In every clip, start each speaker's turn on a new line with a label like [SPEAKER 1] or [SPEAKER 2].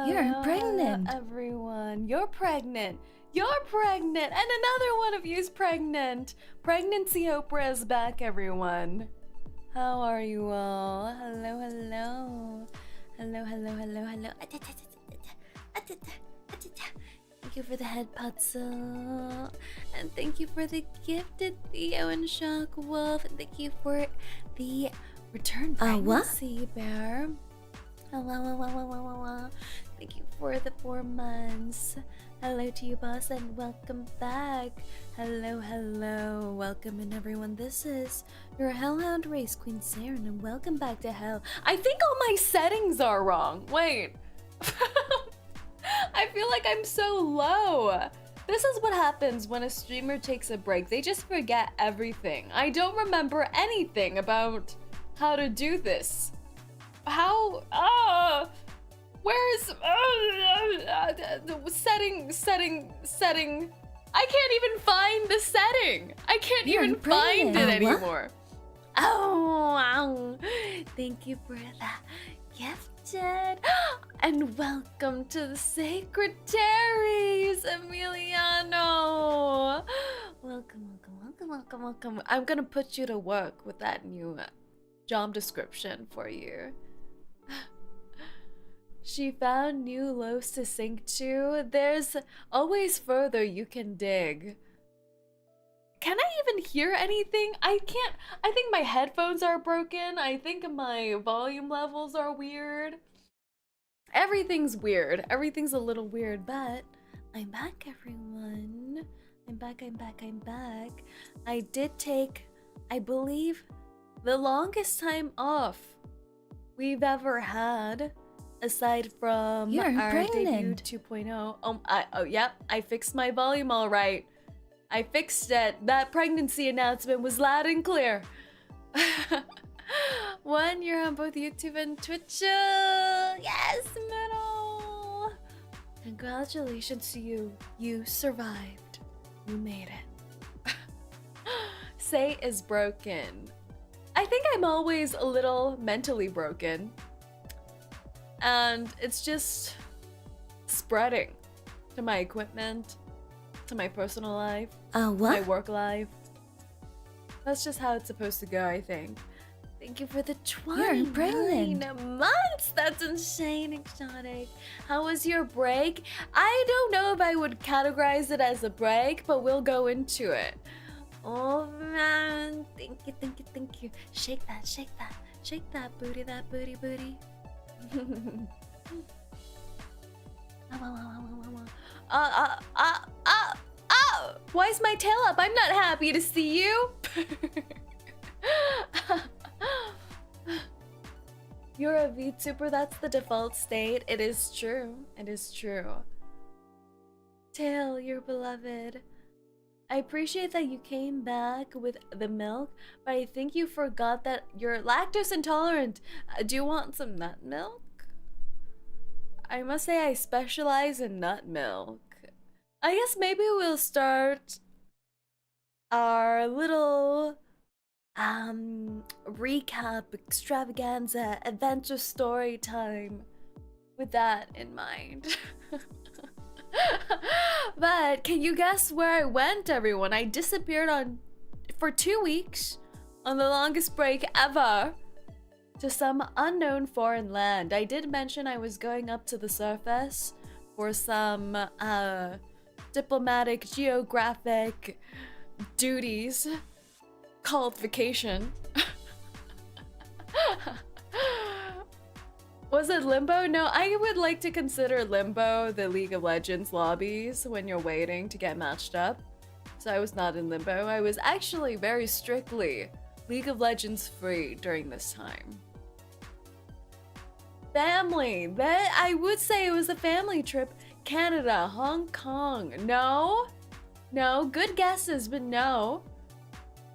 [SPEAKER 1] You're pregnant.
[SPEAKER 2] Everyone, you're pregnant. You're pregnant, and another one of you's pregnant. Pregnancy Oprah is back, everyone. How are you all? Hello, hello. Hello, hello, hello, hello. Thank you for the head puzzle. And thank you for the gifted Theo and Shock Wolf. And thank you for the return pregnancy bear. Hello. Thank you for the 4 months. Hello to you, boss, and welcome back. Hello, hello. Welcome in, everyone. This is your Hellhound Race Queen Saerin, and welcome back to Hell. I think all my settings are wrong. Wait. I feel like I'm so low. This is what happens when a streamer takes a break. They just forget everything. I don't remember anything about how to do this. How? Where's setting? I can't even find the setting. I can't even find it anymore. Oh, thank you for that gifted. And welcome to the Secretaries, Emiliano. Welcome. I'm gonna put you to work with that new job description for you. She found new lows to sink to. There's always further you can dig. Can I even hear anything? I can't. I think my headphones are broken. I think my volume levels are weird. Everything's weird. Everything's a little weird, but I'm back, everyone. I'm back. I did take, I believe, the longest time off we've ever had. Aside from our debut 2.0. Yep, I fixed my volume all right. I fixed it. That pregnancy announcement was loud and clear. 1 year on both YouTube and Twitch. Yes, middle. Congratulations to you. You survived. You made it. Say is broken. I think I'm always a little mentally broken. And it's just spreading to my equipment, to my personal life, my work life. That's just how it's supposed to go, I think. Thank you for the 29 months. That's insane, exotic. How was your break? I don't know if I would categorize it as a break, but we'll go into it. Oh man, thank you. Shake that booty, booty. Why is my tail up? I'm not happy to see you. You're a VTuber, that's the default state. It is true. Tail, you're beloved. I appreciate that you came back with the milk, but I think you forgot that you're lactose intolerant. Do you want some nut milk? I must say I specialize in nut milk. I guess maybe we'll start our little recap extravaganza adventure story time with that in mind. But can you guess where I went, everyone? I disappeared for 2 weeks on the longest break ever to some unknown foreign land. I did mention I was going up to the surface for some diplomatic geographic duties called vacation. Was it Limbo? No, I would like to consider Limbo the League of Legends lobbies when you're waiting to get matched up. So I was not in Limbo. I was actually very strictly League of Legends free during this time. Family. I would say it was a family trip. Canada, Hong Kong. No, good guesses, but no.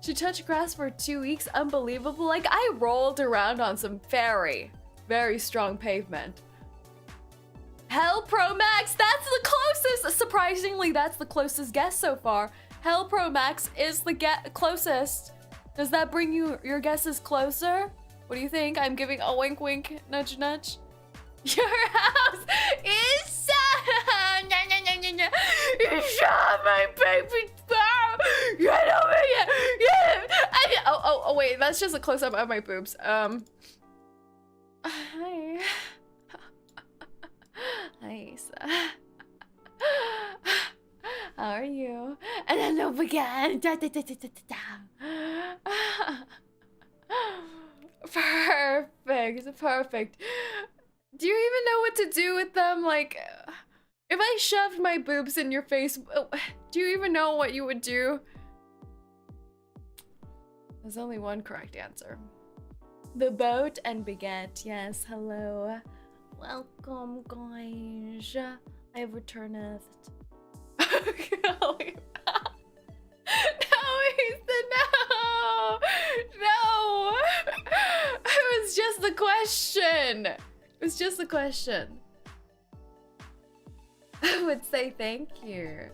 [SPEAKER 2] She touched grass for 2 weeks. Unbelievable. Like, I rolled around on some very strong pavement. Hell Pro Max, that's the closest. Surprisingly, that's the closest guess so far. Hell Pro Max is the closest. Does that bring your guesses closer? What do you think? I'm giving a wink wink, nudge nudge. Your house is you shot my baby girl. Get over here. Yeah. Oh wait, that's just a close up of my boobs. Hi. Hi, Issa. How are you? And then don't forget. Perfect. Do you even know what to do with them? Like, if I shoved my boobs in your face, do you even know what you would do? There's only one correct answer. The boat and baguette. Yes, hello. Welcome, guys. I have returned. No, Ethan, no! No! It was just the question. It was just the question. I would say thank you.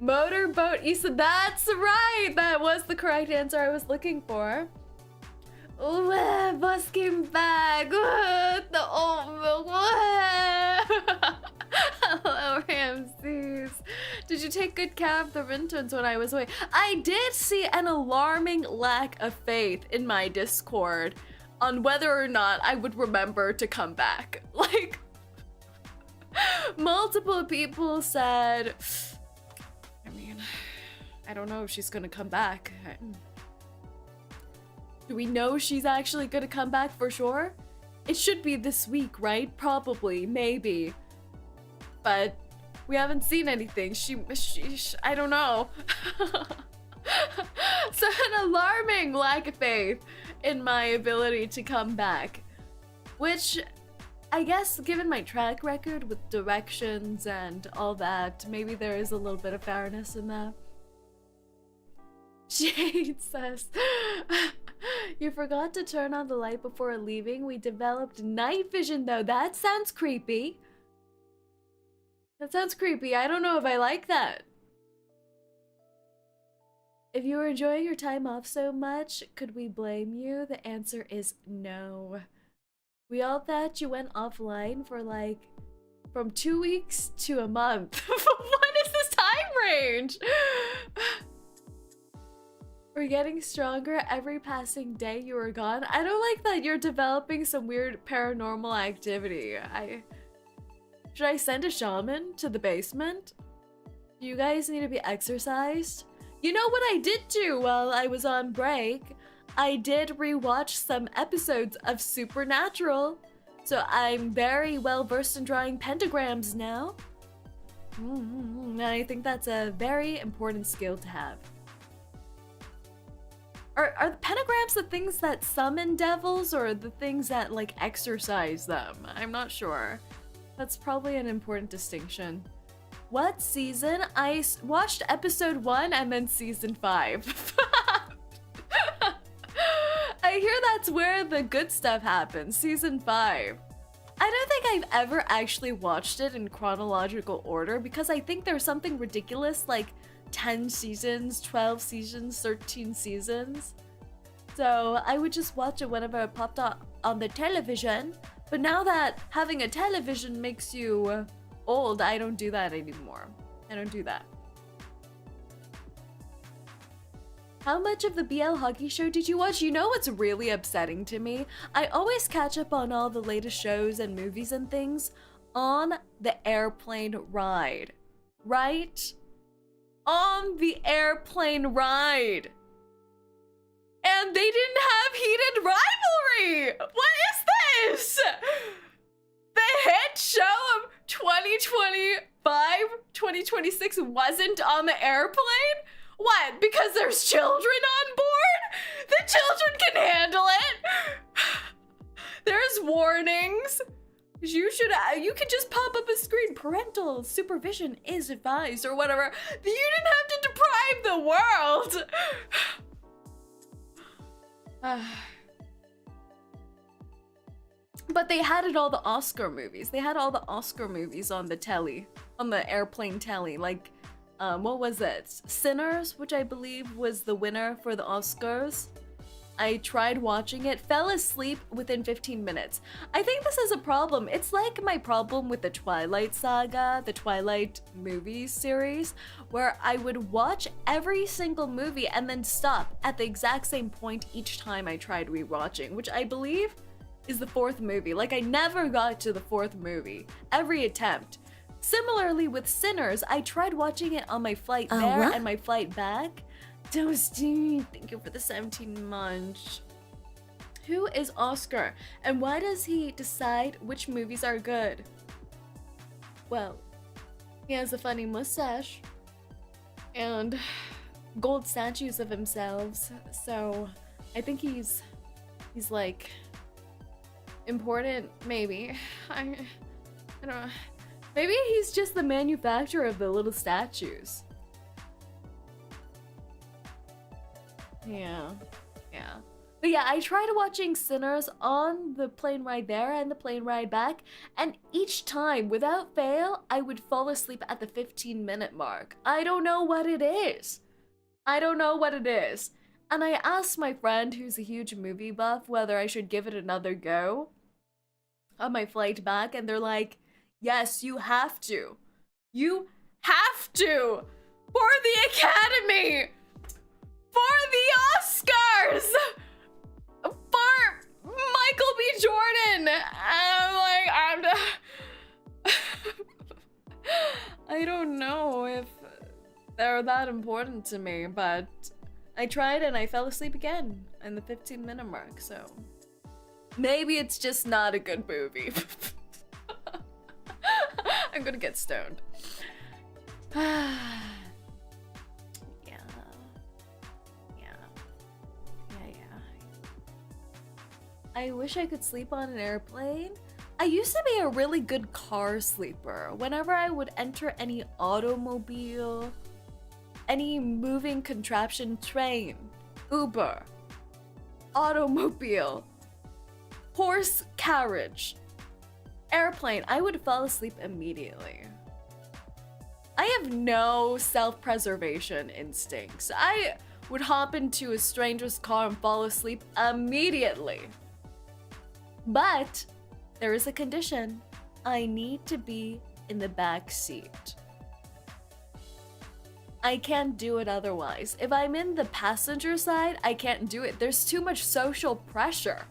[SPEAKER 2] Motorboat Issa, that's right! That was the correct answer I was looking for. Ooh, busking bag. The old milk. Hello, Ramses. Did you take good care of the ringtones when I was away? I did see an alarming lack of faith in my Discord on whether or not I would remember to come back. Like, multiple people said, I mean, I don't know if she's gonna come back. Do we know she's actually gonna come back for sure? It should be this week, right? Probably, maybe. But we haven't seen anything. I don't know. So an alarming lack of faith in my ability to come back. Which, I guess, given my track record with directions and all that, maybe there is a little bit of fairness in that. Jade says, you forgot to turn on the light before leaving. We developed night vision though. That sounds creepy. That sounds creepy. I don't know if I like that. If you were enjoying your time off so much, could we blame you? The answer is no. We all thought you went offline for like from 2 weeks to a month. What is this time range? We're getting stronger every passing day you were gone. I don't like that you're developing some weird paranormal activity. Should I send a shaman to the basement? Do you guys need to be exercised? You know what I did do while I was on break? I did rewatch some episodes of Supernatural. So I'm very well versed in drawing pentagrams now. And I think that's a very important skill to have. Are the pentagrams the things that summon devils or the things that like exorcise them? I'm not sure. That's probably an important distinction. What season? I watched episode 1 and then season 5. I hear that's where the good stuff happens, season 5. I don't think I've ever actually watched it in chronological order because I think there's something ridiculous like 10 seasons, 12 seasons, 13 seasons. So I would just watch it whenever it popped up on the television. But now that having a television makes you old, I don't do that anymore. I don't do that. How much of the BL Hockey Show did you watch? You know what's really upsetting to me? I always catch up on all the latest shows and movies and things on the airplane ride. Right? On the airplane ride. And they didn't have heated rivalry! What is this? The hit show of 2025, 2026 wasn't on the airplane? What? Because there's children on board? The children can handle it. There's warnings. You could just pop up a screen. Parental supervision is advised or whatever. You didn't have to deprive the world. But they had all the Oscar movies. They had all the Oscar movies on the telly, on the airplane telly. Like, what was it? Sinners, which I believe was the winner for the Oscars. I tried watching it, fell asleep within 15 minutes. I think this is a problem. It's like my problem with the Twilight Saga, the Twilight movie series, where I would watch every single movie and then stop at the exact same point each time I tried rewatching, which I believe is the 4th movie. Like, I never got to the 4th movie, every attempt. Similarly with Sinners, I tried watching it on my flight there and my flight back. Toasty, thank you for the 17 months. Who is Oscar, and why does he decide which movies are good? Well, he has a funny mustache and gold statues of himself, so I think he's like important, maybe. I don't know. Maybe he's just the manufacturer of the little statues. Yeah. But yeah, I tried watching Sinners on the plane ride there and the plane ride back, and each time, without fail, I would fall asleep at the 15-minute mark. I don't know what it is. And I asked my friend, who's a huge movie buff, whether I should give it another go on my flight back, and they're like, yes, you have to. You have to! For the Academy! For the Oscars! For Michael B. Jordan! And I'm like, I don't know if they're that important to me, but I tried and I fell asleep again in the 15-minute mark, so maybe it's just not a good movie. I'm gonna get stoned. I wish I could sleep on an airplane. I used to be a really good car sleeper. Whenever I would enter any automobile, any moving contraption, train, Uber, automobile, horse carriage, airplane, I would fall asleep immediately. I have no self-preservation instincts. I would hop into a stranger's car and fall asleep immediately. But there is a condition. I need to be in the back seat. I can't do it otherwise. If I'm in the passenger side, I can't do it. There's too much social pressure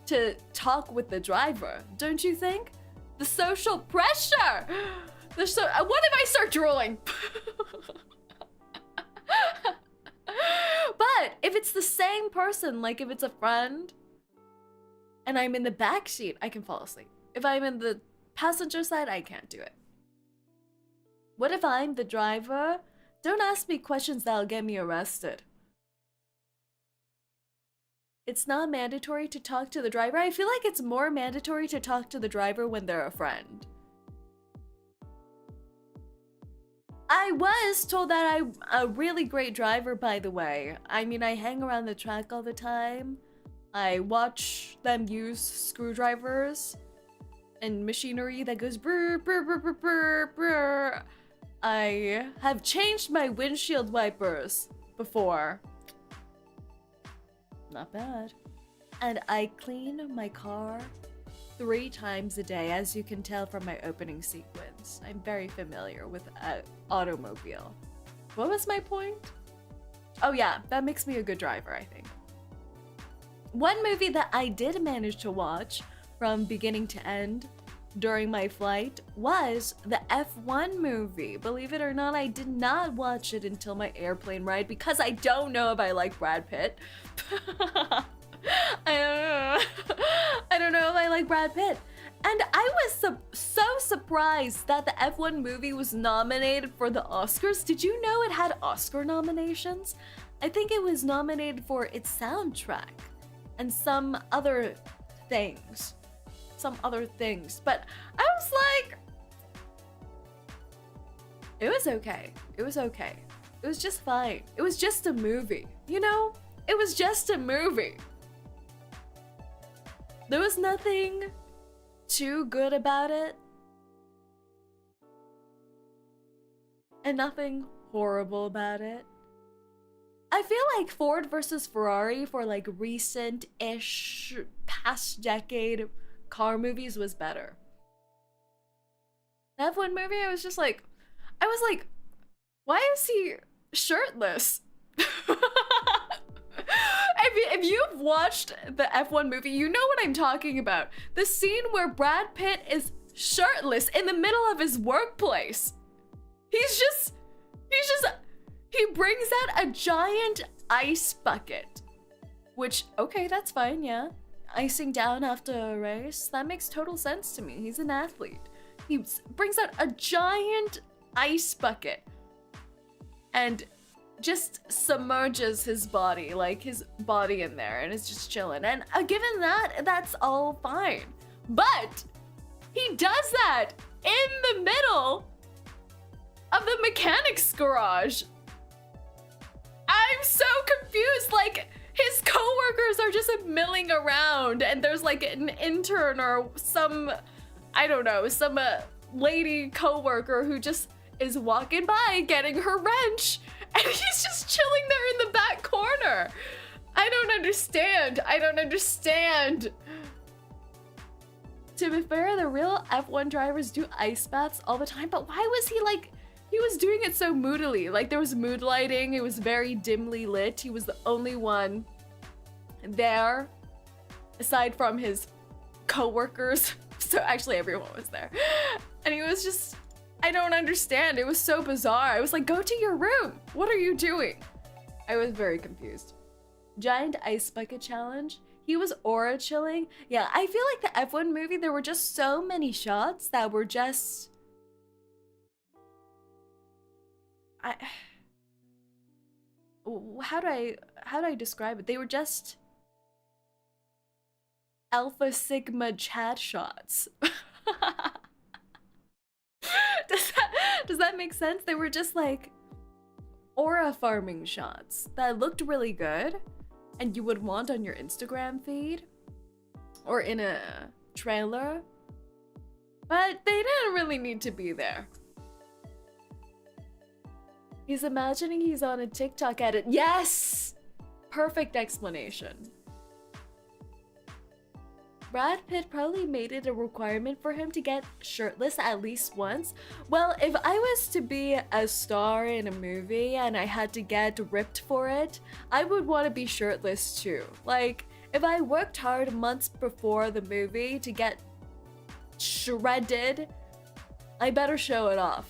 [SPEAKER 2] to talk with the driver, don't you think? The social pressure! What if I start drooling? But if it's the same person, like if it's a friend, and I'm in the back seat, I can fall asleep. If I'm in the passenger side, I can't do it. What if I'm the driver? Don't ask me questions that'll get me arrested. It's not mandatory to talk to the driver. I feel like it's more mandatory to talk to the driver when they're a friend. I was told that I'm a really great driver, by the way. I mean, I hang around the track all the time. I watch them use screwdrivers and machinery that goes brr, brr, brr, brr, brr, brr. I have changed my windshield wipers before. Not bad. And I clean my car 3 times a day, as you can tell from my opening sequence. I'm very familiar with an automobile. What was my point? Oh yeah, that makes me a good driver, I think. One movie that I did manage to watch from beginning to end during my flight was the F1 movie. Believe it or not, I did not watch it until my airplane ride because I don't know if I like Brad Pitt. I don't know if I like Brad Pitt. And I was so surprised that the F1 movie was nominated for the Oscars. Did you know it had Oscar nominations? I think it was nominated for its soundtrack and some other things. But I was like, it was okay. It was just fine. It was just a movie, you know? It was just a movie. There was nothing too good about it. and nothing horrible about it. I feel like Ford versus Ferrari for like recent-ish past decade car movies was better. The F1 movie, I was like, why is he shirtless? If you've watched the F1 movie, you know what I'm talking about. The scene where Brad Pitt is shirtless in the middle of his workplace. He brings out a giant ice bucket. Which, okay, that's fine, yeah. Icing down after a race, that makes total sense to me. He's an athlete. He brings out a giant ice bucket and just submerges his body, like his body in there, and is just chilling. And given that, that's all fine. But he does that in the middle of the mechanic's garage. I'm so confused. Like, his coworkers are just milling around, and there's like an intern or some, I don't know, some lady coworker who just is walking by getting her wrench, and he's just chilling there in the back corner. I don't understand. To be fair, the real F1 drivers do ice baths all the time, but why was he like, he was doing it so moodily. Like, there was mood lighting, it was very dimly lit. He was the only one there, aside from his coworkers. So actually everyone was there. And he was just, I don't understand. It was so bizarre. I was like, go to your room. What are you doing? I was very confused. Giant ice bucket challenge. He was aura chilling. Yeah, I feel like the F1 movie, there were just so many shots that were just... How do I describe it? They were just Alpha Sigma chat shots. Does that make sense? They were just like aura farming shots that looked really good and you would want on your Instagram feed or in a trailer, but they didn't really need to be there. He's imagining he's on a TikTok edit. Yes! Perfect explanation. Brad Pitt probably made it a requirement for him to get shirtless at least once. Well, if I was to be a star in a movie and I had to get ripped for it, I would want to be shirtless too. Like, if I worked hard months before the movie to get shredded, I better show it off.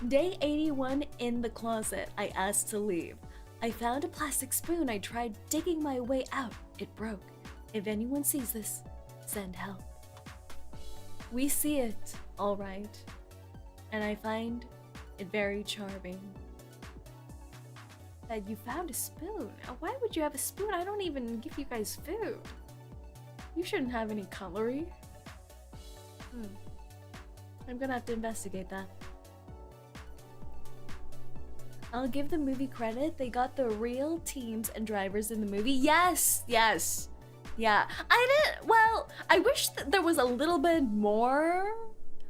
[SPEAKER 2] Day 81 in the closet, I asked to leave. I found a plastic spoon. I tried digging my way out. It broke. If anyone sees this, send help. We see it, all right. And I find it very charming. That you found a spoon. Why would you have a spoon? I don't even give you guys food. You shouldn't have any cutlery. I'm gonna have to investigate that. I'll give the movie credit. They got the real teams and drivers in the movie. Yes. Yeah. I wish that there was a little bit more,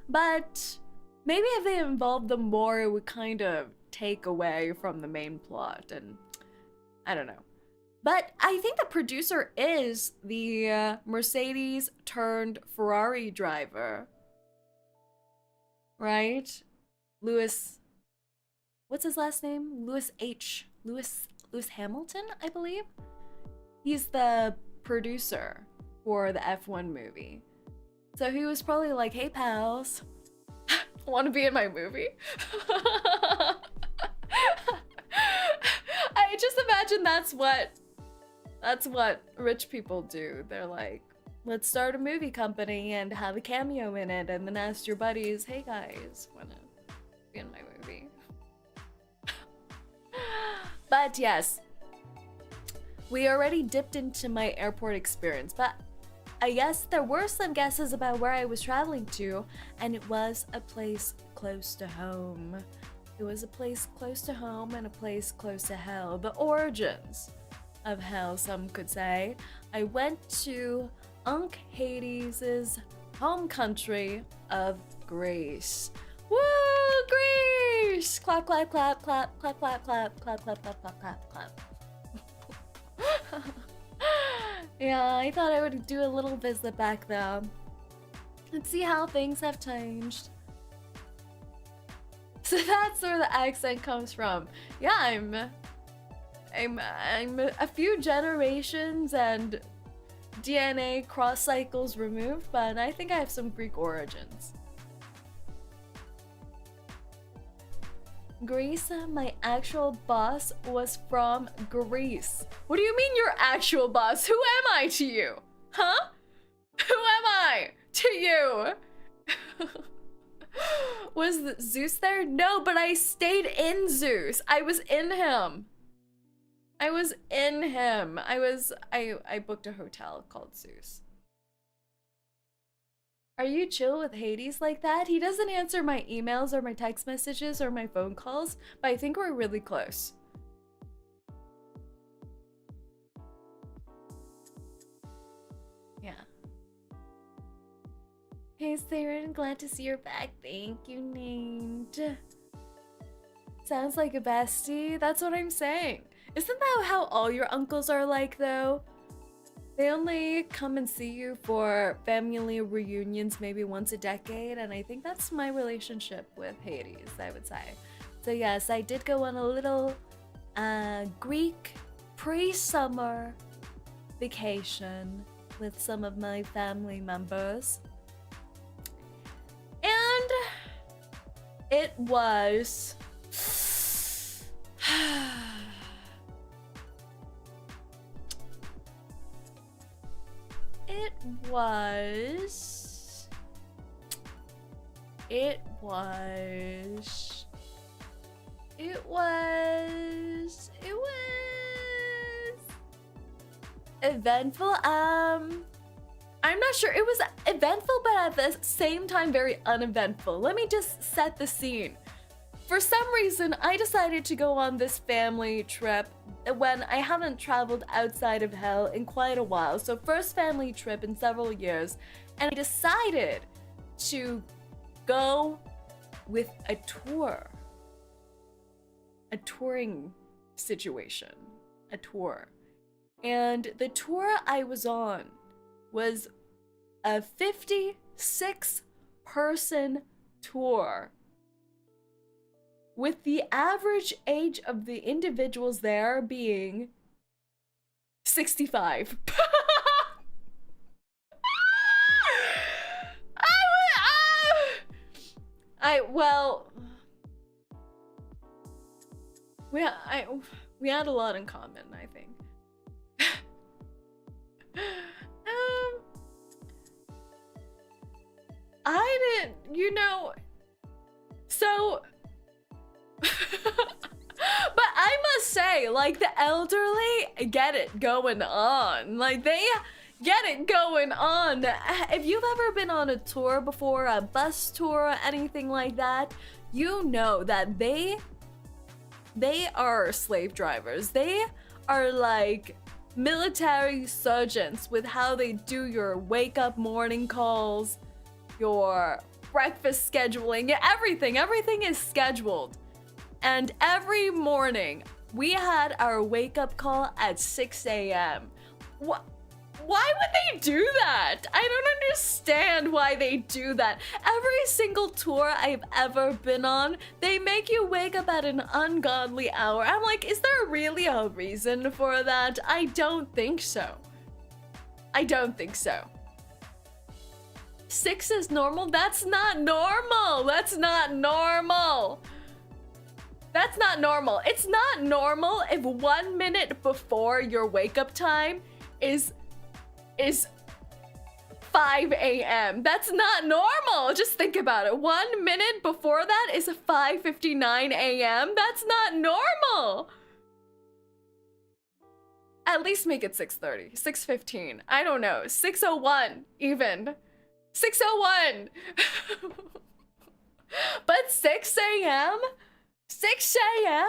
[SPEAKER 2] but maybe if they involved them more, it would kind of take away from the main plot, and I don't know. But I think the producer is the Mercedes turned Ferrari driver, right? Lewis... What's his last name? Lewis Hamilton, I believe. He's the producer for the F1 movie. So he was probably like, hey pals, want to be in my movie? I just imagine that's what rich people do. They're like, let's start a movie company and have a cameo in it, and then ask your buddies, hey guys, wanna be in my movie? But yes, we already dipped into my airport experience, but I guess there were some guesses about where I was traveling to, and it was a place close to home. It was a place close to home and a place close to hell. The origins of hell, some could say. I went to 𝐂𝐚ₐ 𝐂𝐡𝐚𝐭 home country of Greece. Woo, Greece! Clap, clap, clap, clap, clap, clap, clap, clap, clap, clap, clap, clap, clap. Yeah, I thought I would do a little visit back there. Let's see how things have changed. So that's where the accent comes from. Yeah, I'm a few generations and DNA cross cycles removed, but I think I have some Greek origins. Greece, my actual boss was from Greece. What do you mean your actual boss? Who am I to you? Huh? Who am I to you? Was Zeus there? No, but I stayed in Zeus. I was in him. I was in him. I booked a hotel called Zeus. Are you chill with Hades like that? He doesn't answer my emails or my text messages or my phone calls, but I think we're really close. Yeah. Hey, Saerin, glad to see you're back. Thank you, named. Sounds like a bestie. That's what I'm saying. Isn't that how all your uncles are like, though? They only come and see you for family reunions maybe once a decade, and I think that's my relationship with Hades, I would say. So yes, I did go on a little Greek pre-summer vacation with some of my family members. And it was... It was eventful. I'm not sure. It was eventful, but at the same time very uneventful. Let me just set the scene. For some reason, I decided to go on this family trip when I haven't traveled outside of hell in quite a while. So first family trip in several years. And I decided to go with a tour. A touring situation. A tour. And the tour I was on was a 56-person tour, with the average age of the individuals there being 65. We had a lot in common, I think. I didn't, so but I must say, like, the elderly get it going on. Like, they get it going on. If you've ever been on a tour before, a bus tour, anything like that, you know that they are slave drivers. They are like military surgeons with how they do your wake up morning calls, your breakfast scheduling, everything is scheduled. And every morning we had our wake up call at 6 a.m. Why would they do that? I don't understand why they do that. Every single tour I've ever been on, they make you wake up at an ungodly hour. I'm like, is there really a reason for that? I don't think so. I don't think so. 6 is normal? That's not normal. That's not normal. That's not normal. It's not normal if 1 minute before your wake up time is 5 a.m. That's not normal. Just think about it. 1 minute before that is 5:59 a.m. That's not normal. At least make it 6:30, 6:15. I don't know, 6:01 even. 6:01. But 6 a.m.? 6 a.m.?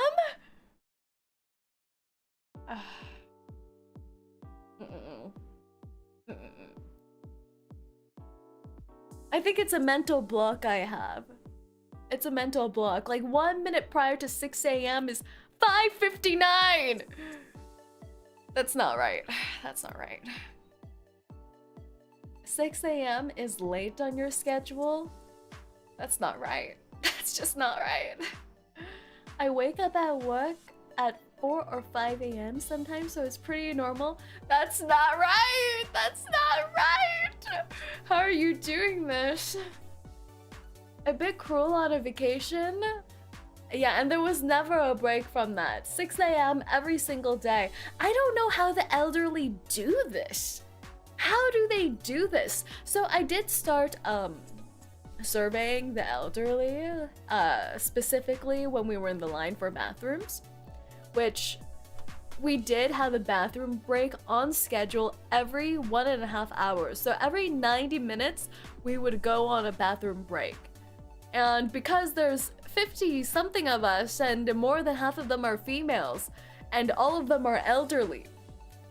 [SPEAKER 2] I think it's a mental block I have. It's a mental block. Like 1 minute prior to 6 a.m. is 5:59. That's not right. That's not right. 6 a.m. is late on your schedule. That's not right. That's just not right. I wake up at work at 4 or 5 a.m. sometimes, so it's pretty normal. That's not right. That's not right. How are you doing this? A bit cruel on a vacation. Yeah, and there was never a break from that. 6 a.m. every single day. I don't know how the elderly do this. How do they do this? So I did start surveying the elderly, specifically when we were in the line for bathrooms, which we did have a bathroom break on schedule every 1.5 hours. So every 90 minutes, we would go on a bathroom break. And because there's 50 something of us and more than half of them are females and all of them are elderly,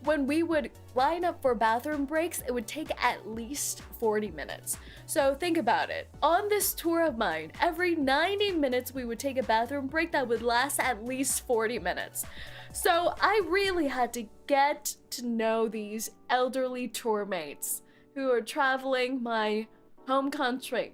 [SPEAKER 2] when we would line up for bathroom breaks, it would take at least 40 minutes. So think about it. On this tour of mine, every 90 minutes we would take a bathroom break that would last at least 40 minutes. So I really had to get to know these elderly tour mates who are traveling my home country,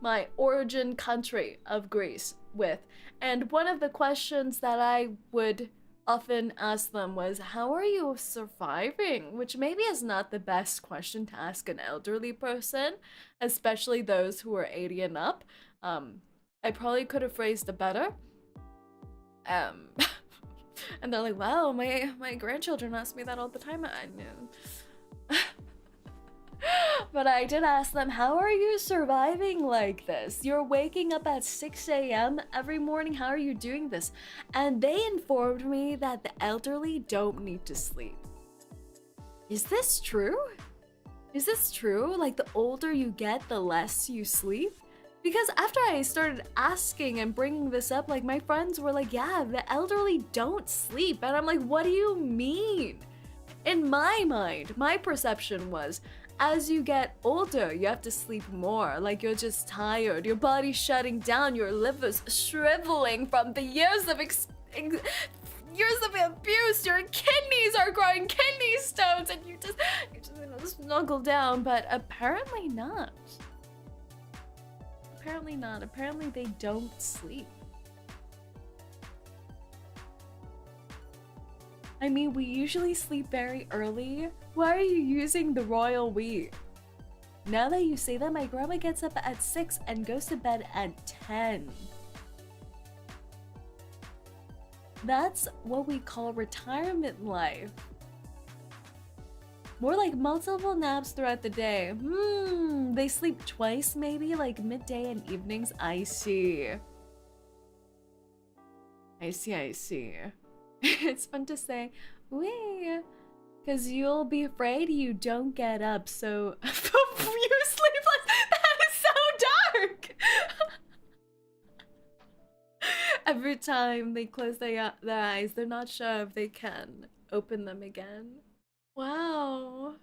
[SPEAKER 2] my origin country of Greece with. And one of the questions that I would often ask them was, how are you surviving? Which maybe is not the best question to ask an elderly person, especially those who are 80 and up. I probably could have phrased it better. And they're like, wow, my grandchildren ask me that all the time. I knew. But I did ask them, how are you surviving like this? You're waking up at 6 a.m. every morning. How are you doing this? And they informed me that the elderly don't need to sleep. Is this true? Is this true? Like the older you get, the less you sleep? Because after I started asking and bringing this up, like my friends were like, yeah, the elderly don't sleep. And I'm like, what do you mean? In my mind, my perception was, as you get older, you have to sleep more. Like you're just tired, your body's shutting down, your liver's shriveling from the years of abuse, your kidneys are growing kidney stones, and you just snuggle down. But apparently not. Apparently not. Apparently they don't sleep. I mean, we usually sleep very early. Why are you using the royal we? Now that you say that, my grandma gets up at 6 and goes to bed at 10. That's what we call retirement life. More like multiple naps throughout the day. They sleep twice maybe, like midday and evenings. I see. I see. It's fun to say, wee, because you'll be afraid you don't get up, so you sleep less. That is so dark. Every time they close their eyes, they're not sure if they can open them again. Wow.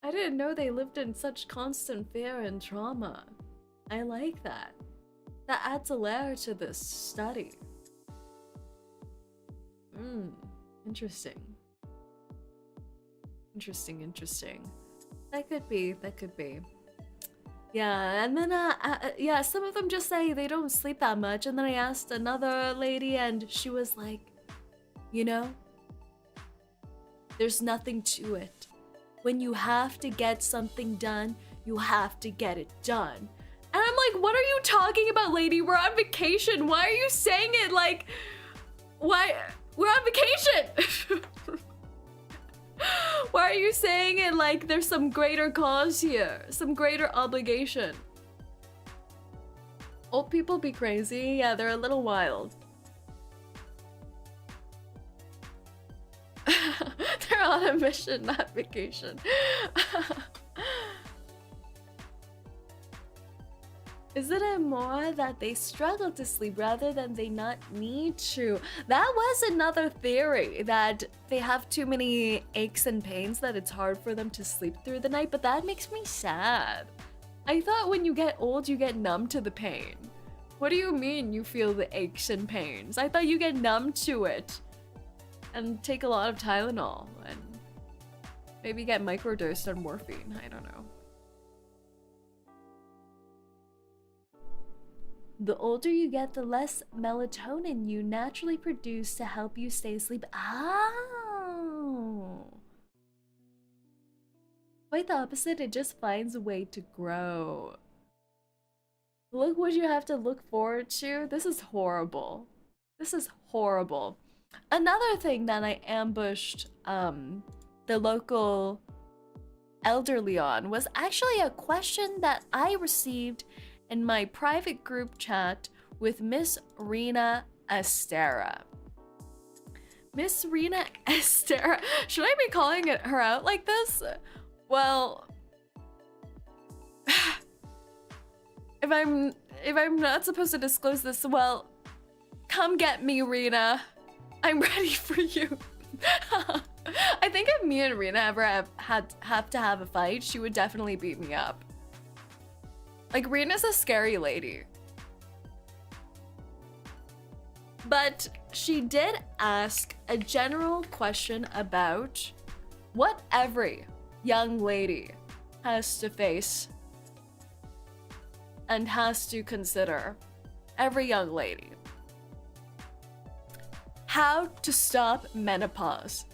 [SPEAKER 2] I didn't know they lived in such constant fear and trauma. I like that. That adds a layer to this study. Interesting. Interesting. That could be. Yeah, and then yeah, some of them just say they don't sleep that much, and then I asked another lady and she was like, you know, there's nothing to it. When you have to get something done, you have to get it done. And I'm like, what are you talking about, lady? We're on vacation. Why are you saying it like, why? We're on vacation! Why are you saying it like there's some greater cause here? Some greater obligation? Old people be crazy. Yeah, they're a little wild. They're on a mission, not vacation. Is it more that they struggle to sleep rather than they not need to? That was another theory, that they have too many aches and pains that it's hard for them to sleep through the night, but that makes me sad. I thought when you get old, you get numb to the pain. What do you mean you feel the aches and pains? I thought you get numb to it and take a lot of Tylenol and maybe get microdosed on morphine. I don't know. The older you get, the less melatonin you naturally produce to help you stay asleep. Oh. Quite the opposite, it just finds a way to grow. Look what you have to look forward to. This is horrible. This is horrible. Another thing that I ambushed the local elderly on was actually a question that I received in my private group chat with Miss Rena Estera. Miss Rena Estera. Should I be calling her out like this? Well, if I'm not supposed to disclose this, well, come get me, Rena. I'm ready for you. I think if me and Rena ever have to have a fight, she would definitely beat me up. Like, Rena's a scary lady. But she did ask a general question about what every young lady has to face and has to consider. Every young lady. How to stop menopause.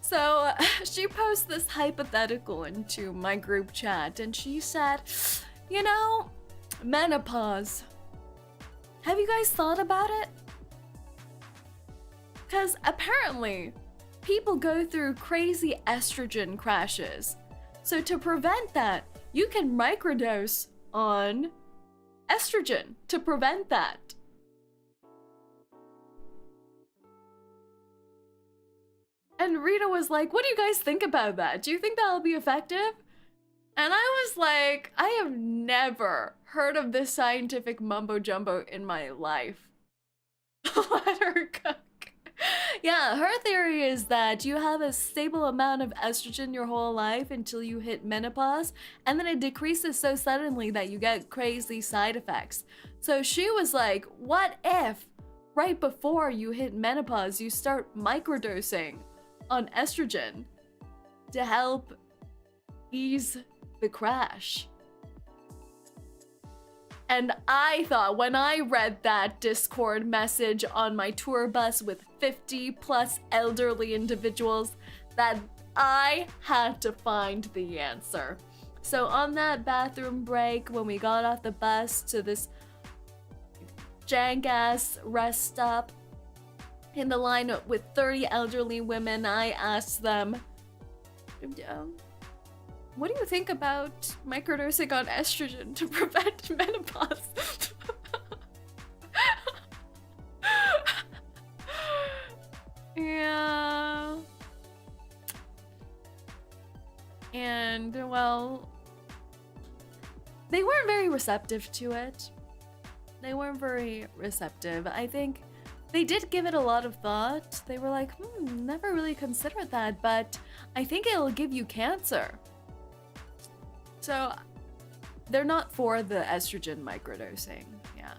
[SPEAKER 2] So she posed this hypothetical into my group chat and she said, you know, menopause. Have you guys thought about it? Because apparently people go through crazy estrogen crashes. So to prevent that, you can microdose on estrogen to prevent that. And Rita was like, what do you guys think about that? Do you think that'll be effective? And I was like, I have never heard of this scientific mumbo jumbo in my life. Let her cook. Yeah, her theory is that you have a stable amount of estrogen your whole life until you hit menopause, and then it decreases so suddenly that you get crazy side effects. So she was like, what if right before you hit menopause, you start microdosing on estrogen to help ease the crash? And I thought when I read that Discord message on my tour bus with 50 plus elderly individuals that I had to find the answer. So on that bathroom break, when we got off the bus to this jank-ass rest stop, in the line with 30 elderly women, I asked them, what do you think about microdosing on estrogen to prevent menopause? Yeah. And, well, they weren't very receptive to it. They weren't very receptive. I think they did give it a lot of thought. They were like, never really considered that, but I think it'll give you cancer. So they're not for the estrogen microdosing, yeah.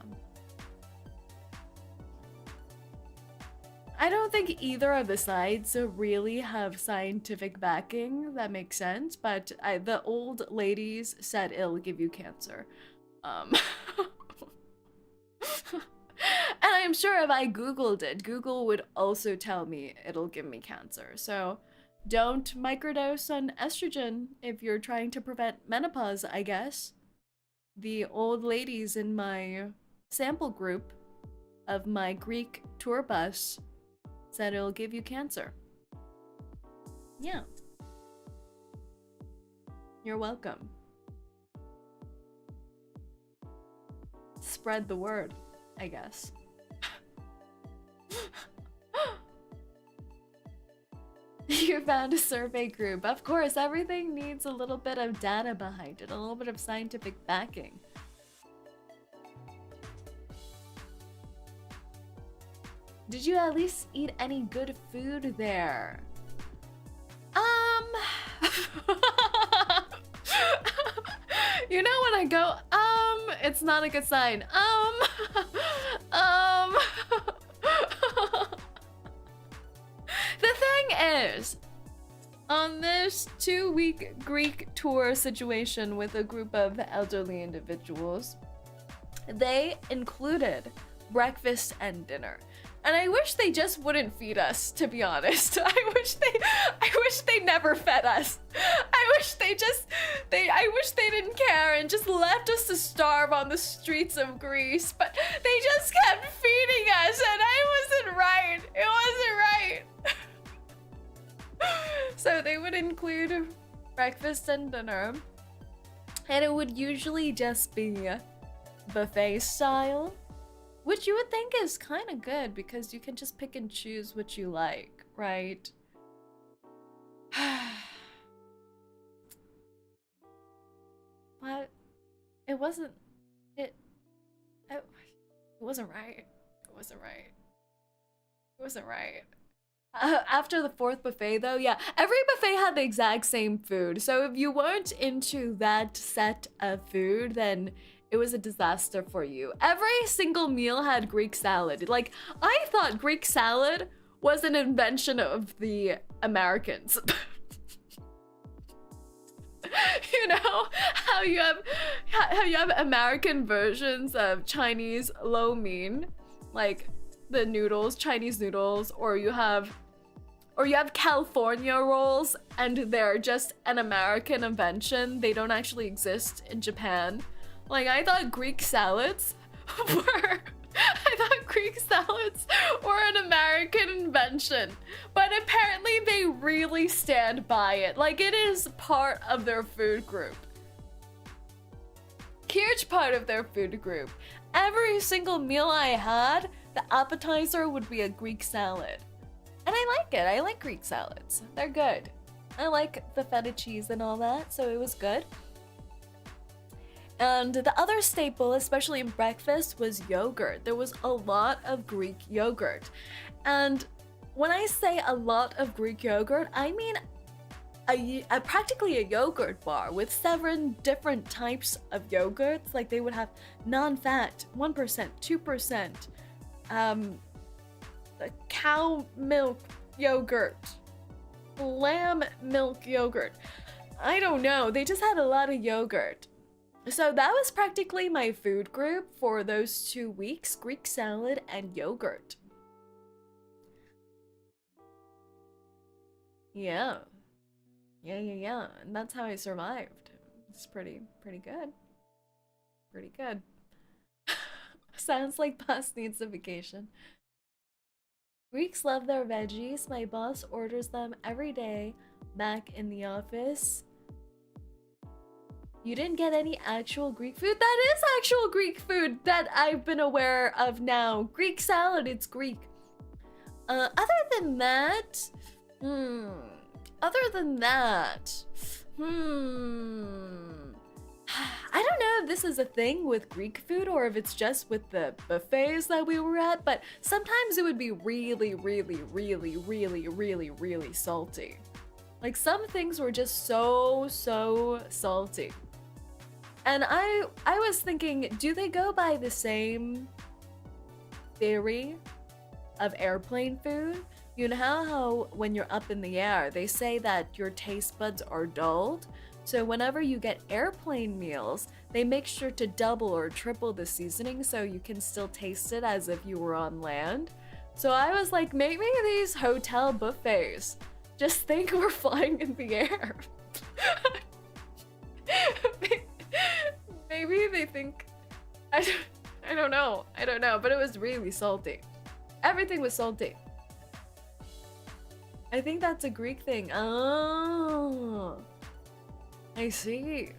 [SPEAKER 2] I don't think either of the sides really have scientific backing that makes sense, but the old ladies said it'll give you cancer. And I'm sure if I Googled it, Google would also tell me it'll give me cancer. So don't microdose on estrogen if you're trying to prevent menopause, I guess. The old ladies in my sample group of my Greek tour bus said it'll give you cancer. Yeah. You're welcome. Spread the word, I guess. You found a survey group. Of course, everything needs a little bit of data behind it, a little bit of scientific backing. Did you at least eat any good food there? You know when I go, it's not a good sign. The thing is, on this 2-week Greek tour situation with a group of elderly individuals, they included breakfast and dinner. And I wish they just wouldn't feed us, to be honest. I wish they never fed us. I wish they didn't care and just left us to starve on the streets of Greece. But they just kept feeding us, and I wasn't right. It wasn't right. So they would include breakfast and dinner, and it would usually just be buffet style, which you would think is kind of good because you can just pick and choose what you like, right? But it wasn't right. It wasn't right. After the 4th buffet though, yeah, every buffet had the exact same food. So if you weren't into that set of food, then it was a disaster for you. Every single meal had Greek salad. Like, I thought Greek salad was an invention of the Americans. You know how you have American versions of Chinese lo mein, like the noodles, Chinese noodles, or you have California rolls, and they're just an American invention. They don't actually exist in Japan. Like, I thought Greek salads were an American invention, but apparently they really stand by it. Like, it is part of their food group. Huge part of their food group. Every single meal I had, the appetizer would be a Greek salad. And I like it. I like Greek salads. They're good. I like the feta cheese and all that, so it was good. And the other staple, especially in breakfast, was yogurt. There was a lot of Greek yogurt. And when I say a lot of Greek yogurt, I mean practically a yogurt bar with 7 different types of yogurts. Like, they would have non-fat, 1%, 2%, cow milk yogurt, lamb milk yogurt. I don't know. They just had a lot of yogurt. So that was practically my food group for those 2 weeks, Greek salad and yogurt. Yeah. And that's how I survived. It's pretty good. Pretty good. Sounds like boss needs a vacation. Greeks love their veggies. My boss orders them every day back in the office. You didn't get any actual Greek food? That is actual Greek food that I've been aware of now. Greek salad, it's Greek. Other than that, I don't know if this is a thing with Greek food or if it's just with the buffets that we were at, but sometimes it would be really salty. Like, some things were just so salty. And I was thinking, do they go by the same theory of airplane food? You know how when you're up in the air, they say that your taste buds are dulled? So whenever you get airplane meals, they make sure to double or triple the seasoning so you can still taste it as if you were on land. So I was like, maybe these hotel buffets just think we're flying in the air. Maybe they think, I don't know, but it was really salty. Everything was salty. I think that's a Greek thing. Oh, I see.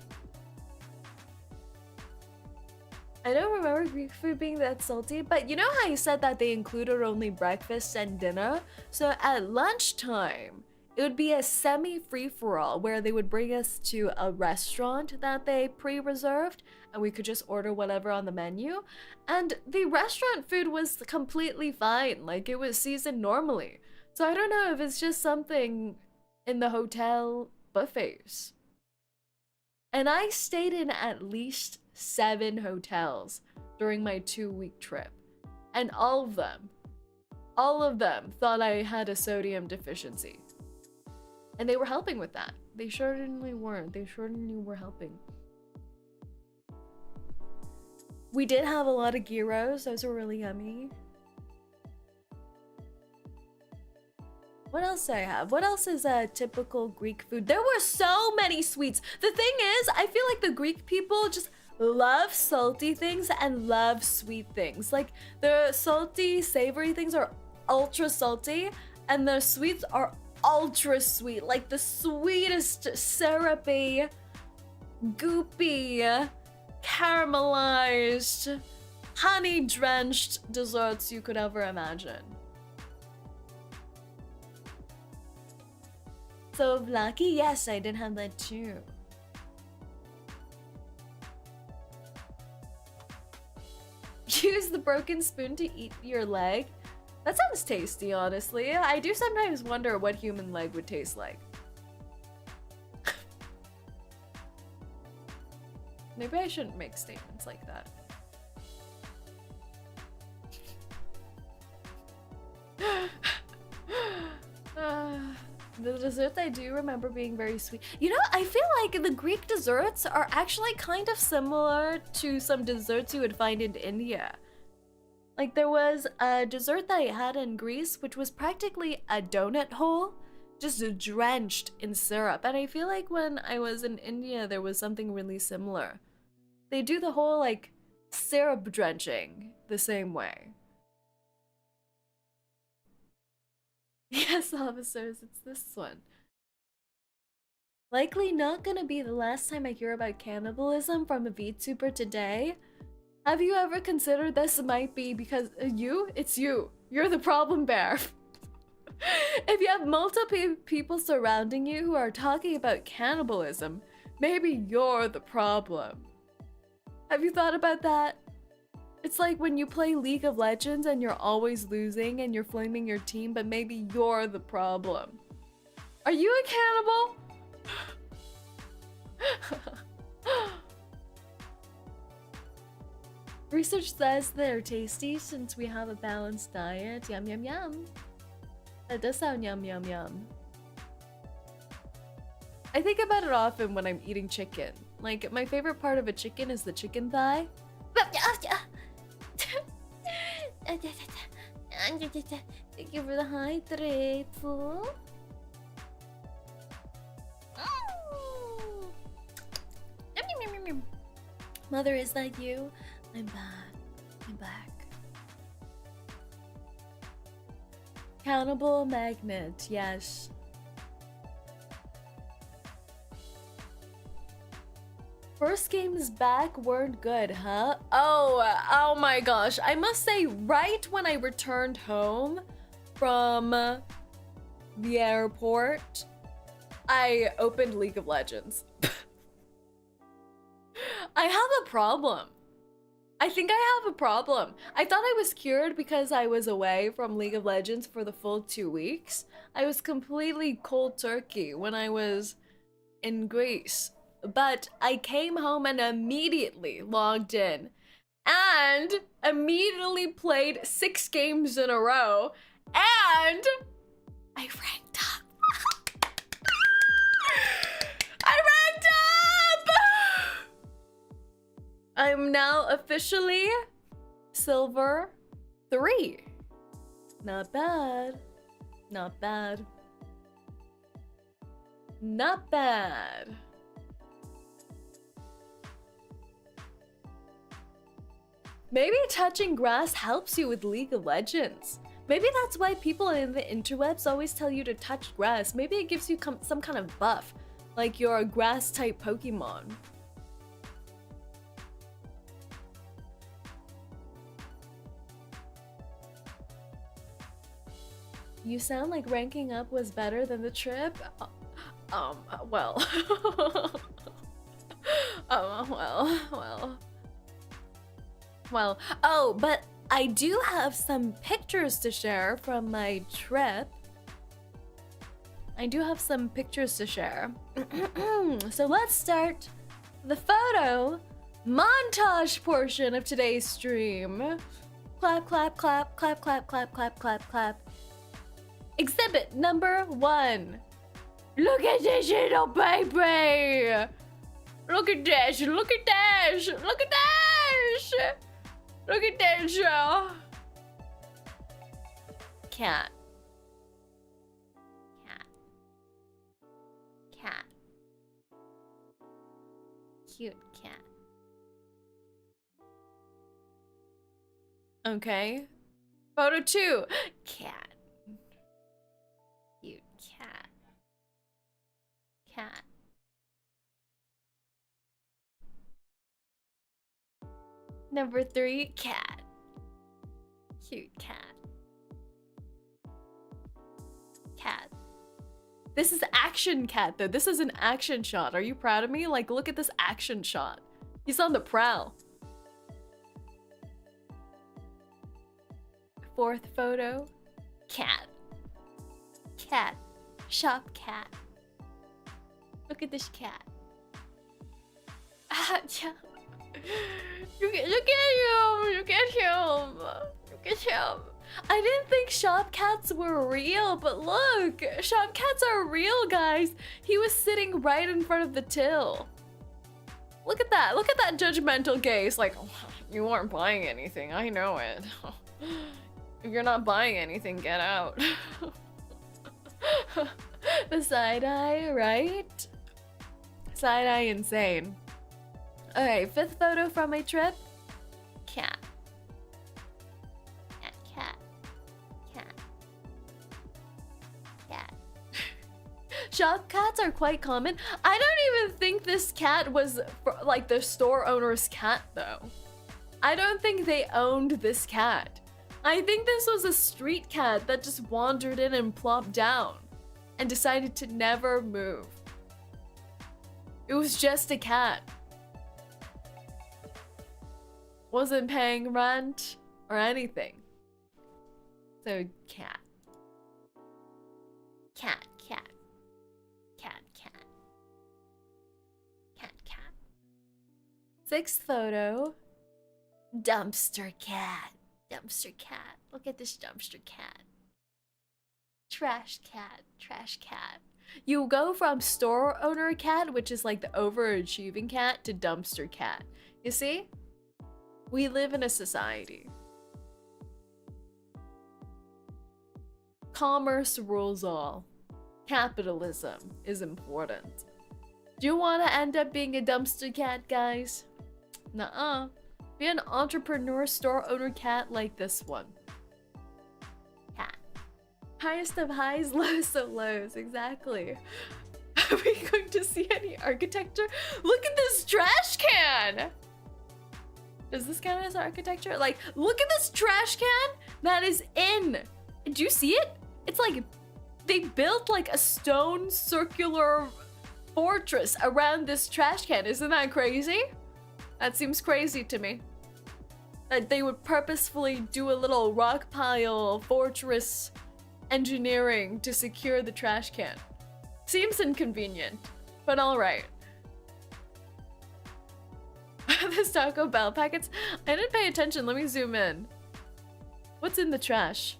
[SPEAKER 2] I don't remember Greek food being that salty, but you know how you said that they included only breakfast and dinner? So at lunchtime, It would be a semi-free-for-all where they would bring us to a restaurant that they pre-reserved and we could just order whatever on the menu. And the restaurant food was completely fine. Like, it was seasoned normally. So I don't know if it's just something in the hotel buffets. And I stayed in at least 7 hotels during my 2-week trip. And all of them thought I had a sodium deficiency. And they were helping with that. They certainly weren't. They certainly were helping. We did have a lot of gyros. Those were really yummy. What else do I have? What else is a typical Greek food? There were so many sweets. The thing is, I feel like the Greek people just love salty things and love sweet things. Like, the salty, savory things are ultra salty, and the sweets are ultra sweet. Like the sweetest, syrupy, goopy, caramelized, honey-drenched desserts you could ever imagine. So lucky, yes, I did have that too. Use the broken spoon to eat your leg. That sounds tasty, honestly. I do sometimes wonder what human leg would taste like. Maybe I shouldn't make statements like that. The dessert I do remember being very sweet. You know, I feel like the Greek desserts are actually kind of similar to some desserts you would find in India. Like, there was a dessert that I had in Greece, which was practically a donut hole, just drenched in syrup. And I feel like when I was in India, there was something really similar. They do the whole, like, syrup drenching the same way. Yes, officers, it's this one. Likely not gonna be the last time I hear about cannibalism from a VTuber today. Have you ever considered this might be because it's you. You're the problem bear. If you have multiple people surrounding you who are talking about cannibalism, maybe you're the problem. Have you thought about that? It's like when you play League of Legends and you're always losing and you're flaming your team, but maybe you're the problem. Are you a cannibal? Research says they're tasty since we have a balanced diet. Yum, yum, yum. That does sound yum, yum, yum. I think about it often when I'm eating chicken. Like, my favorite part of a chicken is the chicken thigh. Thank you for the hydrate. Mother, is that you? I'm back. I'm back. Countable magnet, yes. First games back weren't good, huh? Oh my gosh. I must say, right when I returned home from the airport, I opened League of Legends. I have a problem. I think I have a problem. I thought I was cured because I was away from League of Legends for the full 2 weeks. I was completely cold turkey when I was in Greece. But I came home and immediately logged in and immediately played 6 games in a row, and I ranked up. I ranked up! I'm now officially Silver 3. Not bad. Not bad. Not bad. Maybe touching grass helps you with League of Legends. Maybe that's why people in the interwebs always tell you to touch grass. Maybe it gives you some kind of buff, like you're a grass-type Pokemon. You sound like ranking up was better than the trip. Well. Well. Oh, but I do have some pictures to share from my trip. I do have some pictures to share. So let's start the photo montage portion of today's stream. Clap, clap, clap, clap, clap, clap, clap, clap, clap. Exhibit number 1. Look at this little baby! Look at this, look at this, look at this! Look at this! Cat. Cat. Cute cat. Okay. Photo 2. Cat. Cute cat. Cat. Number 3. Cat. Cute cat. Cat. This is action cat though. This is an action shot. Are you proud of me? Like, look at this action shot. He's on the prowl. 4th photo. Cat. Cat. Shop cat. Look at this cat. Yeah. Look at him. Look at him. Look at him. I didn't think shop cats were real, but look, shop cats are real, guys. He was sitting right in front of the till. Look at that. Look at that judgmental gaze. Like, oh, you aren't buying anything. I know it. If you're not buying anything, get out. The side eye, right? Side eye insane. Alright, 5th photo from my trip. Cat. Cat. Cat. Cat. Shop cats are quite common. I don't even think this cat was like the store owner's cat though. I don't think they owned this cat. I think this was a street cat that just wandered in and plopped down and decided to never move. It was just a cat. Wasn't paying rent or anything. So cat. Cat, cat. Cat, cat. Cat, cat. 6th photo. Dumpster cat. Dumpster cat. Look at this dumpster cat. Trash cat. Trash cat. You go from store owner cat, which is like the overachieving cat, to dumpster cat. You see? We live in a society. Commerce rules all. Capitalism is important. Do you want to end up being a dumpster cat, guys? Nuh-uh. Be an entrepreneur store owner cat like this one. Cat. Highest of highs, lowest of lows. Exactly. Are we going to see any architecture? Look at this trash can! Does this count as architecture? Like, look at this trash can that is in. Do you see it? It's like they built like a stone circular fortress around this trash can. Isn't that crazy? That seems crazy to me. That they would purposefully do a little rock pile fortress engineering to secure the trash can. Seems inconvenient, but all right. This Taco Bell packets. I didn't pay attention. Let me zoom in. What's in the trash?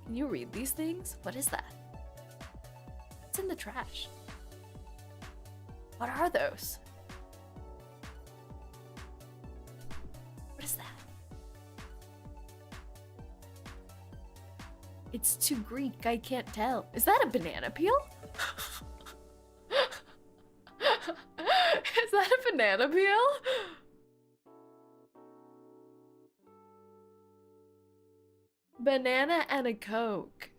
[SPEAKER 2] Can you read these things? What is that? What's in the trash? What are those? What is that? It's too Greek. I can't tell. Is that a banana peel? Is that a banana peel? Banana and a Coke.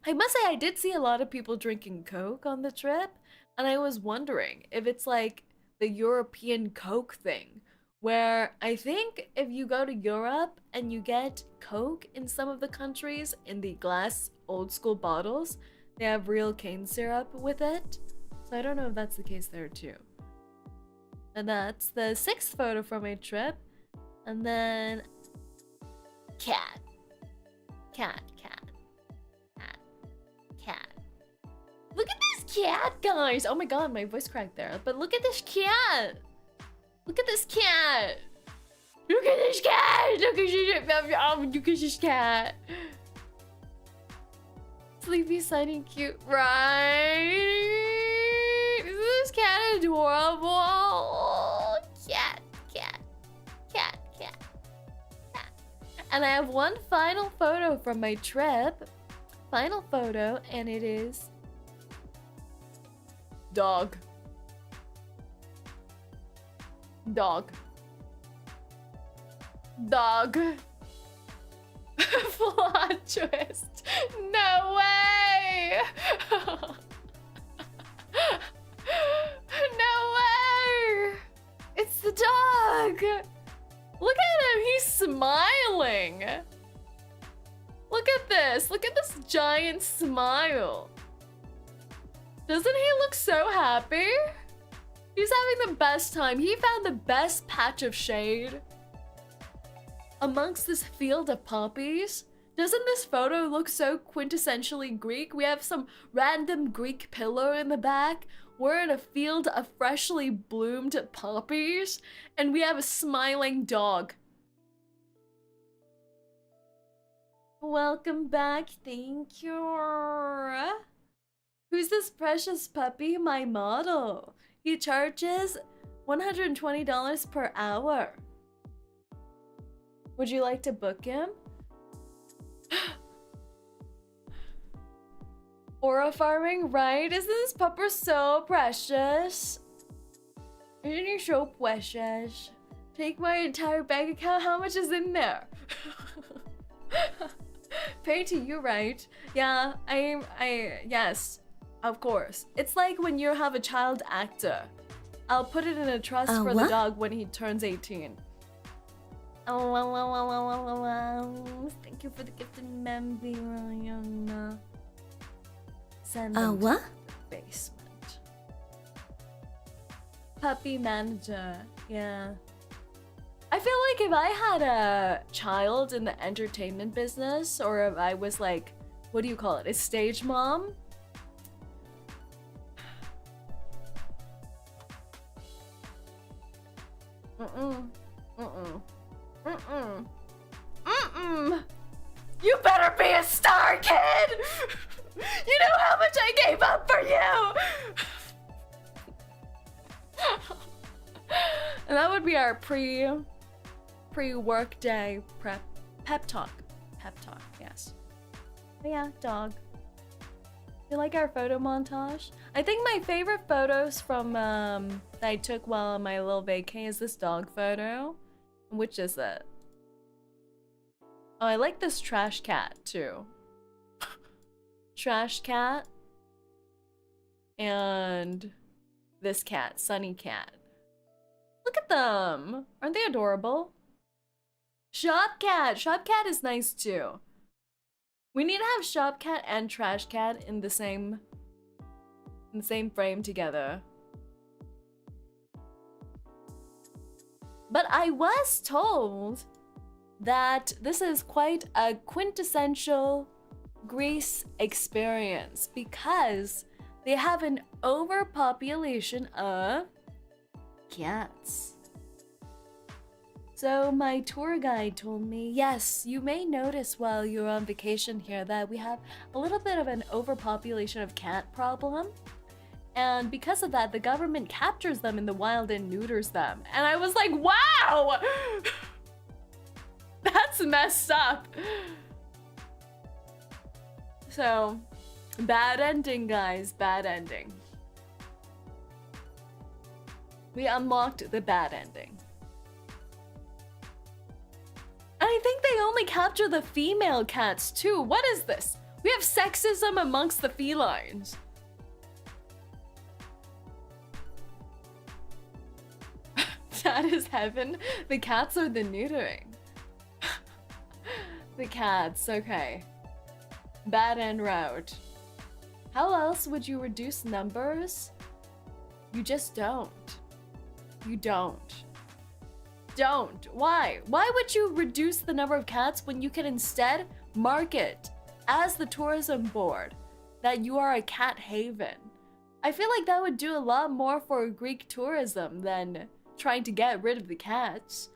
[SPEAKER 2] I must say I did see a lot of people drinking Coke on the trip, and I was wondering if it's like the European Coke thing, where I think if you go to Europe and you get Coke in some of the countries in the glass old school bottles, they have real cane syrup with it. So I don't know if that's the case there too. And that's the 6th photo from my trip. And then cat. Look at this cat, guys. Oh my god, my voice cracked there. But look at this cat. Look at this cat. Look at this cat. Look at this cat. Sleepy, sunny, cute, right? Isn't this cat adorable? Cat. And I have one final photo from my trip. Final photo, and it is dog. Plot twist. No way. No way. It's the dog. Look at him. He's smiling. Look at this. Look at this giant smile. Doesn't he look so happy? He's having the best time. He found the best patch of shade amongst this field of poppies. Doesn't this photo look so quintessentially Greek? We have some random Greek pillar in the back. We're in a field of freshly bloomed poppies, and we have a smiling dog. Welcome back, thank you. Who's this precious puppy? My model. He charges $120 per hour. Would you like to book him? Aura farming, right? Isn't this pupper so precious? Isn't he so precious? Take my entire bank account. How much is in there? Pay to you, right? Yeah, yes, of course. It's like when you have a child actor. I'll put it in a trust for the dog when he turns 18. Thank you for the gifted member. Send them to the basement. Puppy manager, yeah. I feel like if I had a child in the entertainment business, or if I was like, what do you call it, a stage mom? You better be a star, kid! You know how much I gave up for you! And that would be our pre-work day pep talk, yes. But yeah, dog. You like our photo montage? I think my favorite photos from that I took while on my little vacay is this dog photo. Which is it? Oh, I like this trash cat too. Trash cat. And this cat, Sunny cat. Look at them. Aren't they adorable? Shop cat. Shop cat is nice too. We need to have shop cat and trash cat in the same frame together. But I was told that this is quite a quintessential Greece experience because they have an overpopulation of cats. So my tour guide told me, yes, you may notice while you're on vacation here that we have a little bit of an overpopulation of cat problem. And because of that, the government captures them in the wild and neuters them. And I was like, wow! That's messed up. So, bad ending, guys. Bad ending. We unlocked the bad ending. And I think they only capture the female cats too. What is this? We have sexism amongst the felines. That is heaven. The cats are the neutering. The cats, okay. Bad end route. How else would you reduce numbers? You just don't. You don't. Don't. Why? Why would you reduce the number of cats when you can instead market as the tourism board that you are a cat haven? I feel like that would do a lot more for Greek tourism than trying to get rid of the cats.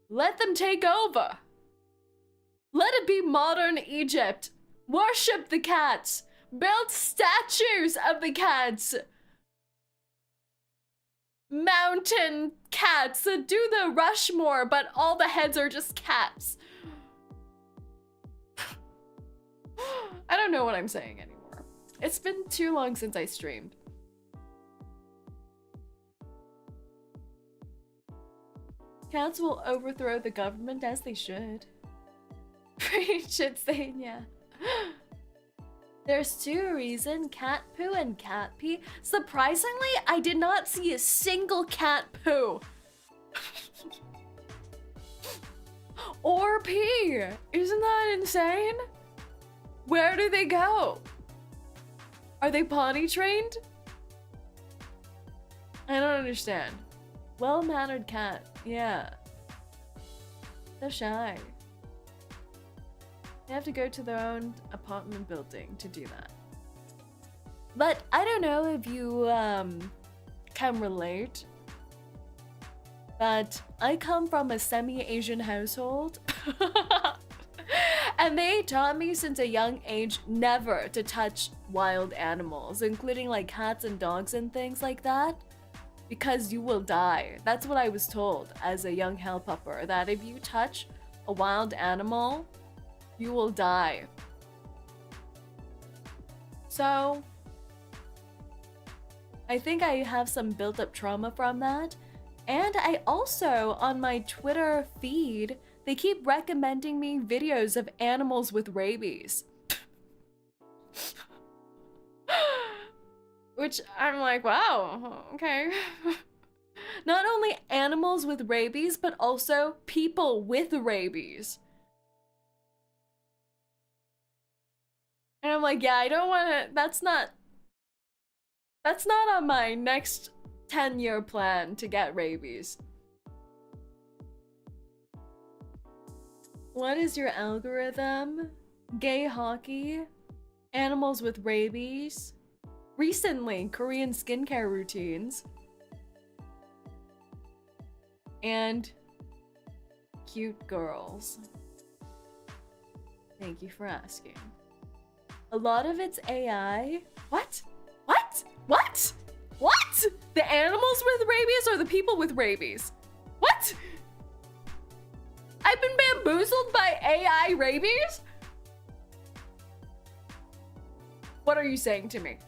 [SPEAKER 2] Let them take over. Let it be modern Egypt. Worship the cats. Build statues of the cats. Mountain cats. Do the Rushmore, but all the heads are just cats. I don't know what I'm saying anymore. It's been too long since I streamed. Cats will overthrow the government as they should. Preach it, Sanya. There's two reasons, cat poo and cat pee. Surprisingly, I did not see a single cat poo. Or pee. Isn't that insane? Where do they go? Are they potty trained? I don't understand. Well-mannered cat. Yeah. They're shy. They have to go to their own apartment building to do that. But I don't know if you can relate, but I come from a semi-Asian household. And they taught me since a young age never to touch wild animals, including like cats and dogs and things like that, because you will die. That's what I was told as a young hell pupper, that if you touch a wild animal, you will die. So I think I have some built-up trauma from that. And I also, on my Twitter feed, they keep recommending me videos of animals with rabies. Which I'm like, wow, okay. Not only animals with rabies, but also people with rabies. And I'm like, yeah, I don't want to, that's not on my next 10-year plan to get rabies. What is your algorithm? Gay hockey, animals with rabies, recently Korean skincare routines, and cute girls. Thank you for asking. A lot of it's AI. What? What? What? What? The animals with rabies or the people with rabies? What? I've been bamboozled by AI rabies? What are you saying to me?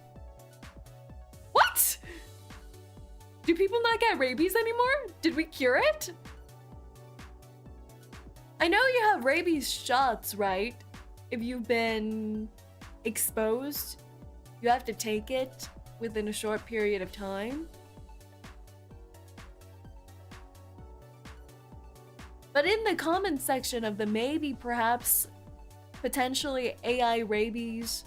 [SPEAKER 2] What? Do people not get rabies anymore? Did we cure it? I know you have rabies shots, right? If you've been exposed, you have to take it within a short period of time. But in the comments section of the maybe perhaps potentially AI rabies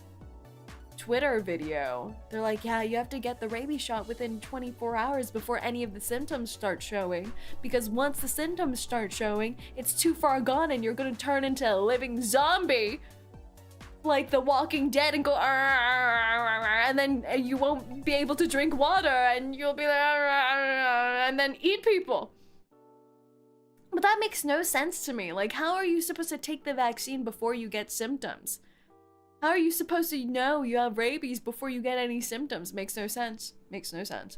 [SPEAKER 2] Twitter video, they're like, yeah, you have to get the rabies shot within 24 hours before any of the symptoms start showing, because once the symptoms start showing, it's too far gone and you're gonna turn into a living zombie like The Walking Dead and go and then you won't be able to drink water and you'll be like and then eat people. But that makes no sense to me. Like, how are you supposed to take the vaccine before you get symptoms? How are you supposed to know you have rabies before you get any symptoms? Makes no sense. Makes no sense.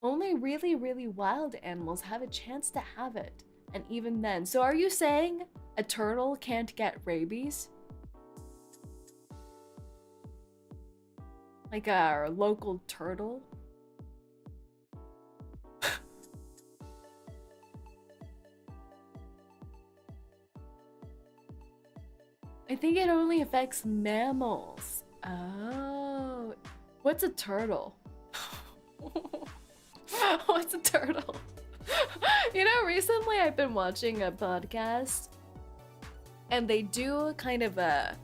[SPEAKER 2] Only really, really wild animals have a chance to have it. And even then. So are you saying a turtle can't get rabies? Like our local turtle? I think it only affects mammals. Oh. What's a turtle? What's a turtle? You know, recently I've been watching a podcast and they do kind of like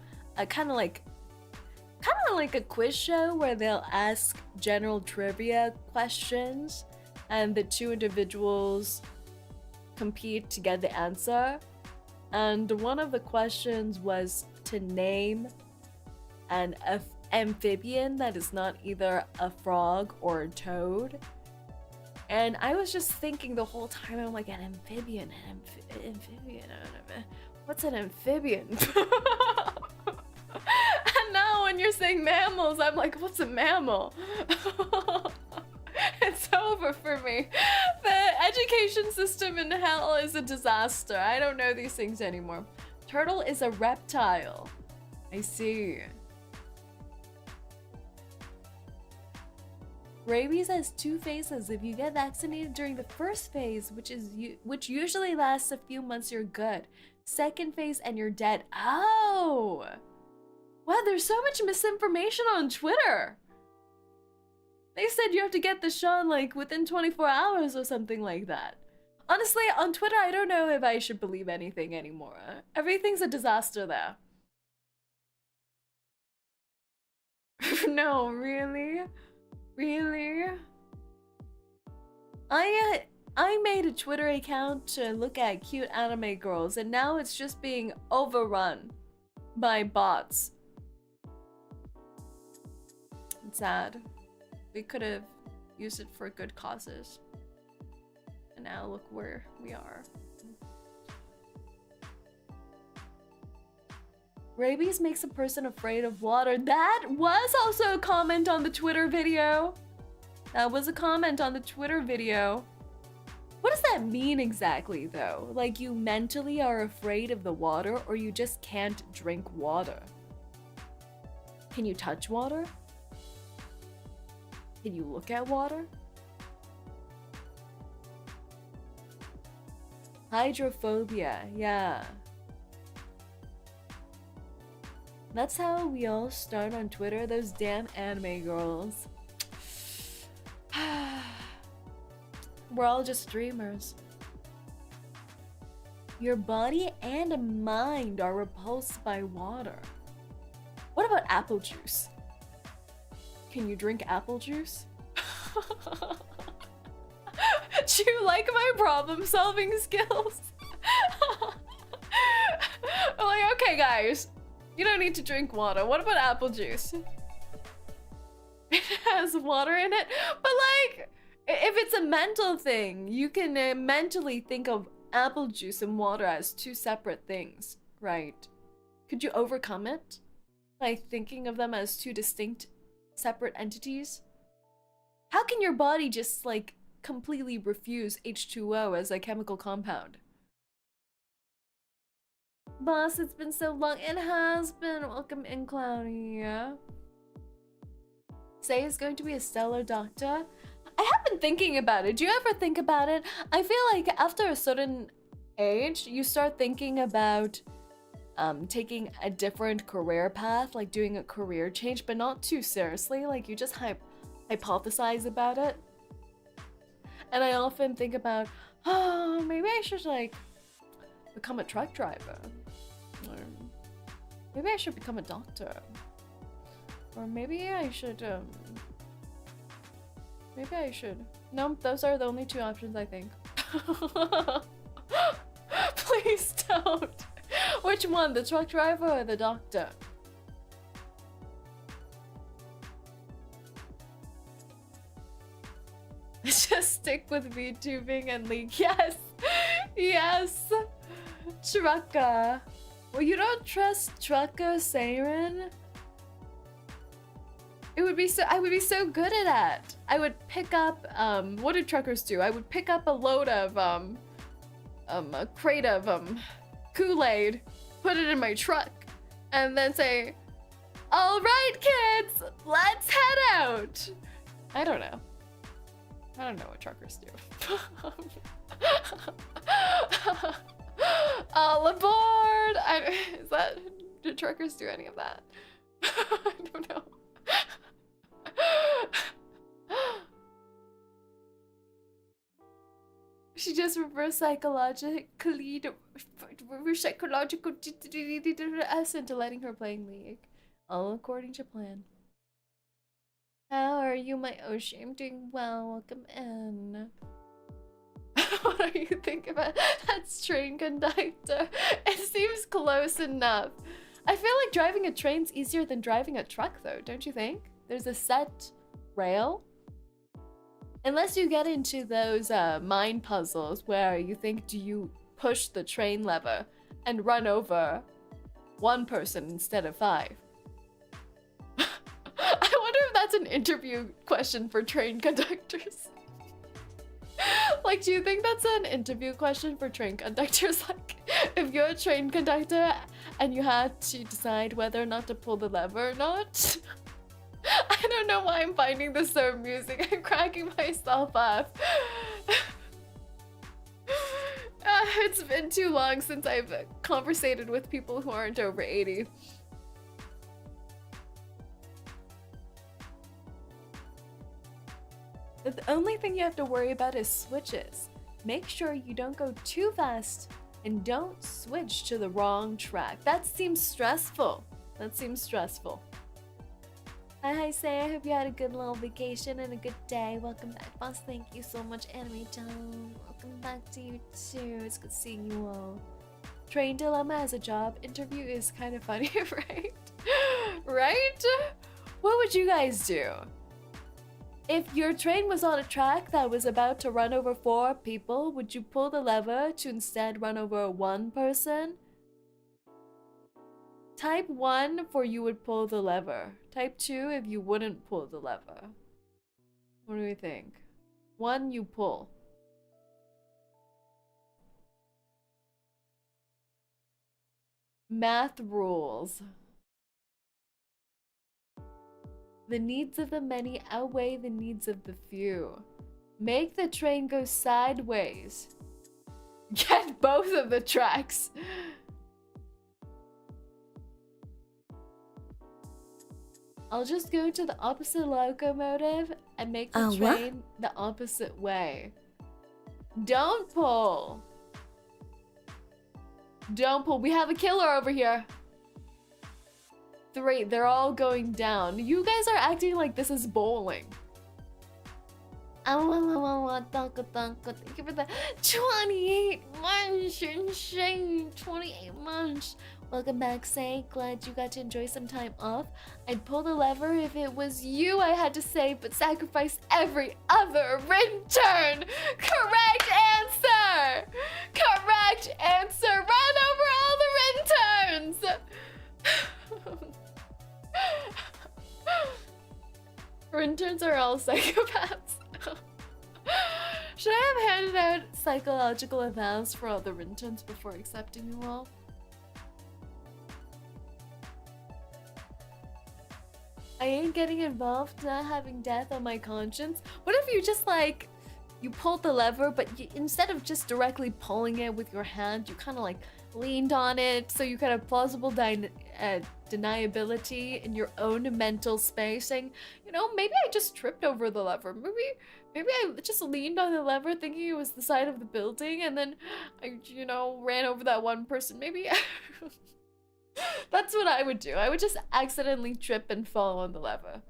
[SPEAKER 2] a quiz show where they'll ask general trivia questions and the two individuals compete to get the answer. And one of the questions was to name an amphibian that is not either a frog or a toad. And I was just thinking the whole time, I'm like, an amphibian, what's an amphibian? And now when you're saying mammals, I'm like, what's a mammal? It's over for me. The education system in hell is a disaster. I don't know these things anymore. Turtle is a reptile. I see. Rabies has two phases. If you get vaccinated during the first phase, which usually lasts a few months, you're good. Second phase and you're dead. Oh! Wow, there's so much misinformation on Twitter. They said you have to get the shot like within 24 hours or something like that. Honestly, on Twitter, I don't know if I should believe anything anymore. Everything's a disaster there. No, really? Really? I made a Twitter account to look at cute anime girls, and now it's just being overrun by bots. It's sad. We could have used it for good causes. And now look where we are. Rabies makes a person afraid of water. That was also a comment on the Twitter video. That was a comment on the Twitter video. What does that mean exactly, though? Like, you mentally are afraid of the water, or you just can't drink water? Can you touch water? Can you look at water? Hydrophobia, yeah. That's how we all start on Twitter, those damn anime girls. We're all just dreamers. Your body and mind are repulsed by water. What about apple juice? Can you drink apple juice? Do you like my problem-solving skills? I'm like, okay, guys. You don't need to drink water. What about apple juice? It has water in it. But like, if it's a mental thing, you can mentally think of apple juice and water as two separate things, right? Could you overcome it by thinking of them as two distinct, separate entities? How can your body just like completely refuse H2O as a chemical compound? Boss, it's been so long. It has been. Welcome in, Cloudy. Say is going to be a stellar doctor. I have been thinking about it. Do you ever think about it? I feel like after a certain age, you start thinking about taking a different career path, like doing a career change, but not too seriously. Like, you just hypothesize about it. And I often think about, oh, maybe I should like become a truck driver. Or maybe I should become a doctor. Or maybe I should, No, those are the only two options, I think. Please don't. Which one, the truck driver or the doctor? Just stick with VTubing and leak. Yes! Yes! Trucker. Well, you don't trust Trucker Saerin? I would be so good at that. I would pick up, what do truckers do? I would pick up a load of, a crate of, Kool-Aid, put it in my truck, and then say, all right, kids, let's head out. I don't know. I don't know what truckers do. All aboard! Is that Do truckers do any of that? I don't know. She just reverse psychological us into letting her playing League. All according to plan. How are you, my Oshi? I'm doing well. Welcome in. What do you think about that's train conductor? It seems close enough. I feel like driving a train's easier than driving a truck though, don't you think? There's a set rail. Unless you get into those mind puzzles where you think, do you push the train lever and run over one person instead of 5? I wonder if that's an interview question for train conductors. Like, do you think that's an interview question for train conductors? Like, if you're a train conductor and you had to decide whether or not to pull the lever or not? I don't know why I'm finding this so amusing. I'm cracking myself up. It's been too long since I've conversated with people who aren't over 80. The only thing you have to worry about is switches. Make sure you don't go too fast and don't switch to the wrong track. That seems stressful. That seems stressful. Hi, Say. I hope you had a good little vacation and a good day. Welcome back, boss. Thank you so much, Anime Town. Welcome back to you too. It's good seeing you all. Train dilemma as a job interview is kind of funny, right? Right? What would you guys do? If your train was on a track that was about to run over 4 people, would you pull the lever to instead run over 1 person? Type 1 for you would pull the lever. Type 2 if you wouldn't pull the lever. What do we think? 1 you pull. Math rules. The needs of the many outweigh the needs of the few. Make the train go sideways. Get both of the tracks. I'll just go to the opposite locomotive and make the train the opposite way. Don't pull. Don't pull. We have a killer over here. 3, they're all going down. You guys are acting like this is bowling. Thank you for the 28 months. 28 months. Welcome back, Say. Glad you got to enjoy some time off. I'd pull the lever if it was you I had to save, but sacrifice every other return. Correct answer. Correct answer. Run over all the returns. Interns are all psychopaths. Should I have handed out psychological evals for all the interns before accepting you all? I ain't getting involved, not having death on my conscience. What if you just like, you pulled the lever, but instead of just directly pulling it with your hand, you kind of like leaned on it so you could have plausible deniability in your own mental space, saying, you know, maybe I just tripped over the lever. Maybe I just leaned on the lever thinking it was the side of the building, and then I, you know, ran over that one person. Maybe that's what I would do. I would just accidentally trip and fall on the lever.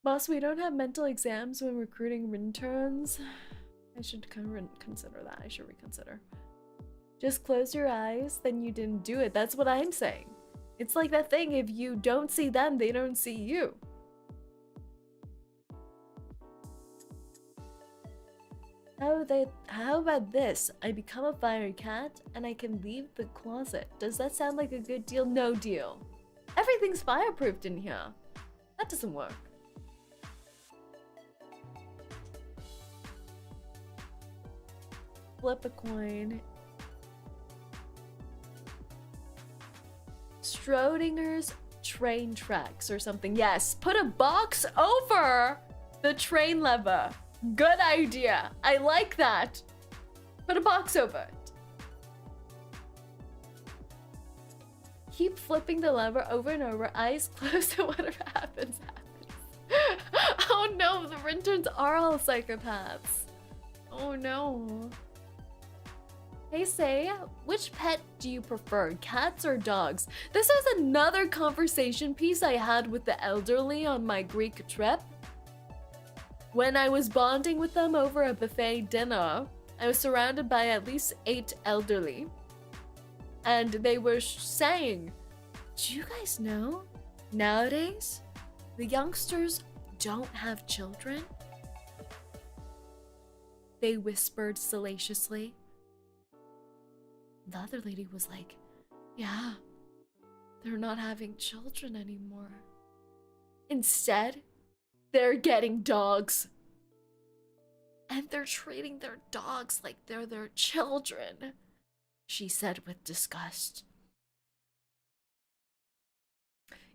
[SPEAKER 2] Boss, we don't have mental exams when recruiting interns. I should consider that. I should reconsider. Just close your eyes, then you didn't do it. That's what I'm saying. It's like that thing, if you don't see them, they don't see you. How about this? I become a fire cat and I can leave the closet. Does that sound like a good deal? No deal. Everything's fireproofed in here. That doesn't work. Flip a coin. Schrodinger's train tracks or something. Yes, put a box over the train lever. Good idea. I like that. Put a box over it. Keep flipping the lever over and over, eyes closed, and whatever happens, happens. Oh no, the interns are all psychopaths. Oh no. Hey Say, which pet do you prefer, cats or dogs? This was another conversation piece I had with the elderly on my Greek trip. When I was bonding with them over a buffet dinner, I was surrounded by at least 8 elderly. And they were saying, do you guys know, nowadays, the youngsters don't have children? They whispered salaciously. The other lady was like, yeah, they're not having children anymore. Instead, they're getting dogs. And they're treating their dogs like they're their children, she said with disgust.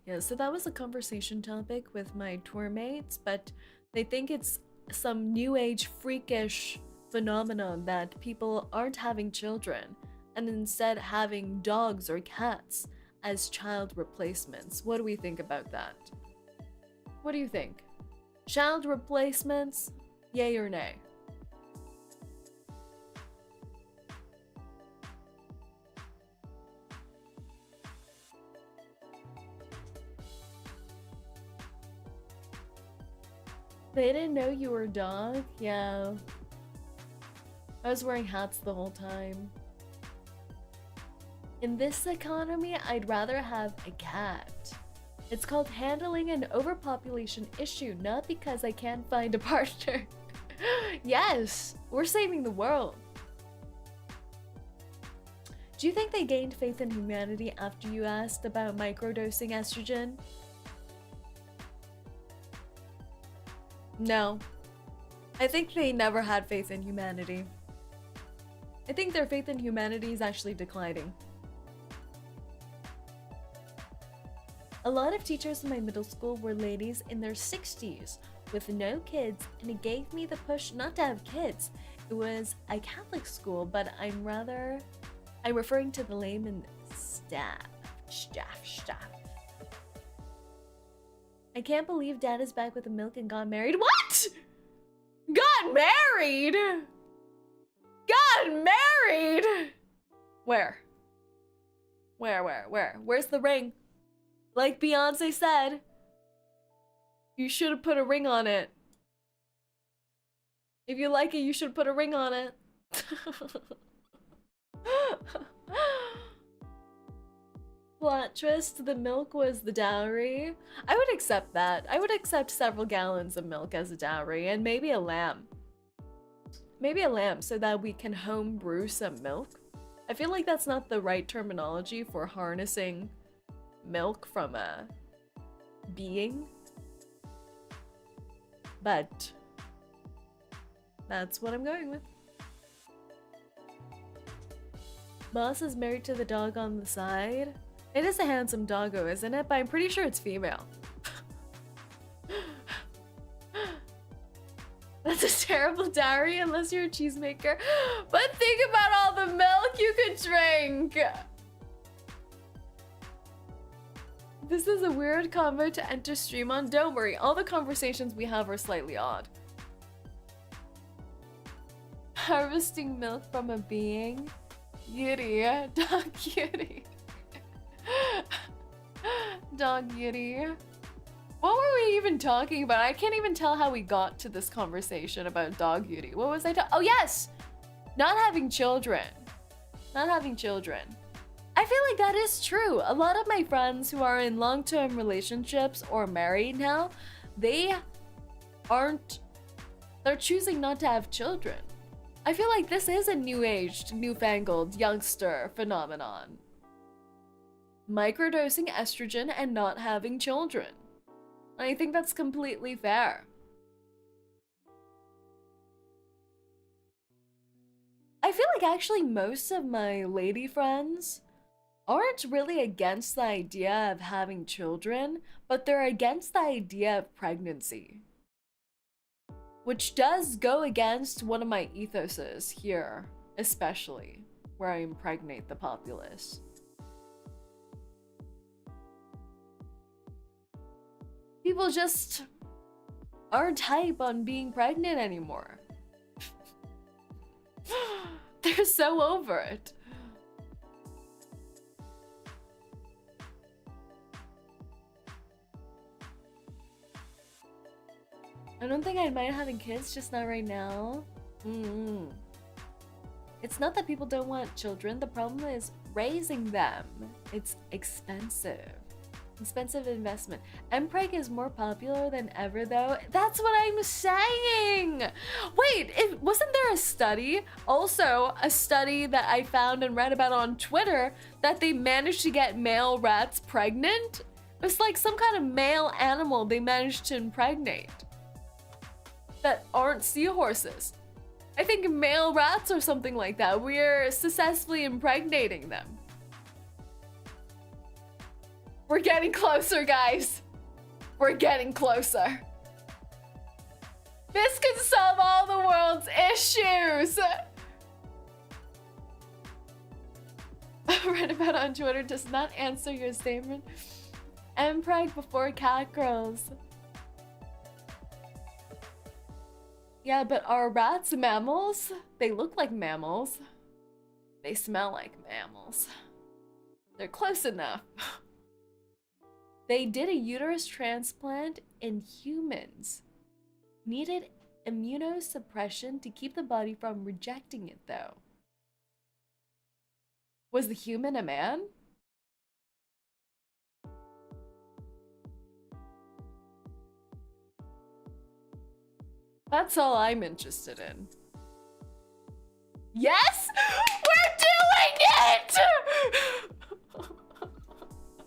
[SPEAKER 2] Yeah, so that was a conversation topic with my tour mates, but they think it's some new age freakish phenomenon that people aren't having children and instead having dogs or cats as child replacements. What do we think about that? What do you think? Child replacements, yay or nay? They didn't know you were a dog? Yeah. I was wearing hats the whole time. In this economy, I'd rather have a cat. It's called handling an overpopulation issue, not because I can't find a partner. Yes, we're saving the world. Do you think they gained faith in humanity after you asked about microdosing estrogen? No. I think they never had faith in humanity. I think their faith in humanity is actually declining. A lot of teachers in my middle school were ladies in their 60s with no kids, and it gave me the push not to have kids. It was a Catholic school, but I'm referring to the layman staff. I can't believe Dad is back with the milk and got married. What? Got married? Got married? Where? Where's the ring? Like Beyonce said, you should have put a ring on it. If you like it, you should put a ring on it. Plot twist, the milk was the dowry. I would accept that. I would accept several gallons of milk as a dowry, and maybe a lamb. Maybe a lamb so that we can home brew some milk. I feel like that's not the right terminology for harnessing milk from a being. But that's what I'm going with. Boss is married to the dog on the side. It is a handsome doggo, isn't it? But I'm pretty sure it's female. That's a terrible dowry unless you're a cheesemaker. But think about all the milk you could drink. This is a weird convo to enter stream on. Don't worry, all the conversations we have are slightly odd. Harvesting milk from a being. Yuri, dog Yuri. Dog Yuri. What were we even talking about? I can't even tell how we got to this conversation about dog Yuri. What was I talking? Oh yes! Not having children. Not having children. I feel like that is true. A lot of my friends who are in long-term relationships or married now, they're choosing not to have children. I feel like this is a new-aged, newfangled youngster phenomenon. Microdosing estrogen and not having children. I think that's completely fair. I feel like actually most of my lady friends aren't really against the idea of having children, but they're against the idea of pregnancy. Which does go against one of my ethoses here especially where I impregnate the populace. People just aren't hype on being pregnant anymore. They're so over it. I don't think I'd mind having kids, just not right now. It's not that people don't want children, the problem is raising them. It's expensive. Expensive investment. Mpreg is more popular than ever though. That's what I'm saying! Wait, wasn't there a study? Also, a study that I found and read about on Twitter that they managed to get male rats pregnant? It was like some kind of male animal they managed to impregnate. That aren't seahorses. I think male rats or something like that. We're successfully impregnating them. We're getting closer, guys. We're getting closer. This could solve all the world's issues. Read about on Twitter does not answer your statement. Mpreg before cat girls. Yeah, but are rats mammals? They look like mammals. They smell like mammals. They're close enough. They did a uterus transplant in humans. Needed immunosuppression to keep the body from rejecting it, though. Was the human a man? That's all I'm interested in. Yes! We're doing it!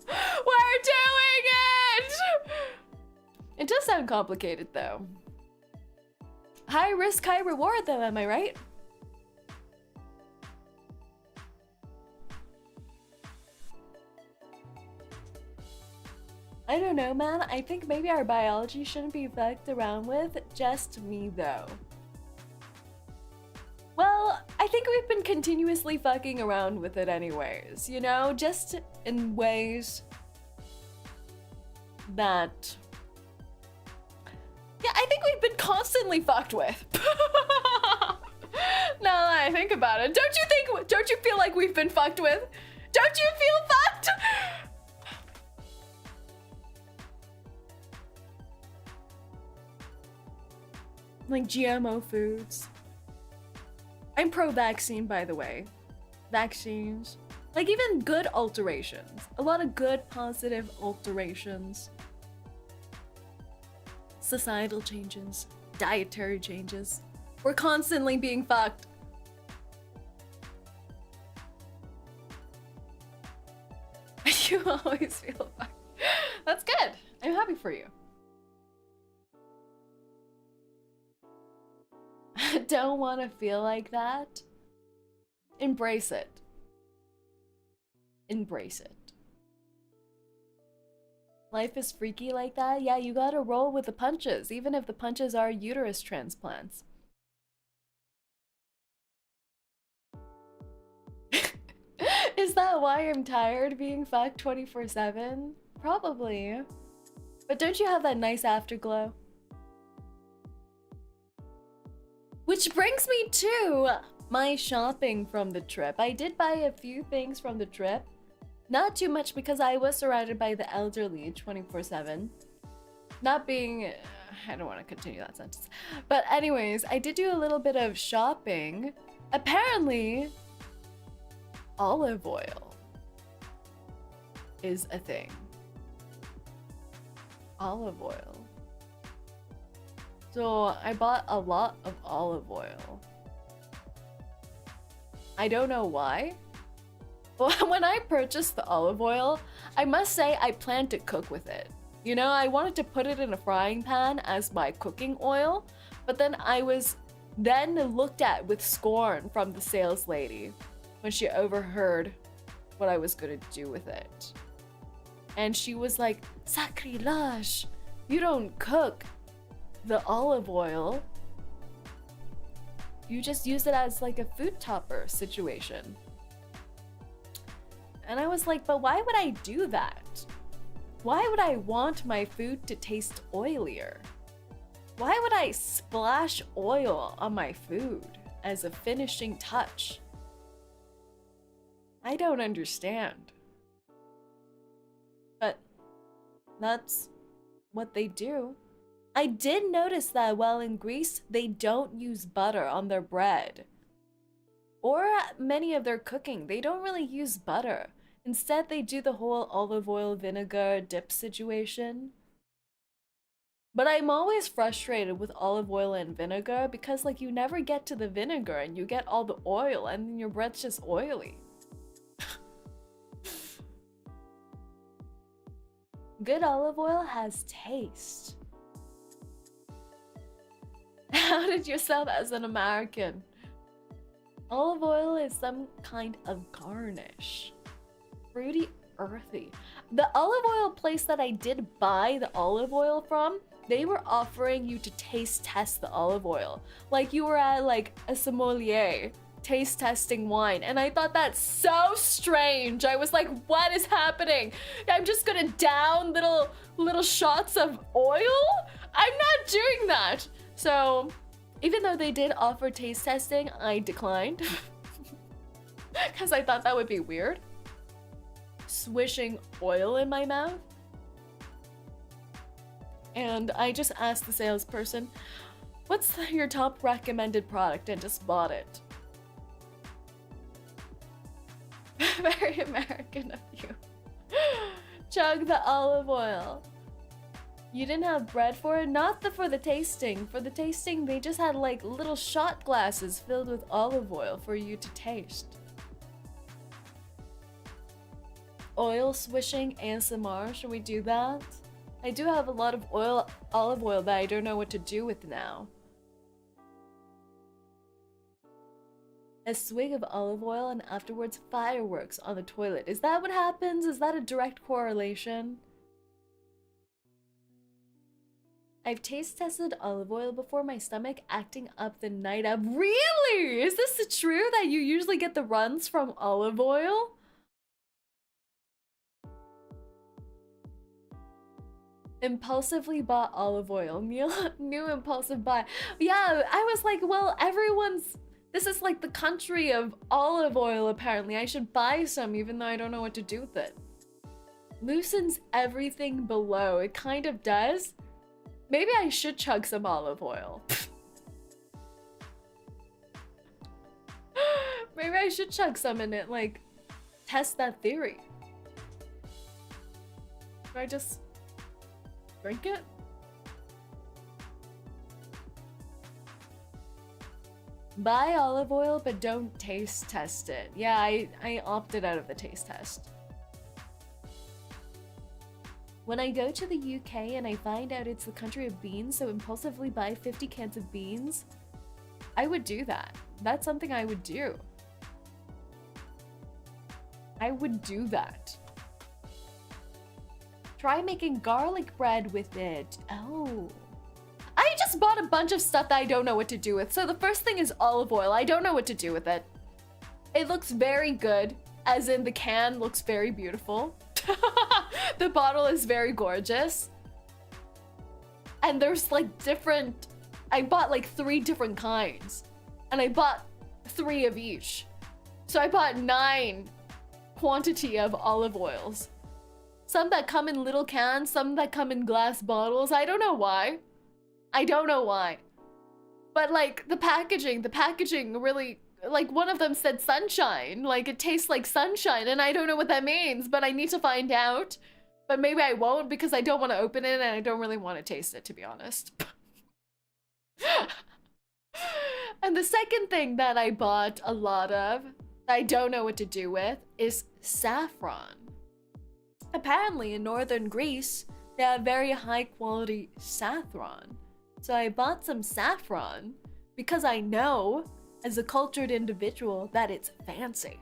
[SPEAKER 2] We're doing it! It does sound complicated, though. High risk, high reward, though, am I right? I don't know, man. I think maybe our biology shouldn't be fucked around with. Just me, though. Well, I think we've been continuously fucking around with it anyways, you know? Just in ways that... yeah, I think we've been constantly fucked with. Now that I think about it. Don't you feel like we've been fucked with? Don't you feel fucked? Like GMO foods. I'm pro-vaccine, by the way. Vaccines. Like even good alterations. A lot of good, positive alterations. Societal changes. Dietary changes. We're constantly being fucked. You always feel fucked. That's good. I'm happy for you. Don't want to feel like that. Embrace it. Embrace it. Life is freaky like that. Yeah, you gotta roll with the punches, even if the punches are uterus transplants. Is that why I'm tired being fucked 24/7? Probably. But don't you have that nice afterglow? Which brings me to my shopping from the trip. I did buy a few things from the trip. Not too much because I was surrounded by the elderly 24/7. Not being... I don't want to continue that sentence. But anyways, I did do a little bit of shopping. Apparently, olive oil is a thing. Olive oil. So I bought a lot of olive oil. I don't know why. But when I purchased the olive oil, I must say I planned to cook with it. You know, I wanted to put it in a frying pan as my cooking oil, but then I was looked at with scorn from the sales lady when she overheard what I was gonna do with it. And she was like, "Sacrilege, you don't cook the olive oil." You just use it as like a food topper situation. And I was like, but why would I do that? Why would I want my food to taste oilier? Why would I splash oil on my food as a finishing touch? I don't understand. But that's what they do. I did notice that while in Greece, they don't use butter on their bread. Or many of their cooking, they don't really use butter. Instead, they do the whole olive oil vinegar dip situation. But I'm always frustrated with olive oil and vinegar because like you never get to the vinegar and you get all the oil and then your bread's just oily. Good olive oil has taste. How did you sell that as an American? Olive oil is some kind of garnish. Fruity, earthy. The olive oil place that I did buy the olive oil from, they were offering you to taste test the olive oil. Like you were at like a sommelier taste testing wine. And I thought that's so strange. I was like, what is happening? I'm just gonna down little shots of oil? I'm not doing that. So even though they did offer taste testing, I declined. Because I thought that would be weird. Swishing oil in my mouth. And I just asked the salesperson, what's your top recommended product, and just bought it. Very American of you. Chug the olive oil. You didn't have bread for it? Not for the tasting. For the tasting, they just had like little shot glasses filled with olive oil for you to taste. Oil swishing ASMR, should we do that? I do have a lot of olive oil that I don't know what to do with now. A swig of olive oil and afterwards fireworks on the toilet. Is that what happens? Is that a direct correlation? I've taste tested olive oil before, my stomach acting up the night up. Really? Is this true that you usually get the runs from olive oil? Impulsively bought olive oil. New impulsive buy. Yeah, I was like, well, this is like the country of olive oil apparently. I should buy some even though I don't know what to do with it. Loosens everything below. It kind of does. Maybe I should chug some olive oil. Maybe I should chug some in it, like, test that theory. Do I just drink it? Buy olive oil, but don't taste test it. Yeah, I opted out of the taste test. When I go to the UK and I find out it's the country of beans, so impulsively buy 50 cans of beans, I would do that. That's something I would do. I would do that. Try making garlic bread with it. Oh. I just bought a bunch of stuff that I don't know what to do with. So the first thing is olive oil. I don't know what to do with it. It looks very good, as in the can looks very beautiful. The bottle is very gorgeous. And there's like I bought like 3 different kinds. And I bought 3 of each. So I bought 9 quantity of olive oils. Some that come in little cans, some that come in glass bottles. I don't know why. I don't know why. But like the packaging really, like one of them said sunshine. Like it tastes like sunshine and I don't know what that means, but I need to find out. But maybe I won't because I don't want to open it and I don't really want to taste it, to be honest. And the second thing that I bought a lot of, that I don't know what to do with, is saffron. Apparently in northern Greece, they have very high quality saffron. So I bought some saffron because I know, as a cultured individual, that it's fancy.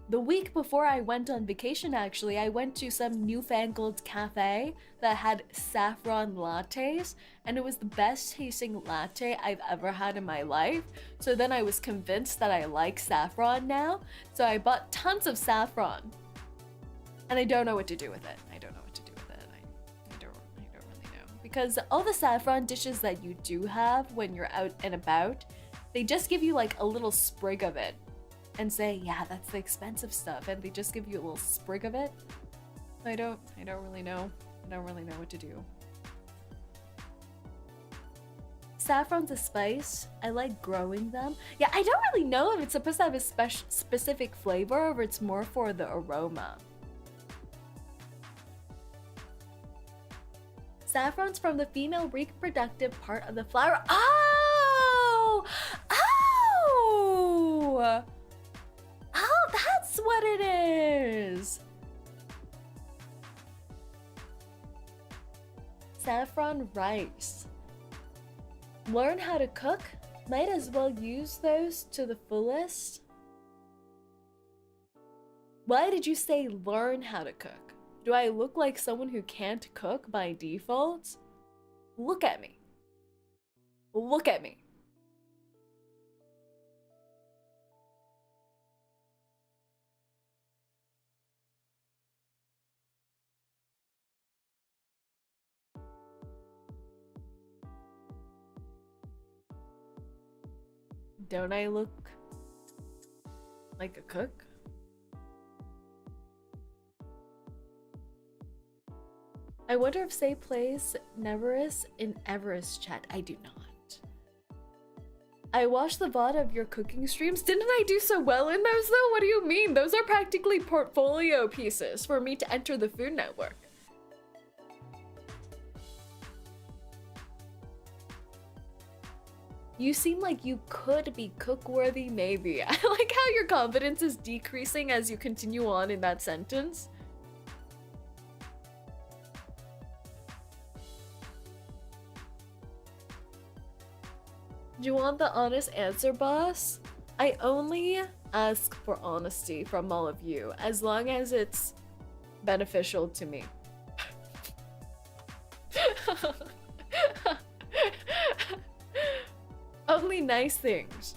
[SPEAKER 2] The week before I went on vacation, actually, I went to some newfangled cafe that had saffron lattes, and it was the best tasting latte I've ever had in my life. So then I was convinced that I like saffron now, so I bought tons of saffron. And I don't know what to do with it. I don't know what to do with it. I don't really know. Because all the saffron dishes that you do have when you're out and about, they just give you like a little sprig of it and say, yeah, that's the expensive stuff, and they just give you a little sprig of it. I don't really know. I don't really know what to do. Saffron's a spice. I like growing them. Yeah, I don't really know if it's supposed to have a specific flavor or if it's more for the aroma. Saffron's from the female reproductive part of the flower. Oh! Oh! Oh, that's what it is! Saffron rice. Learn how to cook? Might as well use those to the fullest. Why did you say learn how to cook? Do I look like someone who can't cook by default? Look at me. Look at me. Don't I look like a cook? I wonder if Say plays Neverest in Everest chat. I do not. I watched the VOD of your cooking streams. Didn't I do so well in those though? What do you mean? Those are practically portfolio pieces for me to enter the Food Network. You seem like you could be cook-worthy, maybe. I like how your confidence is decreasing as you continue on in that sentence. Do you want the honest answer, boss? I only ask for honesty from all of you, as long as it's beneficial to me. Only nice things.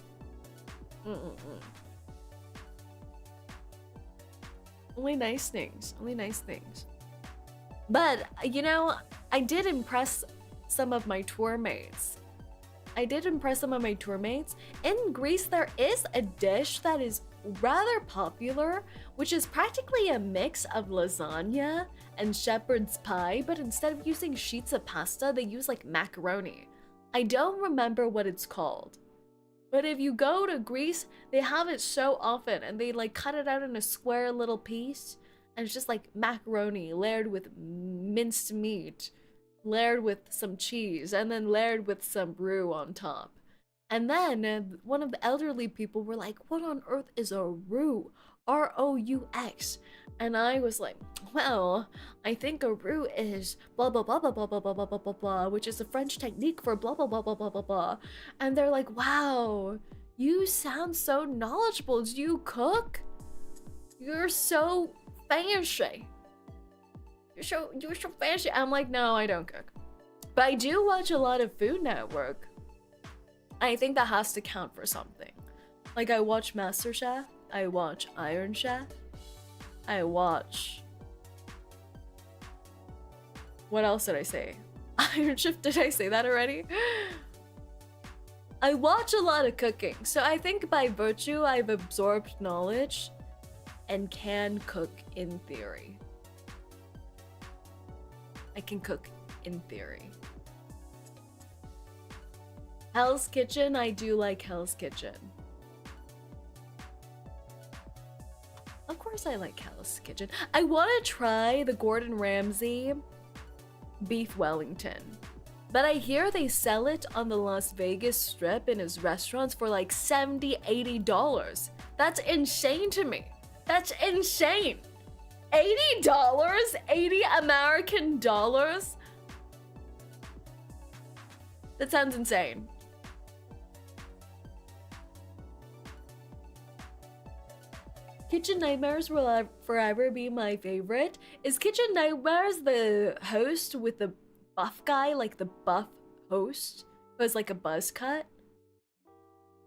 [SPEAKER 2] Only nice things. Only nice things. But, you know, I did impress some of my tour mates. In Greece, there is a dish that is rather popular, which is practically a mix of lasagna and shepherd's pie, but instead of using sheets of pasta, they use like macaroni. I don't remember what it's called, but if you go to Greece, they have it so often, and they like cut it out in a square little piece, and it's just like macaroni layered with minced meat, layered with some cheese, and then layered with some roux on top. And then one of the elderly people were like, what on earth is a roux? R-O-U-X. And I was like, well, I think a roux is blah blah blah blah blah blah blah blah blah blah blah, which is a French technique for blah blah blah blah blah blah blah. And they're like, wow, you sound so knowledgeable. Do you cook? You're so fancy. You're so fancy. I'm like, no, I don't cook. But I do watch a lot of Food Network. I think that has to count for something. Like, I watch MasterChef, I watch Iron Chef, I watch... What else did I say? Iron Chef, did I say that already? I watch a lot of cooking, so I think by virtue I've absorbed knowledge and can cook in theory. I can cook in theory. Hell's Kitchen, I do like Hell's Kitchen. Of course I like Hell's Kitchen. I want to try the Gordon Ramsay beef Wellington, but I hear they sell it on the Las Vegas Strip in his restaurants for like $70-80. That's insane to me. That's insane. $80? 80 American dollars? That sounds insane. Kitchen Nightmares will forever be my favorite. Is Kitchen Nightmares the host with the buff guy, like the buff host, who has like a buzz cut,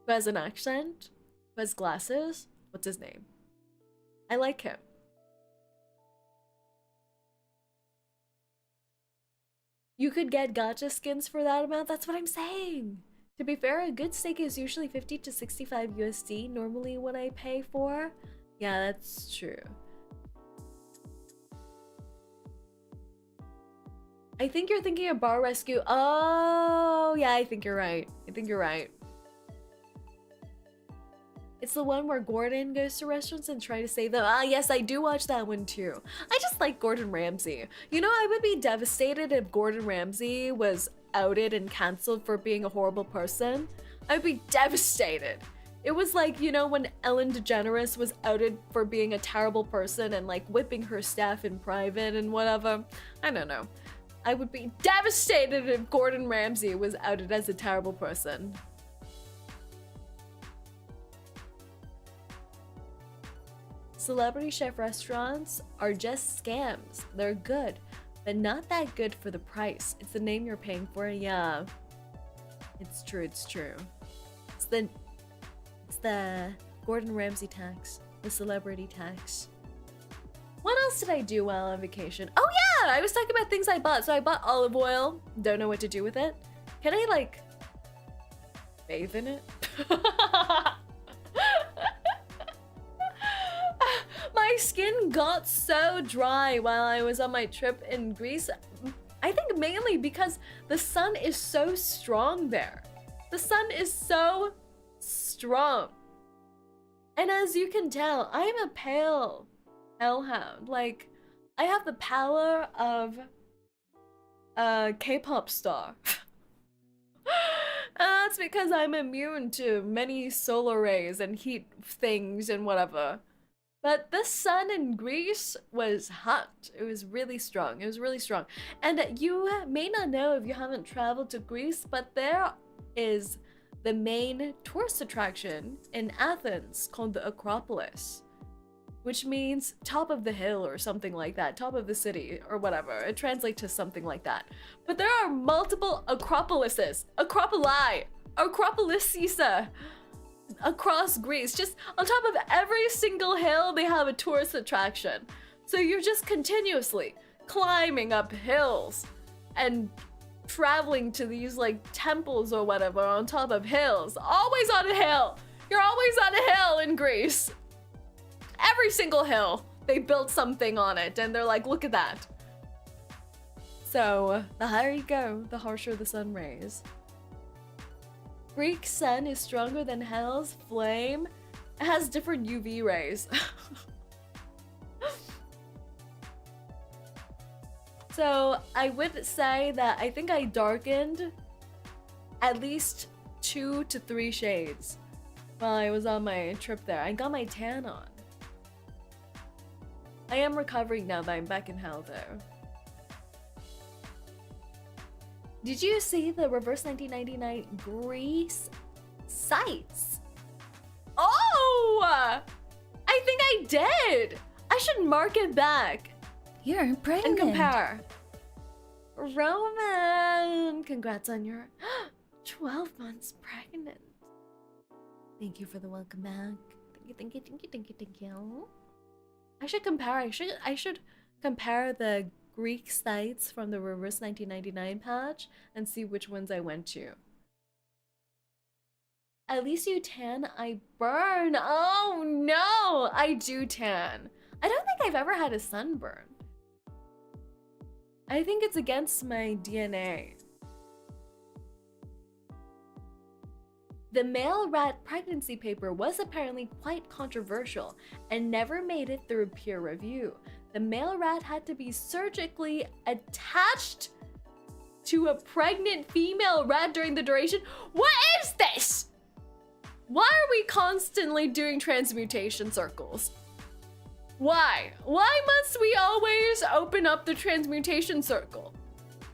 [SPEAKER 2] who has an accent, who has glasses? What's his name? I like him. You could get gacha skins for that amount. That's what I'm saying. To be fair, a good steak is usually 50 to 65 USD normally what I pay for. Yeah, that's true. I think you're thinking of Bar Rescue. Oh, yeah, I think you're right. I think you're right. It's the one where Gordon goes to restaurants and try to save them. Ah, yes, I do watch that one too. I just like Gordon Ramsay. You know, I would be devastated if Gordon Ramsay was outed and cancelled for being a horrible person. I would be devastated. It was like, you know, when Ellen DeGeneres was outed for being a terrible person and like whipping her staff in private and whatever. I don't know. I would be devastated if Gordon Ramsay was outed as a terrible person. Celebrity chef restaurants are just scams. They're good, but not that good for the price. It's the name you're paying for. Yeah, it's true. It's true. It's the Gordon Ramsay tax, the celebrity tax. What else did I do while on vacation? Oh yeah, I was talking about things I bought. So I bought olive oil. Don't know what to do with it. Can I like bathe in it? My skin got so dry while I was on my trip in Greece. I think mainly because the sun is so strong there. The sun is so strong. And as you can tell, I am a pale hellhound. Like, I have the power of a K-pop star. That's because I'm immune to many solar rays and heat things and whatever. But the sun in Greece was hot. It was really strong. It was really strong. And you may not know if you haven't traveled to Greece, but there is the main tourist attraction in Athens called the Acropolis, which means top of the hill or something like that, top of the city or whatever. It translates to something like that. But there are multiple Acropolises, Acropoli, Acropolises across Greece. Just on top of every single hill, they have a tourist attraction. So you're just continuously climbing up hills and traveling to these like temples or whatever on top of hills. Always on a hill. You're always on a hill in Greece. Every single hill, they built something on it and they're like, look at that. So the higher you go, the harsher the sun rays. Greek sun is stronger than hell's flame. It has different UV rays. So I would say that I think I darkened at least 2 to 3 shades while I was on my trip there. I got my tan on. I am recovering now that I'm back in hell though. Did you see the reverse 1999 Greece sites? Oh! I think I did! I should mark it back.
[SPEAKER 1] You're pregnant.
[SPEAKER 2] And compare. Roman! Congrats on your 12 months pregnant. Thank you for the welcome back. Thank you. I should compare. I should compare the Greek sites from the reverse 1999 patch and see which ones I went to. At least you tan, I burn. Oh no, I do tan. I don't think I've ever had a sunburn. I think it's against my DNA. The male rat pregnancy paper was apparently quite controversial and never made it through peer review. The male rat had to be surgically attached to a pregnant female rat during the duration. What is this? Why are we constantly doing transmutation circles? Why? Why must we always open up the transmutation circle?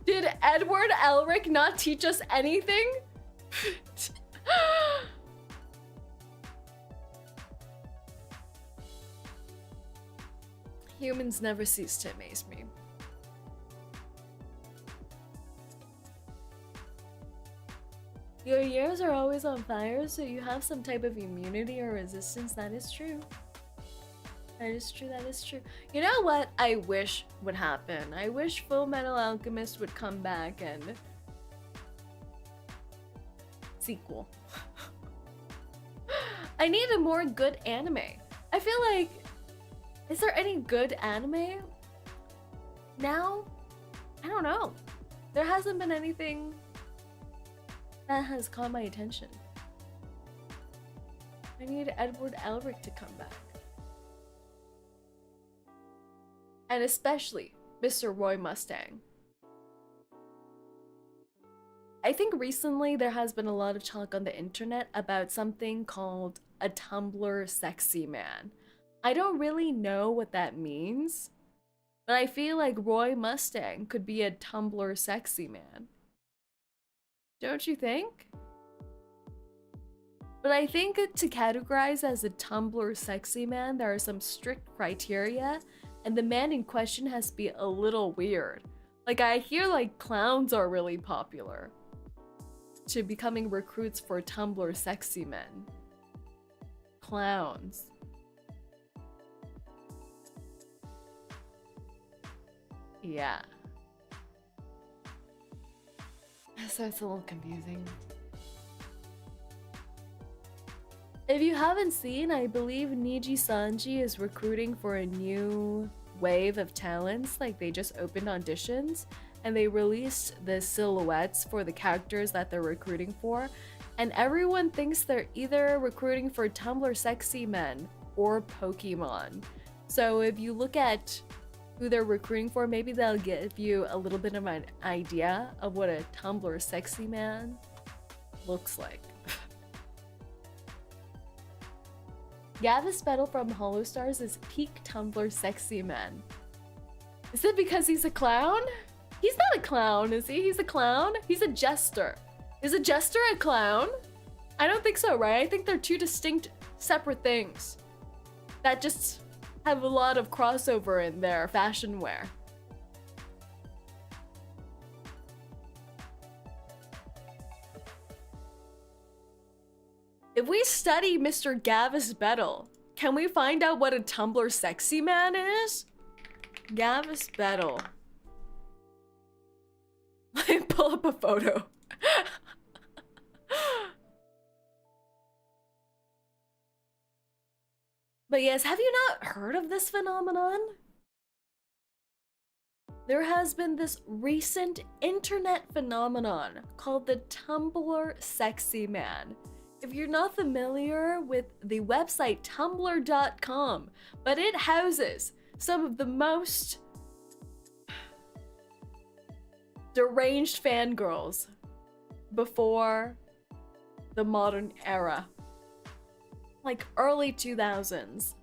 [SPEAKER 2] Did Edward Elric not teach us anything? Humans never cease to amaze me. Your ears are always on fire, so you have some type of immunity or resistance. That is true. That is true, that is true. You know what I wish would happen? I wish Full Metal Alchemist would come back and... sequel. I need a more good anime. I feel like... is there any good anime now? I don't know. There hasn't been anything that has caught my attention. I need Edward Elric to come back. And especially Mr. Roy Mustang. I think recently there has been a lot of talk on the internet about something called a Tumblr sexy man. I don't really know what that means, but I feel like Roy Mustang could be a Tumblr sexy man. Don't you think? But I think to categorize as a Tumblr sexy man, there are some strict criteria, and the man in question has to be a little weird. Like, I hear like clowns are really popular to becoming recruits for Tumblr sexy men. Clowns. Yeah. So it's a little confusing. If you haven't seen, I believe Niji Sanji is recruiting for a new wave of talents. Like, they just opened auditions and they released the silhouettes for the characters that they're recruiting for. And everyone thinks they're either recruiting for Tumblr sexy men or Pokemon. So if you look at who they're recruiting for, maybe they'll give you a little bit of an idea of what a Tumblr sexy man looks like. Gavis Battle from Hollow Stars is peak Tumblr sexy man. Is it because he's a clown? He's not a clown, is he? He's a clown? He's a jester. Is a jester a clown? I don't think so, right? I think they're two distinct, separate things that just have a lot of crossover in their fashion wear. If we study Mr. Gavis Battle, can we find out what a Tumblr sexy man is? Gavis Battle. Let me pull up a photo. But yes, have you not heard of this phenomenon? There has been this recent internet phenomenon called the Tumblr sexy man. If you're not familiar with the website tumblr.com, but it houses some of the most deranged fangirls before the modern era. Like early 2000s.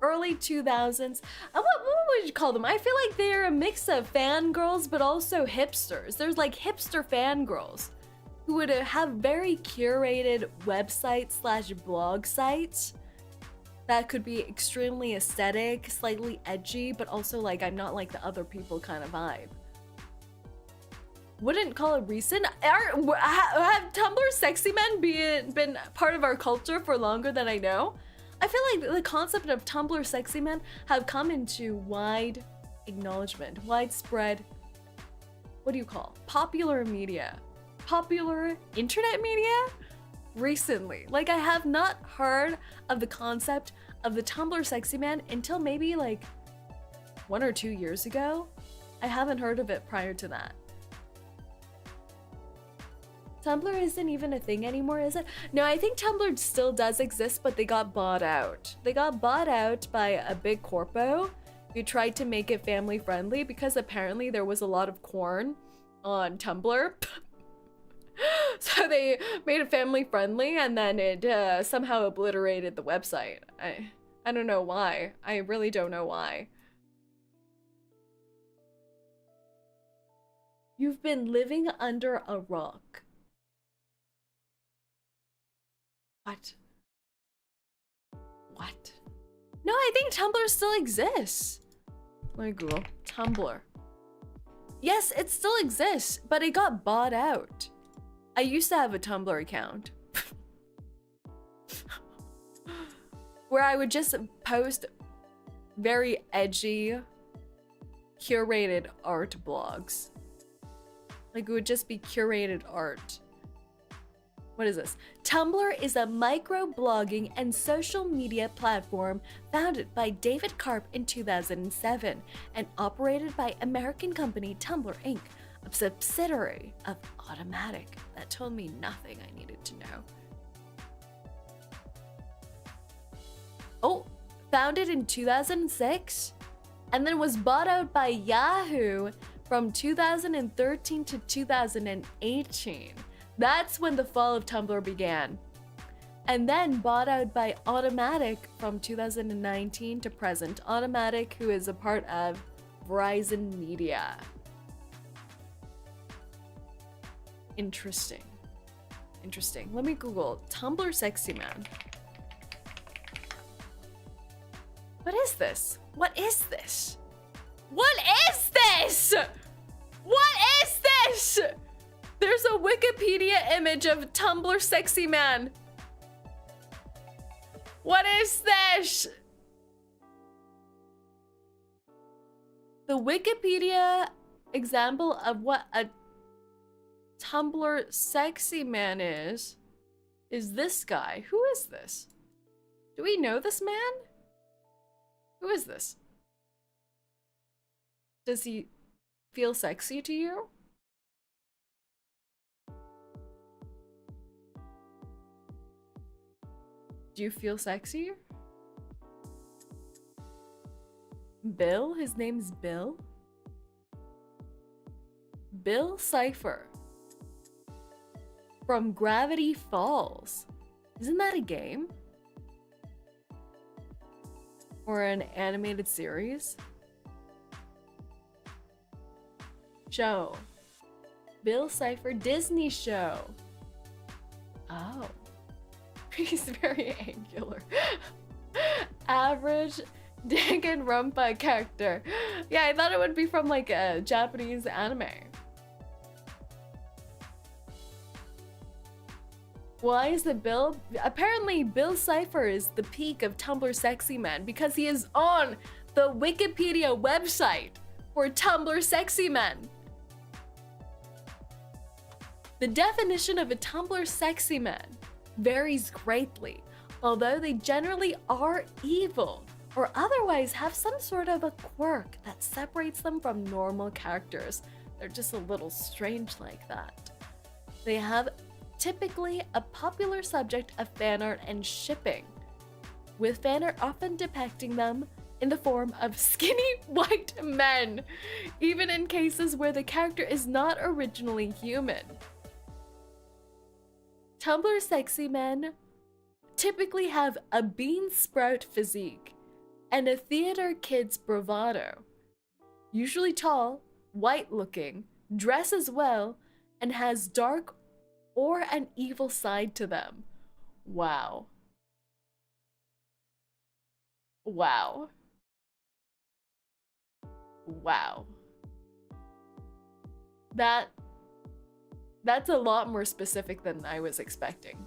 [SPEAKER 2] Early 2000s. What would you call them? I feel like they're a mix of fangirls, but also hipsters. There's like hipster fangirls who would have very curated website/blog sites that could be extremely aesthetic, slightly edgy, but also like I'm not like the other people kind of vibe. Wouldn't call it recent. Have Tumblr sexy men been part of our culture for longer than I know? I feel like the concept of Tumblr sexy men have come into wide acknowledgement, widespread, what do you call? Popular media. Popular internet media recently. Like, I have not heard of the concept of the Tumblr sexy man until maybe like 1 or 2 years ago. I haven't heard of it prior to that. Tumblr isn't even a thing anymore, is it? No, I think Tumblr still does exist, but they got bought out. They got bought out by a big corpo who tried to make it family friendly because apparently there was a lot of corn on Tumblr. So they made it family friendly and then it somehow obliterated the website. I don't know why. I really don't know why. You've been living under a rock. What? What? No, I think Tumblr still exists. Let me Google Tumblr. Yes, it still exists, but it got bought out. I used to have a Tumblr account where I would just post very edgy, curated art blogs. Like, it would just be curated art. What is this? Tumblr is a micro-blogging and social media platform founded by David Karp in 2007 and operated by American company Tumblr Inc., a subsidiary of Automatic. That told me nothing I needed to know. Oh, founded in 2006 and then was bought out by Yahoo from 2013 to 2018. That's when the fall of Tumblr began. And then bought out by Automatic from 2019 to present. Automatic, who is a part of Verizon Media. Interesting. Interesting. Let me Google Tumblr sexy man. What is this? What is this? What is this? What is this? There's a Wikipedia image of Tumblr sexy man. What is this? The Wikipedia example of what a Tumblr sexy man is this guy. Who is this? Do we know this man? Who is this? Does he feel sexy to you? Do you feel sexy? Bill? His name's Bill? Bill Cipher. From Gravity Falls. Isn't that a game? Or an animated series? Show. Bill Cipher Disney show. Oh. He's very angular. Average Danganronpa character. Yeah, I thought it would be from like a Japanese anime. Why is it Bill? Apparently, Bill Cipher is the peak of Tumblr sexy man because he is on the Wikipedia website for Tumblr sexy men. The definition of a Tumblr sexy man varies greatly, although they generally are evil or otherwise have some sort of a quirk that separates them from normal characters. They're just a little strange like that. They have typically a popular subject of fan art and shipping, with fan art often depicting them in the form of skinny white men, even in cases where the character is not originally human. Tumblr sexy men typically have a bean sprout physique and a theater kid's bravado. Usually tall, white looking, dresses well, and has dark or an evil side to them. Wow. Wow. Wow. That's a lot more specific than I was expecting.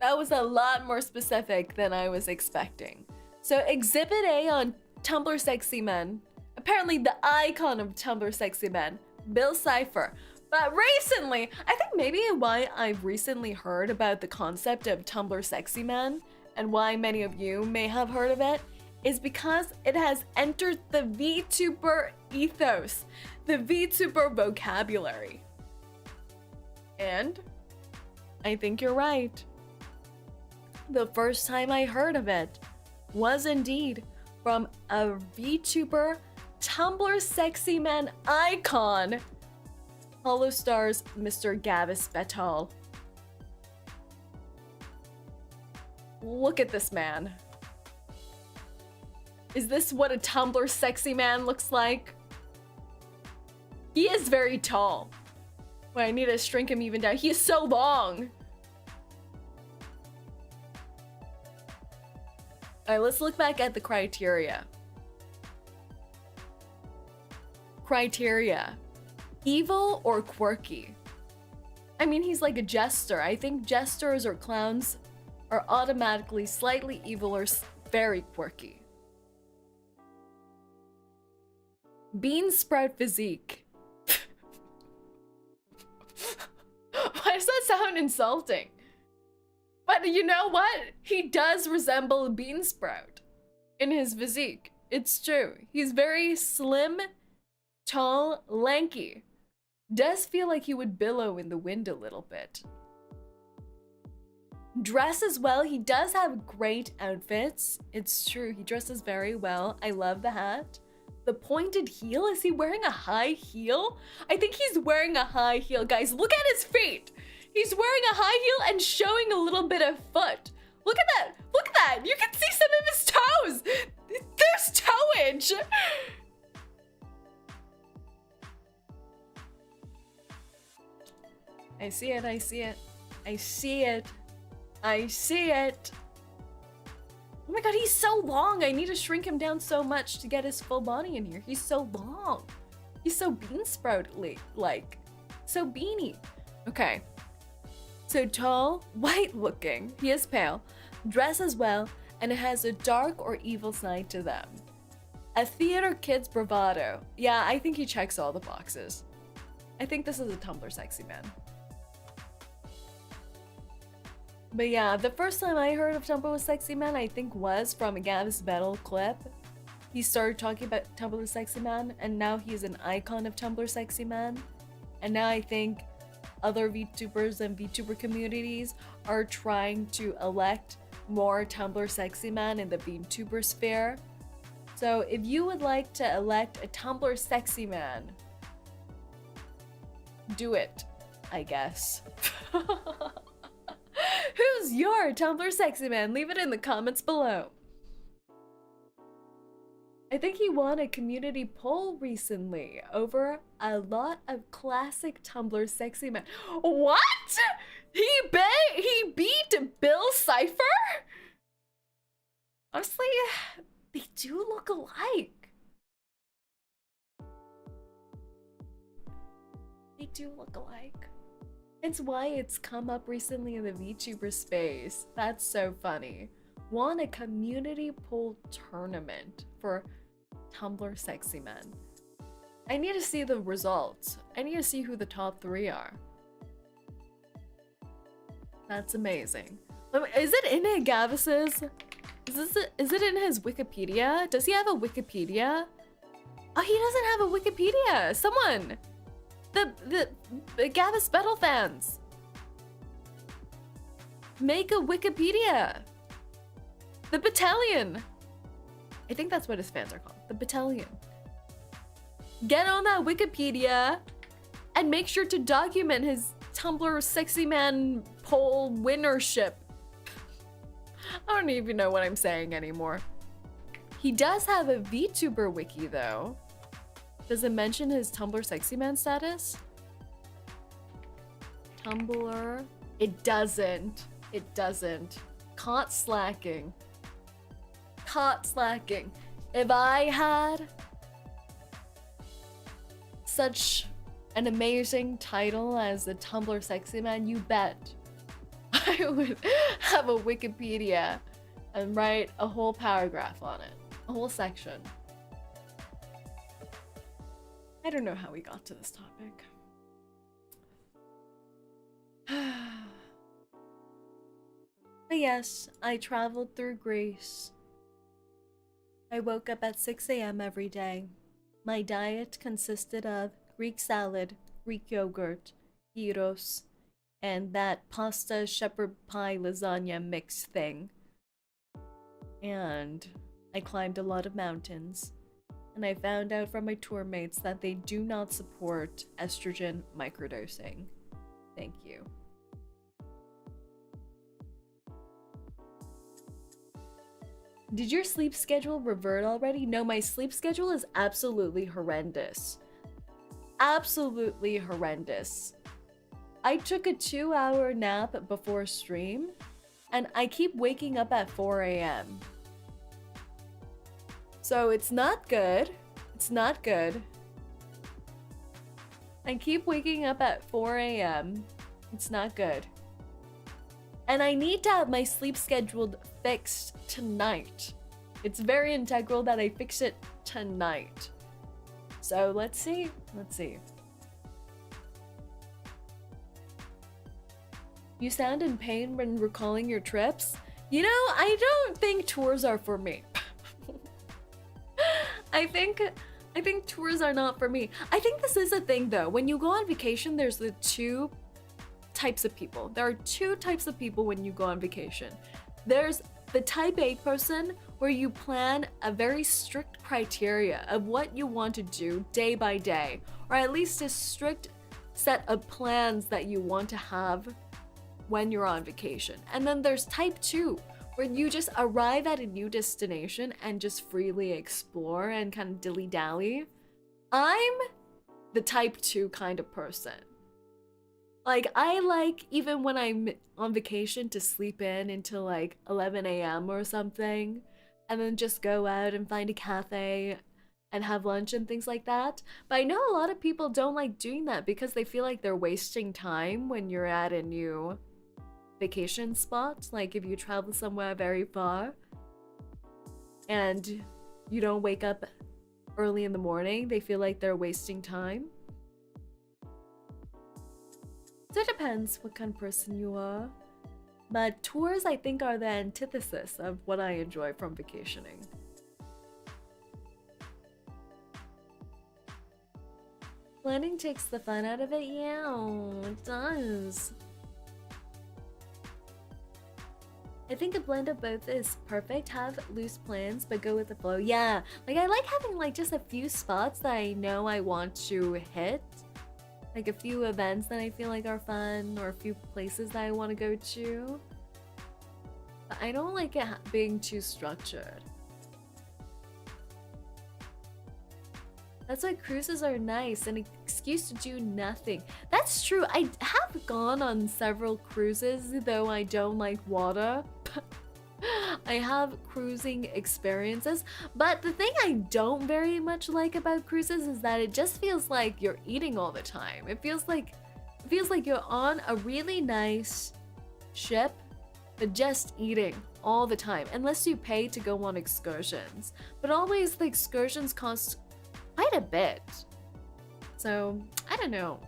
[SPEAKER 2] That was a lot more specific than I was expecting. So Exhibit A on Tumblr sexy men, apparently the icon of Tumblr sexy men, Bill Cipher. But recently, I think maybe why I've recently heard about the concept of Tumblr sexy men and why many of you may have heard of it is because it has entered the VTuber ethos, the VTuber vocabulary. And I think you're right. The first time I heard of it was indeed from a VTuber Tumblr sexy man icon, Hollow Star's Mr. Gavis Betal. Look at this man. Is this what a Tumblr sexy man looks like? He is very tall. Wait, I need to shrink him even down. He is so long. All right, let's look back at the criteria. Criteria. Evil or quirky? I mean, he's like a jester. I think jesters or clowns are automatically slightly evil or very quirky. Bean sprout physique. Why does that sound insulting? But you know what? He does resemble a bean sprout in his physique. It's true. He's very slim, tall, lanky. Does feel like he would billow in the wind a little bit. Dresses well. He does have great outfits. It's true. He dresses very well. I love the hat. The pointed heel. Is he wearing a high heel? I think he's wearing a high heel. Guys, look at his feet. He's wearing a high heel and showing a little bit of foot. Look at that. Look at that. You can see some of his toes. There's toeage. I see it. I see it. I see it. I see it. Oh my god, he's so long. I need to shrink him down so much to get his full body in here. He's so long. He's so bean sprout-like. So beanie. Okay. So tall, white looking. He is pale. Dresses well, and it has a dark or evil side to them. A theater kid's bravado. Yeah, I think he checks all the boxes. I think this is a Tumblr sexy man. But yeah, the first time I heard of Tumblr Sexy Man, I think was from a Gab's Battle clip. He started talking about Tumblr Sexy Man, and now he's an icon of Tumblr Sexy Man. And now I think other VTubers and VTuber communities are trying to elect more Tumblr Sexy Man in the VTuber sphere. So if you would like to elect a Tumblr Sexy Man, do it, I guess. Who's your Tumblr sexy man? Leave it in the comments below. I think he won a community poll recently over a lot of classic Tumblr sexy men. What? He beat Bill Cipher? Honestly, they do look alike. They do look alike. It's why it's come up recently in the VTuber space. That's so funny. Won a community poll tournament for Tumblr sexy men. I need to see the results. I need to see who the top 3 are. That's amazing. Is it in Gavis's? Is it in his Wikipedia? Does he have a Wikipedia? Oh, he doesn't have a Wikipedia. Someone. The Gavis Battle fans, make a Wikipedia. The Battalion. I think that's what his fans are called. The Battalion. Get on that Wikipedia and make sure to document his Tumblr sexy man poll winnership. I don't even know what I'm saying anymore. He does have a VTuber wiki though. Does it mention his Tumblr sexy man status? Tumblr. It doesn't. It doesn't. Caught slacking. Caught slacking. If I had such an amazing title as the Tumblr sexy man, you bet I would have a Wikipedia and write a whole paragraph on it. A whole section. I don't know how we got to this topic. But yes, I traveled through Greece. I woke up at 6 a.m. every day. My diet consisted of Greek salad, Greek yogurt, gyros, and that pasta shepherd pie lasagna mix thing. And I climbed a lot of mountains. And I found out from my tour mates that they do not support estrogen microdosing. Thank you. Did your sleep schedule revert already? No, my sleep schedule is absolutely horrendous. Absolutely horrendous. I took a 2-hour nap before stream, and I keep waking up at 4 a.m. So it's not good. It's not good. I keep waking up at 4 a.m. It's not good. And I need to have my sleep scheduled fixed tonight. It's very integral that I fix it tonight. So let's see. Let's see. You sound in pain when recalling your trips? You know, I don't think tours are for me. I think tours are not for me. I think this is a thing though. When you go on vacation, there's the two types of people. There are two types of people when you go on vacation. There's the type A person where you plan a very strict criteria of what you want to do day by day, or at least a strict set of plans that you want to have when you're on vacation. And then there's type 2 where you just arrive at a new destination and just freely explore and kind of dilly-dally. I'm the type 2 kind of person. Like, I like, even when I'm on vacation, to sleep in until like 11 a.m. or something, and then just go out and find a cafe and have lunch and things like that. But I know a lot of people don't like doing that because they feel like they're wasting time when you're at a new vacation spot. Like if you travel somewhere very far and you don't wake up early in the morning, they feel like they're wasting time. So it depends what kind of person you are. But tours, I think, are the antithesis of what I enjoy from vacationing. Planning takes the fun out of it? Yeah, it does. I think a blend of both is perfect. Have loose plans, but go with the flow. Yeah, like I like having like just a few spots that I know I want to hit. Like a few events that I feel like are fun, or a few places that I want to go to. But I don't like it being too structured. That's why cruises are nice, an excuse to do nothing. That's true. I have gone on several cruises, though I don't like water. I have cruising experiences, but the thing I don't very much like about cruises is that it just feels like you're eating all the time. It feels like you're on a really nice ship, but just eating all the time, unless you pay to go on excursions. But always the excursions cost quite a bit. So, I don't know.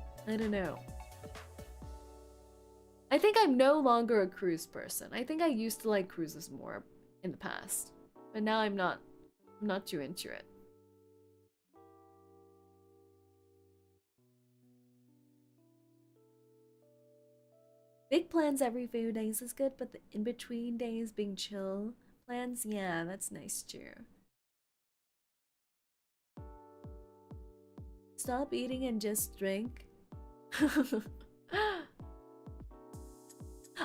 [SPEAKER 2] I think I'm no longer a cruise person. I think I used to like cruises more in the past, but now I'm not too into it. Big plans every few days is good, but the in-between days being chill plans, yeah, that's nice too. Stop eating and just drink.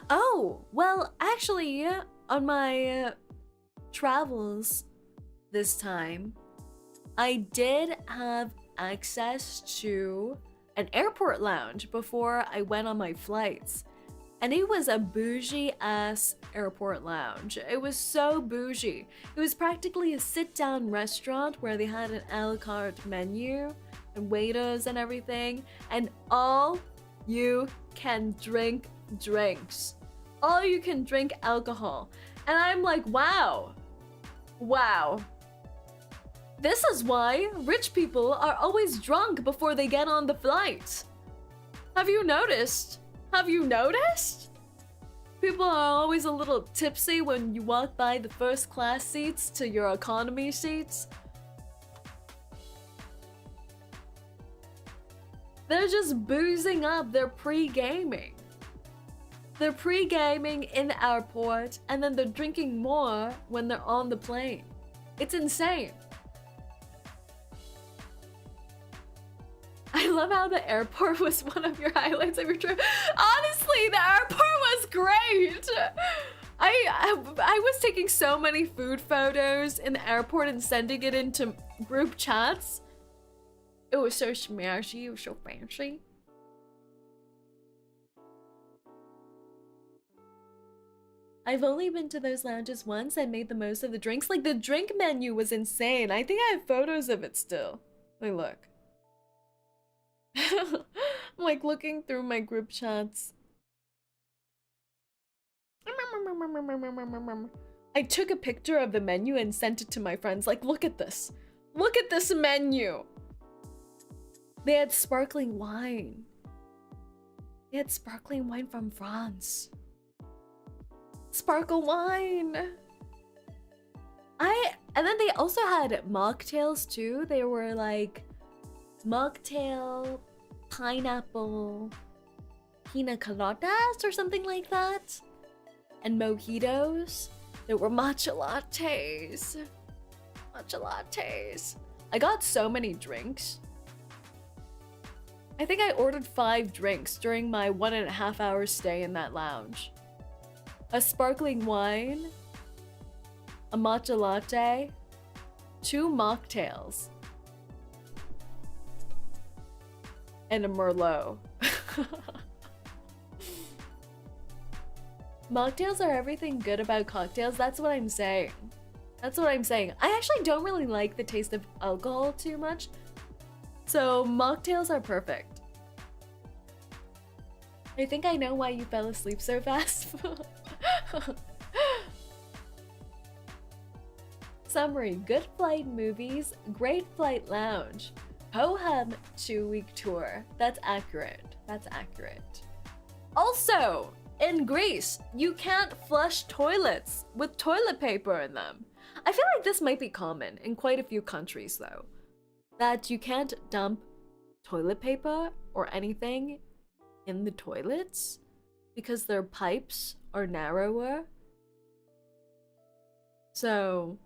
[SPEAKER 2] Oh, well, actually, on my travels this time, I did have access to an airport lounge before I went on my flights. And it was a bougie-ass airport lounge. It was so bougie. It was practically a sit-down restaurant where they had an a la carte menu and waiters and everything, and all you can drink drinks. All you can drink alcohol. And I'm like, wow. This is why rich people are always drunk before they get on the flight. Have you noticed? People are always a little tipsy when you walk by the first class seats to your economy seats. They're just boozing up. They're pre-gaming. They're pre-gaming in the airport, and then they're drinking more when they're on the plane. It's insane. I love how the airport was one of your highlights of your trip. Honestly, the airport was great. I was taking so many food photos in the airport and sending it into group chats. It was so smashy, it was so fancy. I've only been to those lounges once and made the most of the drinks. Like, the drink menu was insane. I think I have photos of it still. Wait, look. I'm like looking through my group chats. I took a picture of the menu and sent it to my friends. Like, look at this. Look at this menu. They had sparkling wine. They had sparkling wine from France. Sparkle wine. And then they also had mocktails too. They were like mocktail, pineapple, pina coladas or something like that. And mojitos. There were matcha lattes. Matcha lattes. I got so many drinks. I think I ordered 5 drinks during my 1.5 hour stay in that lounge. A sparkling wine, a matcha latte, 2 mocktails, and a Merlot. Mocktails are everything good about cocktails. That's what I'm saying. That's what I'm saying. I actually don't really like the taste of alcohol too much. So mocktails are perfect. I think I know why you fell asleep so fast. Summary: good flight movies, great flight lounge, ho-hum 2-week tour. That's accurate. That's accurate. Also, in Greece, you can't flush toilets with toilet paper in them. I feel like this might be common in quite a few countries though, that you can't dump toilet paper or anything in the toilets because their pipes are narrower. So,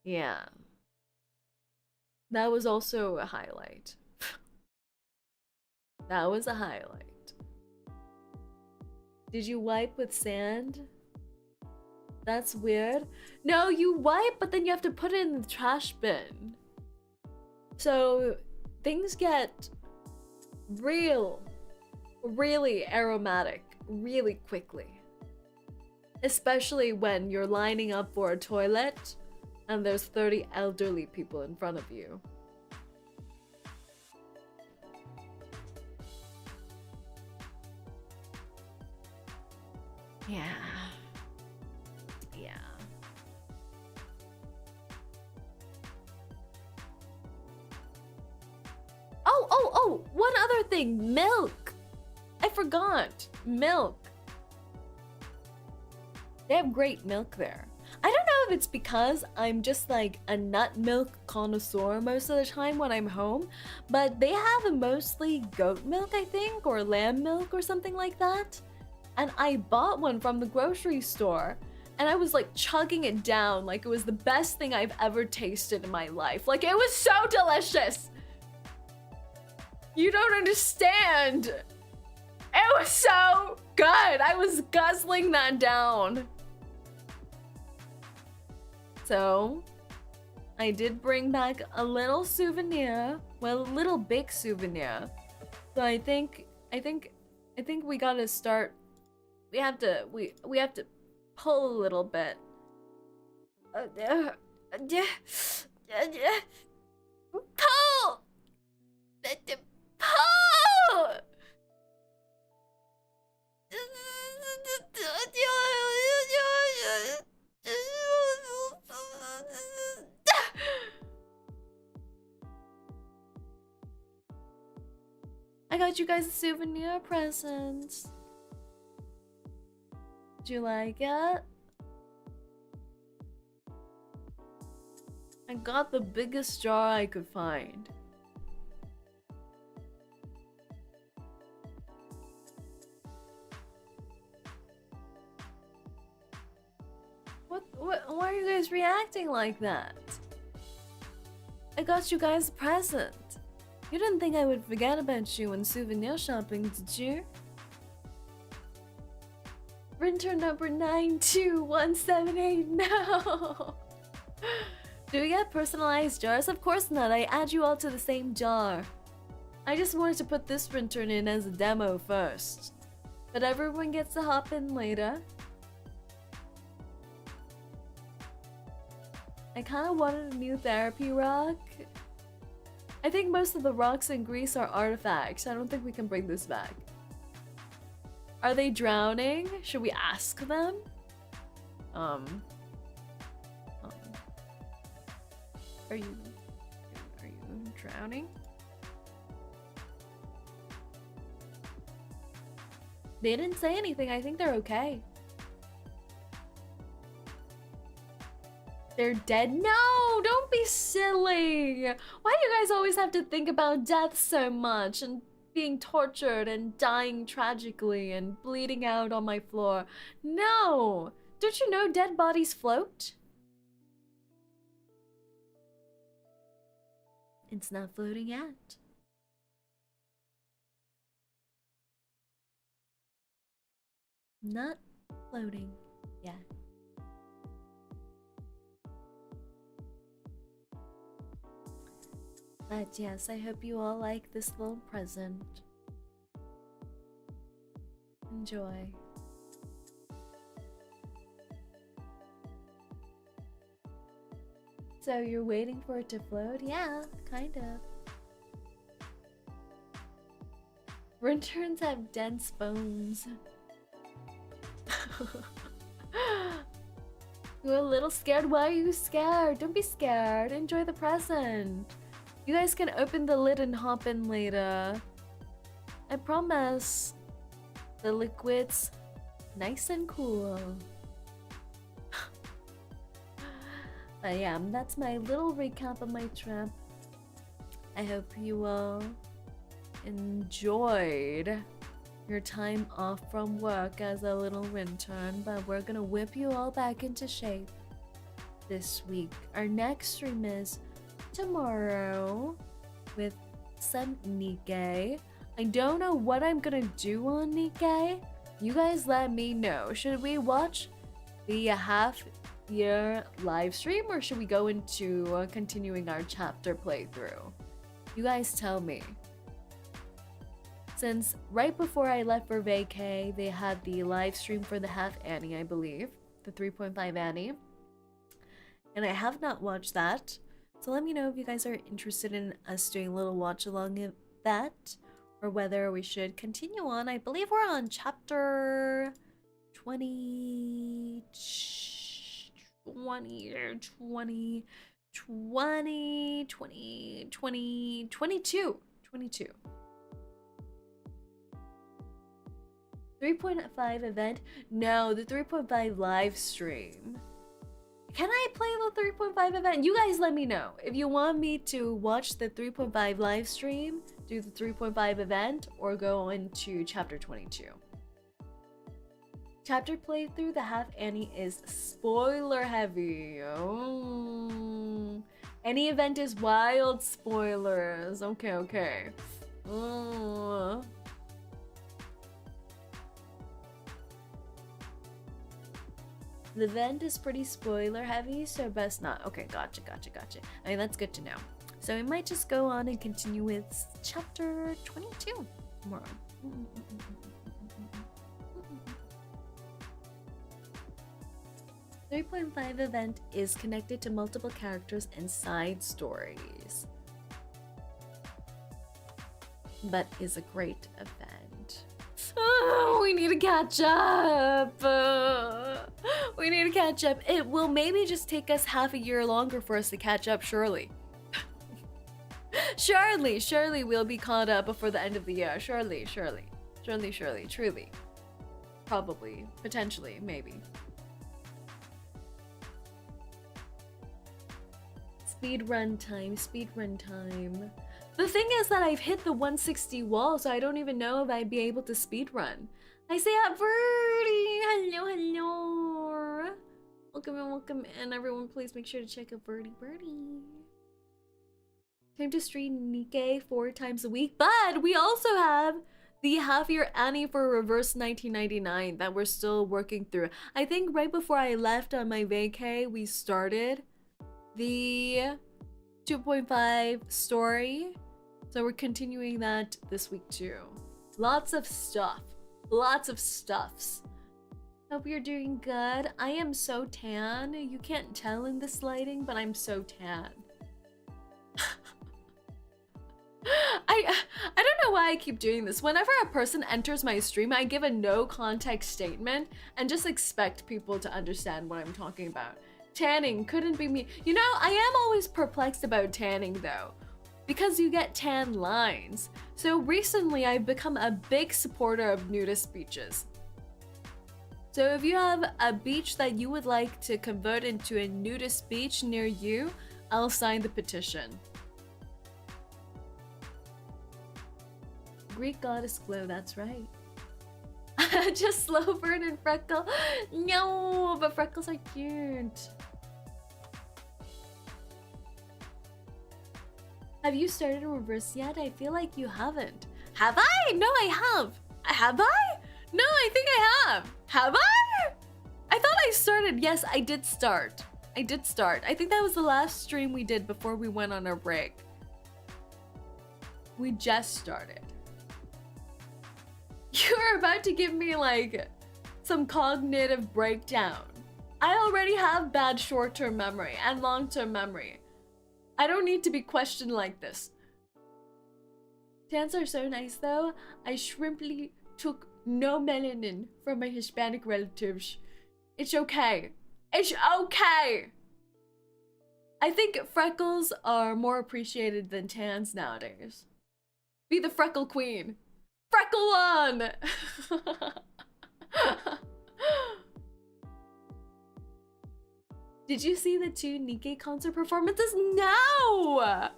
[SPEAKER 2] yeah. That was also a highlight. That was a highlight. Did you wipe with sand? That's weird. No, you wipe, but then you have to put it in the trash bin. So things get really aromatic really quickly. Especially when you're lining up for a toilet and there's 30 elderly people in front of you. Yeah. Yeah. Oh, one other thing, milk. I forgot, milk. They have great milk there. I don't know if it's because I'm just like a nut milk connoisseur most of the time when I'm home, but they have mostly goat milk, I think, or lamb milk or something like that. And I bought one from the grocery store and I was like chugging it down like it was the best thing I've ever tasted in my life. Like, it was so delicious. You don't understand. It was so good. I was guzzling that down. So, I did bring back a little souvenir. Well, a little big souvenir. So I think we gotta start. We have to pull a little bit. Pull! Pull! I got you guys a souvenir present. Do you like it? I got the biggest jar I could find. Why are you guys reacting like that? I got you guys a present. You didn't think I would forget about you when souvenir shopping, did you? Printer number 92178, no! Do we get personalized jars? Of course not, I add you all to the same jar. I just wanted to put this printer in as a demo first. But everyone gets to hop in later. I kind of wanted a new therapy rock. I think most of the rocks in Greece are artifacts. I don't think we can bring this back. Are they drowning? Should we ask them? Are you drowning? They didn't say anything. I think they're okay. They're dead? No, don't be silly. Why do you guys always have to think about death so much and being tortured and dying tragically and bleeding out on my floor? No. Don't you know dead bodies float? It's not floating yet. Not floating yet. But yes, I hope you all like this little present. Enjoy. So you're waiting for it to float? Yeah, kind of. Rinterns have dense bones. You're a little scared? Why are you scared? Don't be scared. Enjoy the present. You guys can open the lid and hop in later. I promise. The liquid's nice and cool. But yeah, that's my little recap of my trip. I hope you all enjoyed your time off from work as a little intern, but we're gonna whip you all back into shape this week. Our next stream is tomorrow with some 𝐒𝐚𝐭. I don't know what I'm gonna do on 𝐒𝐚𝐭. You guys let me know. Should we watch the half-year live stream or should we go into continuing our chapter playthrough? You guys tell me. Since right before I left for vacay, they had the live stream for the half Annie, I believe. The 3.5 Annie. And I have not watched that. So let me know if you guys are interested in us doing a little watch along of that. Or whether we should continue on. I believe we're on chapter 20... 22. 3.5 event? No, the 3.5 live stream. Can I play the 3.5 event? You guys let me know. If you want me to watch the 3.5 live stream, do the 3.5 event, or go into chapter 22. Chapter playthrough, the half Annie is spoiler heavy. Oh. Any event is wild spoilers. Okay. Oh. The event is pretty spoiler heavy, so best not. Okay, gotcha. I mean, that's good to know. So we might just go on and continue with chapter 22 tomorrow. 3.5 event is connected to multiple characters and side stories, but is a great event. Oh, we need to catch up. We need to catch up. It will maybe just take us half a year longer for us to catch up, surely. Surely we'll be caught up before the end of the year. Surely, truly. Probably, potentially, maybe. Speedrun time. The thing is that I've hit the 160 wall, so I don't even know if I'd be able to speedrun. I say at Birdie! Hello! Welcome in. Everyone, please make sure to check out Birdie. Time to stream 𝐒𝐚𝐭 4 times a week, but we also have the half-year Annie for Reverse 1999 that we're still working through. I think right before I left on my vacay, we started the 2.5 story. So we're continuing that this week too. Lots of stuffs. Hope you're doing good. I am so tan. You can't tell in this lighting, but I'm so tan. I don't know why I keep doing this. Whenever a person enters my stream, I give a no context statement and just expect people to understand what I'm talking about. Tanning couldn't be me. You know, I am always perplexed about tanning though, because you get tan lines. So recently I've become a big supporter of nudist beaches. So if you have a beach that you would like to convert into a nudist beach near you, I'll sign the petition. Greek goddess glow, that's right. Just slow burn and freckle. No, but freckles are cute. Have you started in reverse yet? I feel like you haven't. Have I? No, I have. Have I? No, I think I have. Have I? I thought I started. Yes, I did start. I did start. I think that was the last stream we did before we went on our break. We just started. You're about to give me like some cognitive breakdown. I already have bad short-term memory and long-term memory. I don't need to be questioned like this. Tans are so nice though. I shrimply took no melanin from my Hispanic relatives. It's okay. It's okay. I think freckles are more appreciated than tans nowadays. Be the freckle queen. Freckle on! Did you see the 2 𝐂𝐚𝐭 concert performances? No!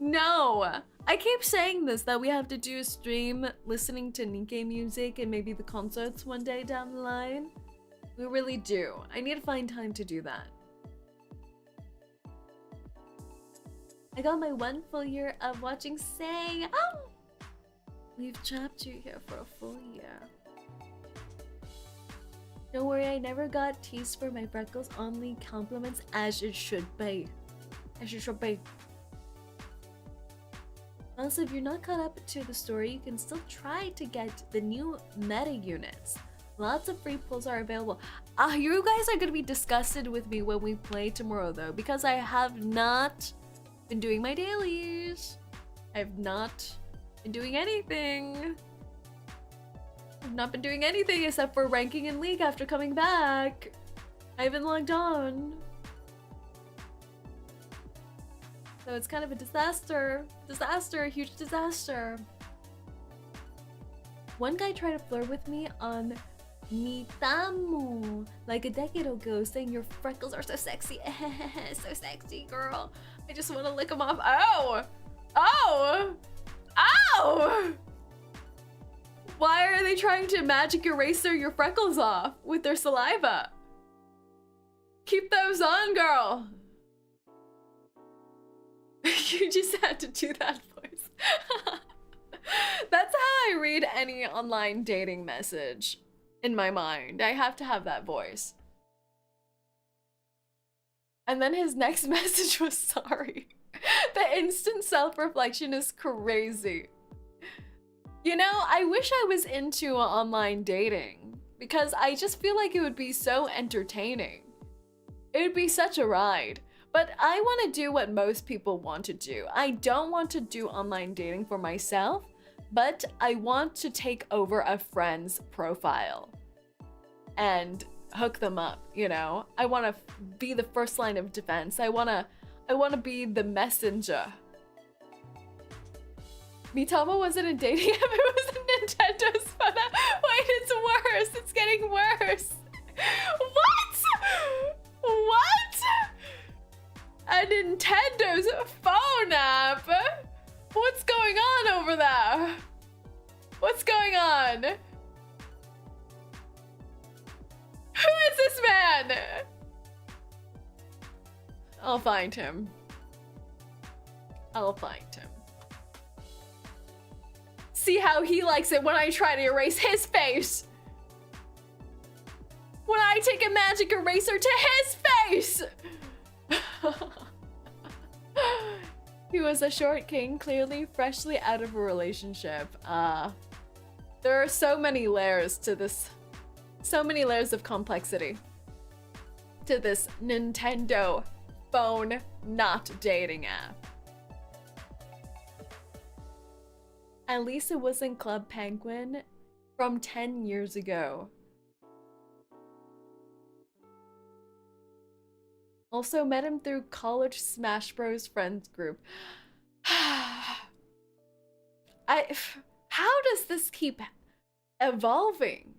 [SPEAKER 2] No! I keep saying this, that we have to do a stream listening to 𝐂𝐚𝐭 music and maybe the concerts one day down the line. We really do. I need to find time to do that. I got my 1 full year of watching Say. Oh! We've trapped you here for a full year. Don't worry, I never got teased for my freckles, only compliments, as it should be. As it should be. Also, if you're not caught up to the story, you can still try to get the new meta units. Lots of free pulls are available. You guys are gonna be disgusted with me when we play tomorrow though, because I have not been doing my dailies. I have not been doing anything. I've not been doing anything except for ranking in League after coming back. I haven't logged on. So it's kind of a disaster. Disaster, a huge disaster. One guy tried to flirt with me on Mitamu like a decade ago, saying your freckles are so sexy. So sexy, girl. I just want to lick them off. Oh! Oh! Oh! Why are they trying to magic eraser your freckles off with their saliva? Keep those on, girl. You just had to do that voice. That's how I read any online dating message in my mind. I have to have that voice. And then his next message was sorry. The instant self-reflection is crazy. You know, I wish I was into online dating because I just feel like it would be so entertaining. It would be such a ride. But I want to do what most people want to do. I don't want to do online dating for myself, but I want to take over a friend's profile and hook them up, you know? I want to be the first line of defense. I want to be the messenger. Mitama wasn't a dating app, it was a Nintendo's phone app. Wait, it's worse. It's getting worse. What? What? A Nintendo's phone app? What's going on over there? What's going on? Who is this man? I'll find him. I'll find him. See how he likes it when I try to erase his face. When I take a magic eraser to his face. He was a short king, clearly freshly out of a relationship. There are so many layers to this So many layers of complexity to this Nintendo phone not dating app. At least it wasn't Club Penguin from 10 years ago. Also met him through college Smash Bros. Friends group. How does this keep evolving?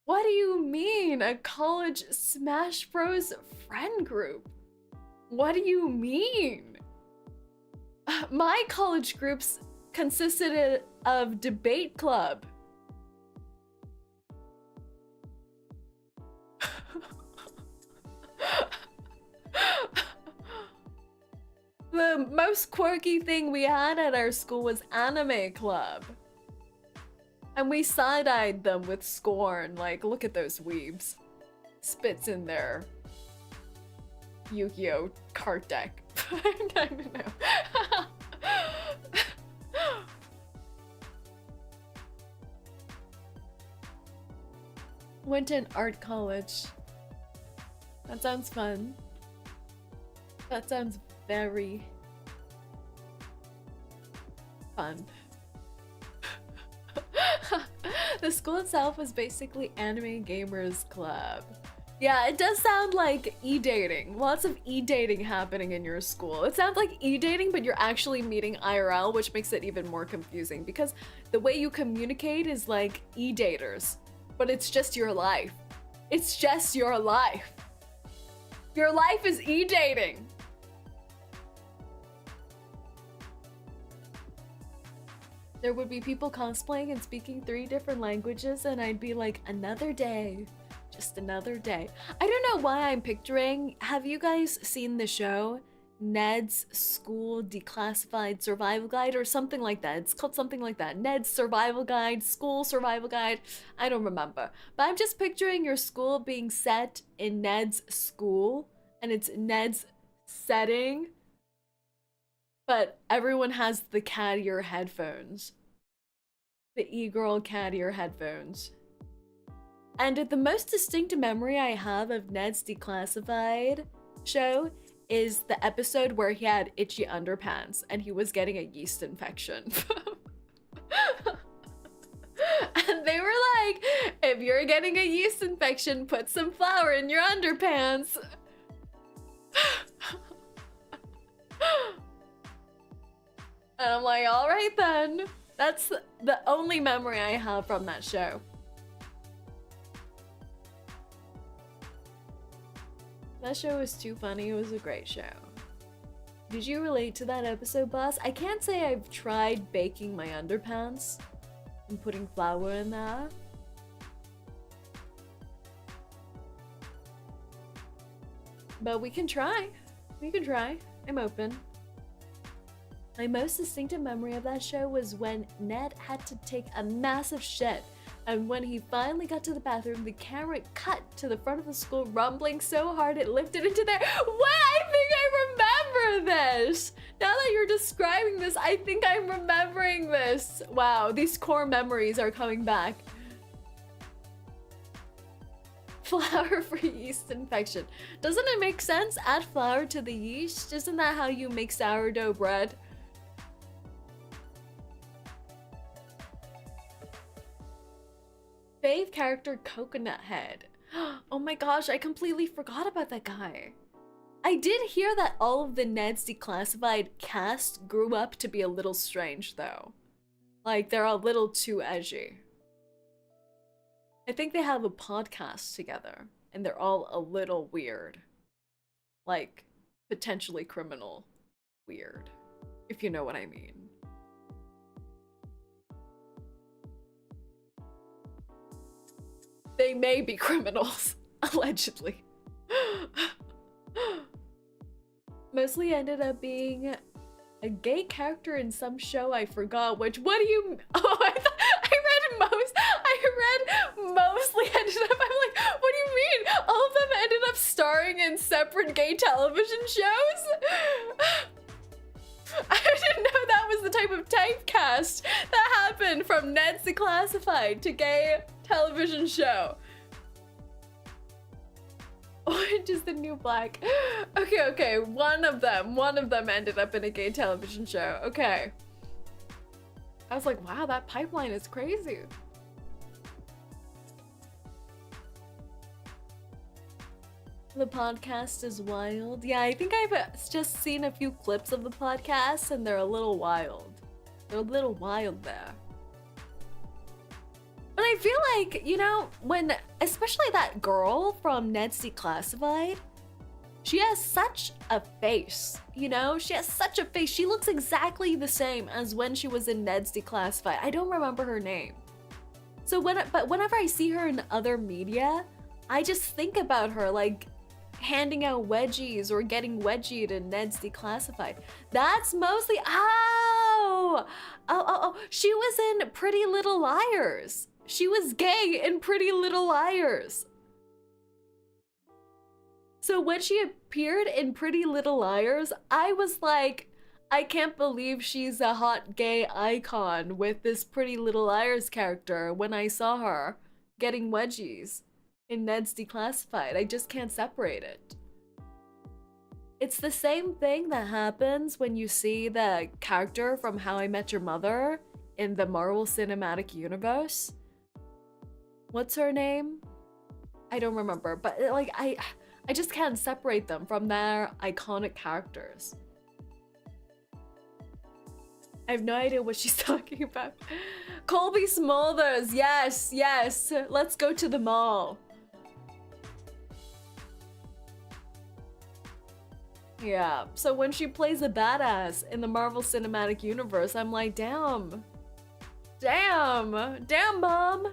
[SPEAKER 2] What do you mean, a college Smash Bros. Friend group? What do you mean? My college groups consisted of debate club. The most quirky thing we had at our school was anime club. And we side-eyed them with scorn, like, look at those weebs. Spits in their Yu-Gi-Oh! Card deck. I don't know. Went to an art college. That sounds fun. That sounds very fun. The school itself was basically anime gamers club. Yeah, it does sound like e-dating. Lots of e-dating happening in your school. It sounds like e-dating, but you're actually meeting IRL, which makes it even more confusing because the way you communicate is like e-daters, but it's just your life. It's just your life. Your life is e-dating. There would be people cosplaying and speaking 3 different languages, and I'd be like, another day. Just another day. I don't know why I'm picturing. Have you guys seen the show Ned's School Declassified Survival Guide or something like that? It's called something like that. Ned's Survival Guide, School Survival Guide. I don't remember. But I'm just picturing your school being set in Ned's school, and it's Ned's setting. But everyone has the cat ear headphones. The e-girl cat ear headphones. And the most distinct memory I have of Ned's Declassified show is the episode where he had itchy underpants and he was getting a yeast infection. And they were like, if you're getting a yeast infection, put some flour in your underpants. And I'm like, all right then. That's the only memory I have from that show. That show was too funny. It was a great show. Did you relate to that episode, boss? I can't say I've tried baking my underpants and putting flour in that. But we can try. We can try. I'm open. My most distinctive memory of that show was when Ned had to take a massive shit, and when he finally got to the bathroom, the camera cut to the front of the school, rumbling so hard it lifted into there. What? I think I remember this! Now that you're describing this, I think I'm remembering this. Wow, these core memories are coming back. Flour for yeast infection. Doesn't it make sense? Add flour to the yeast? Isn't that how you make sourdough bread? Fave character Coconut Head. Oh my gosh, I completely forgot about that guy. I did hear that all of the Ned's Declassified cast grew up to be a little strange though. Like they're a little too edgy. I think they have a podcast together and they're all a little weird. Like potentially criminal weird, if you know what I mean. They may be criminals, allegedly. Mostly ended up being a gay character in some show, I forgot which. What do you... Oh, I read mostly ended up... I'm like, what do you mean? All of them ended up starring in separate gay television shows? I didn't know that was the type of typecast that happened from Ned's Declassified to gay television show. Orange is the New Black. Okay, one of them ended up in a gay television show. Okay. I was like, wow, that pipeline is crazy. The podcast is wild. Yeah, I think I've just seen a few clips of the podcast and they're a little wild. They're a little wild there. But I feel like, you know, when, especially that girl from Ned's Declassified, she has such a face, you know? She has such a face. She looks exactly the same as when she was in Ned's Declassified. I don't remember her name. So whenever I see her in other media, I just think about her like handing out wedgies or getting wedgied in Ned's Declassified. That's mostly, oh, she was in Pretty Little Liars. She was gay in Pretty Little Liars. So when she appeared in Pretty Little Liars, I was like, I can't believe she's a hot gay icon with this Pretty Little Liars character when I saw her getting wedgies in Ned's Declassified. I just can't separate it. It's the same thing that happens when you see the character from How I Met Your Mother in the Marvel Cinematic Universe. What's her name? I don't remember, but like I just can't separate them from their iconic characters. I have no idea what she's talking about. Colby Smulders, yes, yes. Let's go to the mall. Yeah, so when she plays a badass in the Marvel Cinematic Universe, I'm like, damn, mom.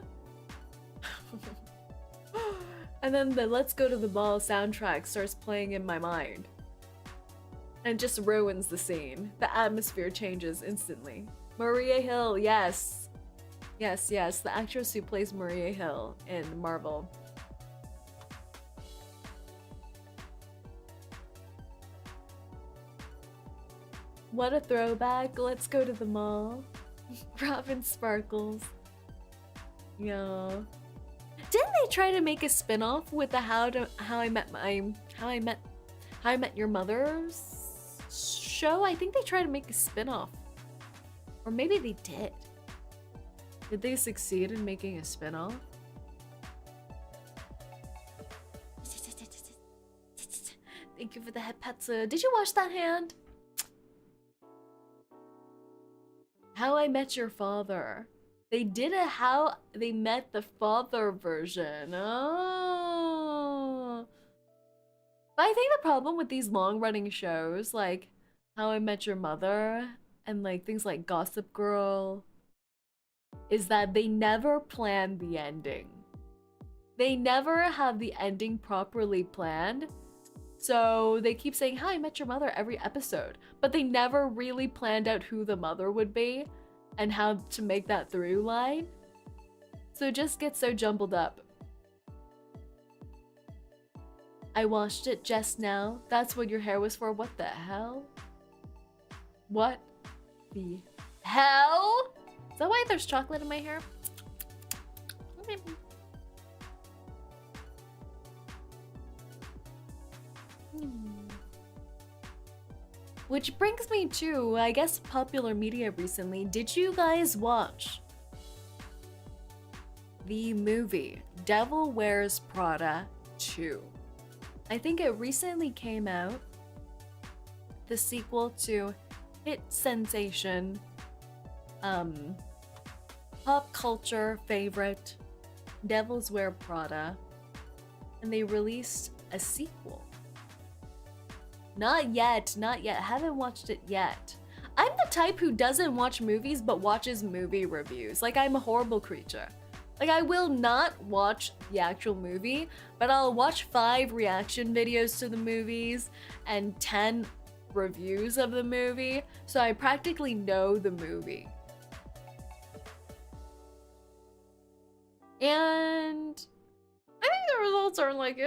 [SPEAKER 2] And then the Let's Go to the Mall soundtrack starts playing in my mind. And just ruins the scene. The atmosphere changes instantly. Maria Hill, yes. Yes, the actress who plays Maria Hill in Marvel. What a throwback. Let's go to the mall. Robin Sparkles. Yeah. Didn't they try to make a spin-off with the How I Met Your Mother's show? I think they tried to make a spin-off. Or maybe they did. Did they succeed in making a spin-off? Thank you for the head pets. Did you watch that hand? How I Met Your Father. They did a How They Met the Father version. Oh. But I think the problem with these long-running shows, like How I Met Your Mother and like things like Gossip Girl, is that they never plan the ending. They never have the ending properly planned. So they keep saying How I Met Your Mother every episode, but they never really planned out who the mother would be and how to make that through line. So it just gets so jumbled up. I watched it just now. That's what your hair was for? What the hell? What the hell? Is that why there's chocolate in my hair? Which brings me to, I guess, popular media recently. Did you guys watch the movie Devil Wears Prada 2? I think it recently came out. The sequel to hit sensation, pop culture favorite Devils Wear Prada, and they released a sequel. Not yet. Haven't watched it yet. I'm the type who doesn't watch movies but watches movie reviews. Like, I'm a horrible creature. Like, I will not watch the actual movie, but I'll watch 5 reaction videos to the movies and 10 reviews of the movie, so I practically know the movie. And I think the results are like,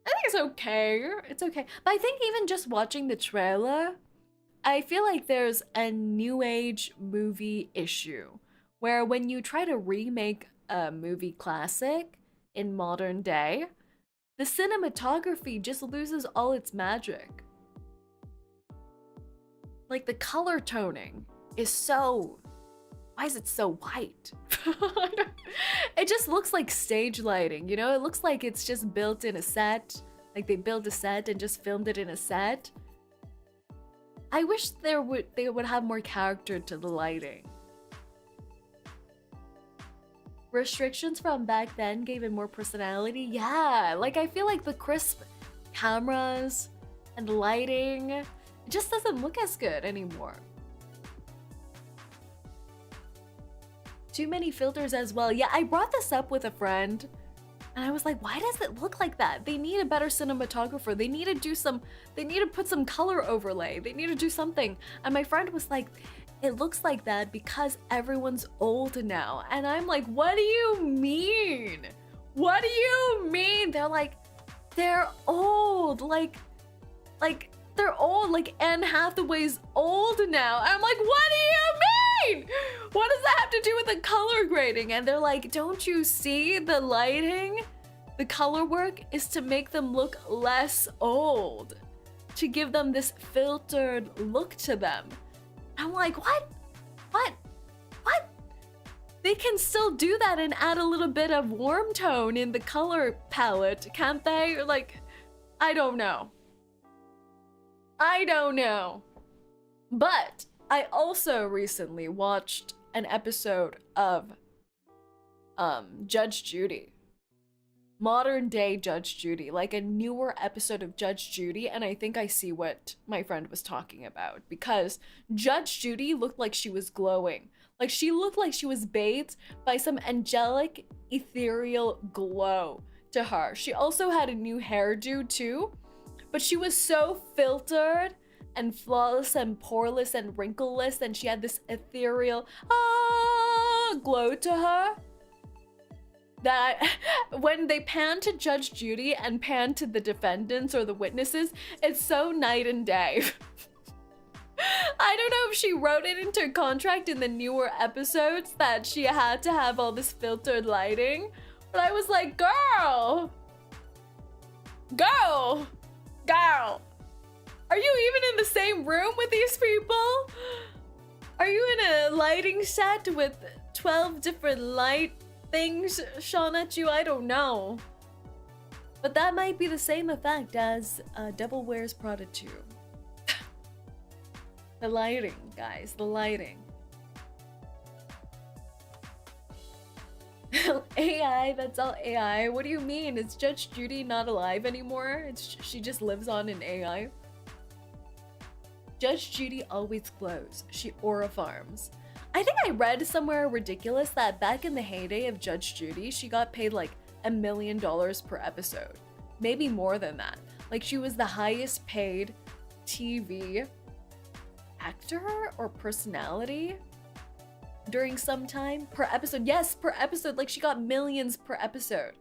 [SPEAKER 2] I think it's okay. It's okay. But I think even just watching the trailer I feel like there's a new age movie issue where when you try to remake a movie classic in modern day, the cinematography just loses all its magic. Like the color toning is so, why is it so white? It just looks like stage lighting, you know? It looks like it's just built in a set, like they built a set and just filmed it in a set. I wish they would have more character to the lighting. Restrictions from back then gave it more personality. Yeah, like I feel like the crisp cameras and lighting, it just doesn't look as good anymore. Too many filters as well. Yeah, I brought this up with a friend and I was like, why does it look like that? They need a better cinematographer. They need to put some color overlay. They need to do something. And my friend was like, it looks like that because everyone's old now. And I'm like, what do you mean? What do you mean? They're like, they're old. Like they're old. Like Anne Hathaway's old now. And I'm like, what do you mean? What does that have to do with the color grading? And they're like, don't you see the lighting? The color work is to make them look less old, to give them this filtered look to them. I'm like, what? They can still do that and add a little bit of warm tone in the color palette, can't they? Like, I don't know. But I also recently watched an episode of Judge Judy. Modern day Judge Judy, like a newer episode of Judge Judy, and I think I see what my friend was talking about, because Judge Judy looked like she was glowing. Like she looked like she was bathed by some angelic, ethereal glow to her. She also had a new hairdo too, but she was so filtered and flawless and poreless and wrinkleless, and she had this ethereal glow to her that when they pan to Judge Judy and pan to the defendants or the witnesses, it's so night and day. I don't know if she wrote it into her contract in the newer episodes that she had to have all this filtered lighting, but I was like, girl, are you even in the same room with these people? Are you in a lighting set with 12 different light things shone at you? I don't know. But that might be the same effect as Devil Wears Prada 2. The lighting, guys, the lighting. AI, that's all AI. What do you mean? Is Judge Judy not alive anymore? She just lives on in AI. Judge Judy always glows. She aura farms. I think I read somewhere ridiculous that back in the heyday of Judge Judy, she got paid like $1 million per episode. Maybe more than that. Like she was the highest paid TV actor or personality during some time per episode. Yes, per episode. Like she got millions per episode.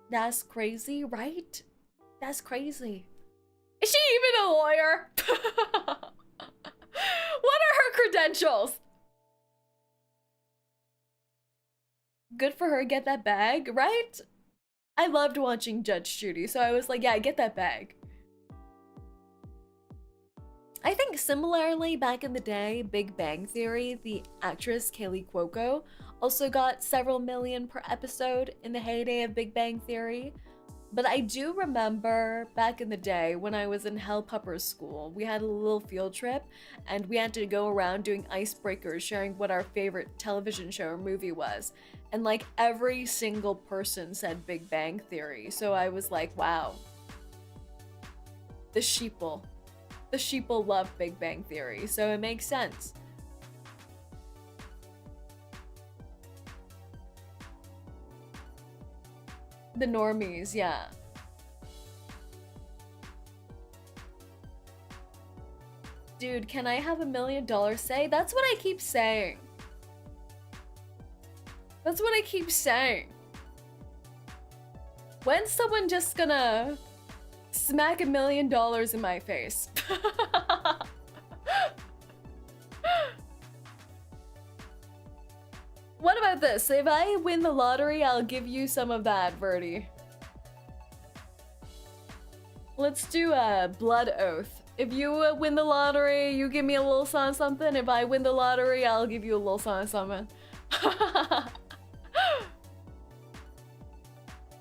[SPEAKER 2] That's crazy, right? That's crazy. Is she even a lawyer? What are her credentials? Good for her, get that bag, right? I loved watching Judge Judy, so I was like, yeah, get that bag. I think similarly, back in the day, Big Bang Theory, the actress 𝐂𝐴𝐚 𝐭 also got several million per episode in the heyday of Big Bang Theory. But I do remember back in the day when I was in Hell Pupper school, we had a little field trip and we had to go around doing icebreakers, sharing what our favorite television show or movie was. And like every single person said Big Bang Theory. So I was like, wow. The sheeple love Big Bang Theory, so it makes sense. The normies, yeah. Dude, can I have $1 million say? That's what I keep saying. That's what I keep saying. When's someone just gonna Smack $1 million in my face. What about this? If I win the lottery, I'll give you some of that, Verdi. Let's do a blood oath. If you win the lottery, you give me a little something. If I win the lottery, I'll give you a little something.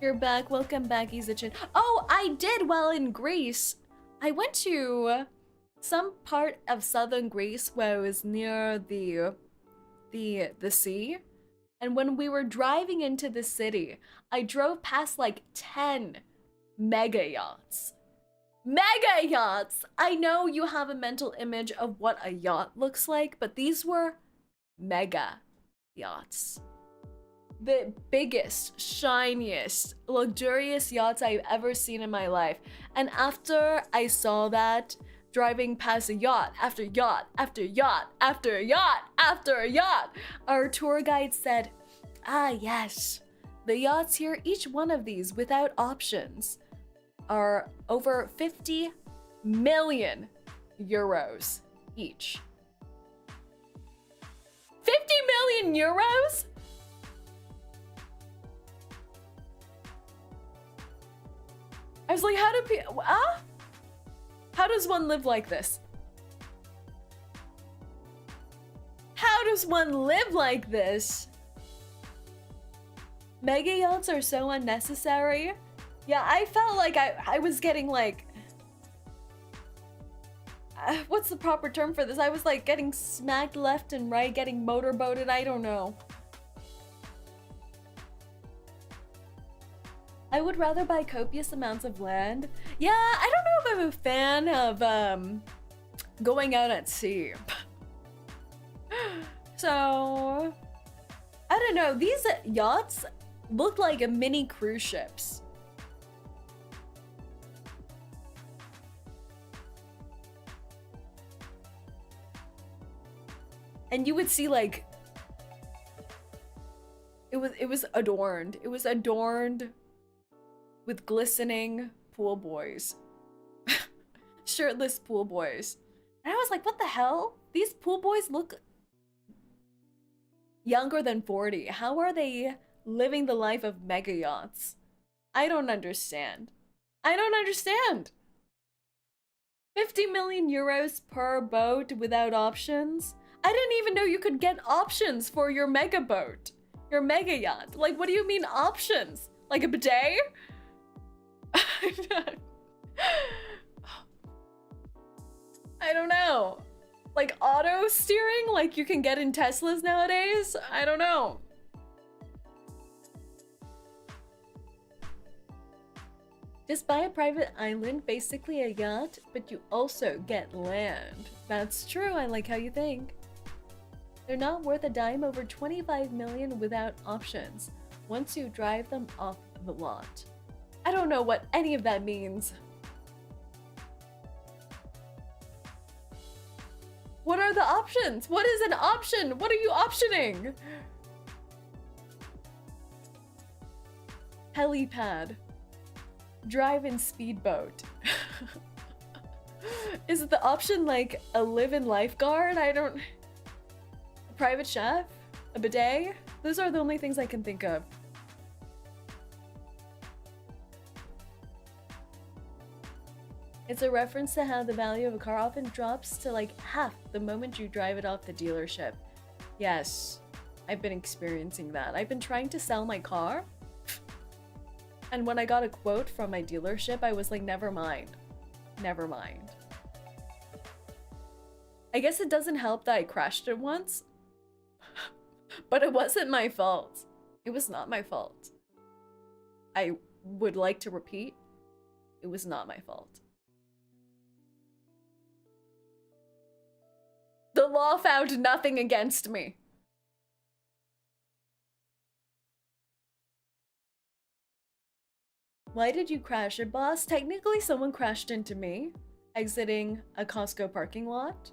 [SPEAKER 2] You're back. Welcome back, 𝐂𝐡𝐚𝐭. Oh, I did well in Greece. I went to some part of southern Greece where it was near the sea. And when we were driving into the city, I drove past like 10 mega yachts. Mega yachts! I know you have a mental image of what a yacht looks like, but these were mega yachts. The biggest, shiniest, luxurious yachts I've ever seen in my life. And after I saw that, driving past a yacht after yacht after yacht after yacht after yacht, our tour guide said, "Ah yes, the yachts here, each one of these without options, are over 50 million euros each." 50 million euros? I was like, how do people, how does one live like this? How does one live like this? Mega yachts are so unnecessary. Yeah, I felt like I was getting like, what's the proper term for this? I was like getting smacked left and right, getting motorboated, I don't know. I would rather buy copious amounts of land. Yeah, I don't know if I'm a fan of going out at sea. So, I don't know, these yachts look like mini cruise ships. And you would see like, it was adorned. It was adorned with glistening pool boys. Shirtless pool boys. And I was like, what the hell? These pool boys look younger than 40. How are they living the life of mega yachts? I don't understand. I don't understand. 50 million euros per boat without options? I didn't even know you could get options for your mega boat. Your mega yacht. Like, what do you mean options? Like a bidet? I don't know. Like auto steering like you can get in Teslas nowadays? I don't know. Just buy a private island, basically a yacht, but you also get land. That's true, I like how you think. They're not worth a dime, over 25 million without options, once you drive them off the lot. I don't know what any of that means. What are the options? What is an option? What are you optioning? Helipad. Drive-in speedboat. Is it the option like a live-in lifeguard? I don't... A private chef? A bidet? Those are the only things I can think of. It's a reference to how the value of a car often drops to like half the moment you drive it off the dealership. Yes, I've been experiencing that. I've been trying to sell my car. And when I got a quote from my dealership, I was like, never mind. Never mind. I guess it doesn't help that I crashed it once. But it wasn't my fault. It was not my fault. I would like to repeat, it was not my fault. The law found nothing against me. Why did you crash it, boss? Technically, someone crashed into me, exiting a Costco parking lot.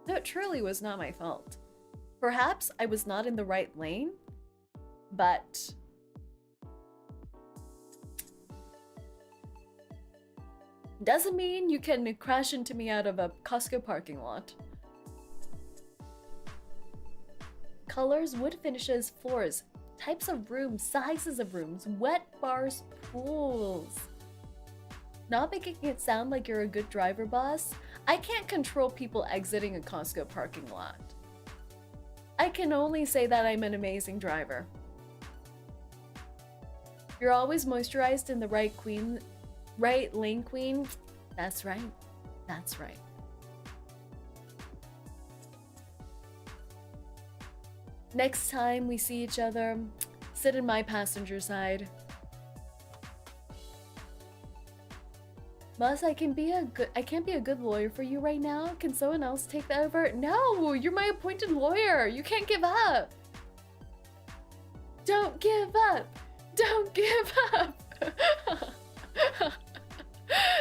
[SPEAKER 2] So it truly was not my fault. Perhaps I was not in the right lane, but doesn't mean you can crash into me out of a Costco parking lot. Colors, wood finishes, floors, types of rooms, sizes of rooms, wet bars, pools. Not making it sound like you're a good driver, boss. I can't control people exiting a Costco parking lot. I can only say that I'm an amazing driver. You're always moisturized in the right lane, queen. That's right. That's right. Next time we see each other, sit in my passenger side. Boss, I can't be a good lawyer for you right now. Can someone else take that over? No, you're my appointed lawyer. You can't give up. Don't give up. Don't give up.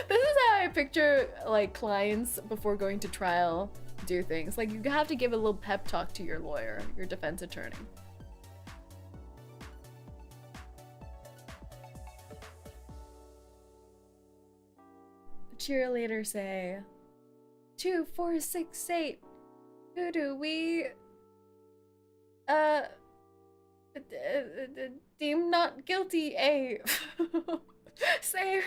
[SPEAKER 2] This is how I picture like clients before going to trial do things. Like you have to give a little pep talk to your lawyer, your defense attorney. Cheerleader say 2, 4, 6, 8. Who do we deem not guilty? A Saerin.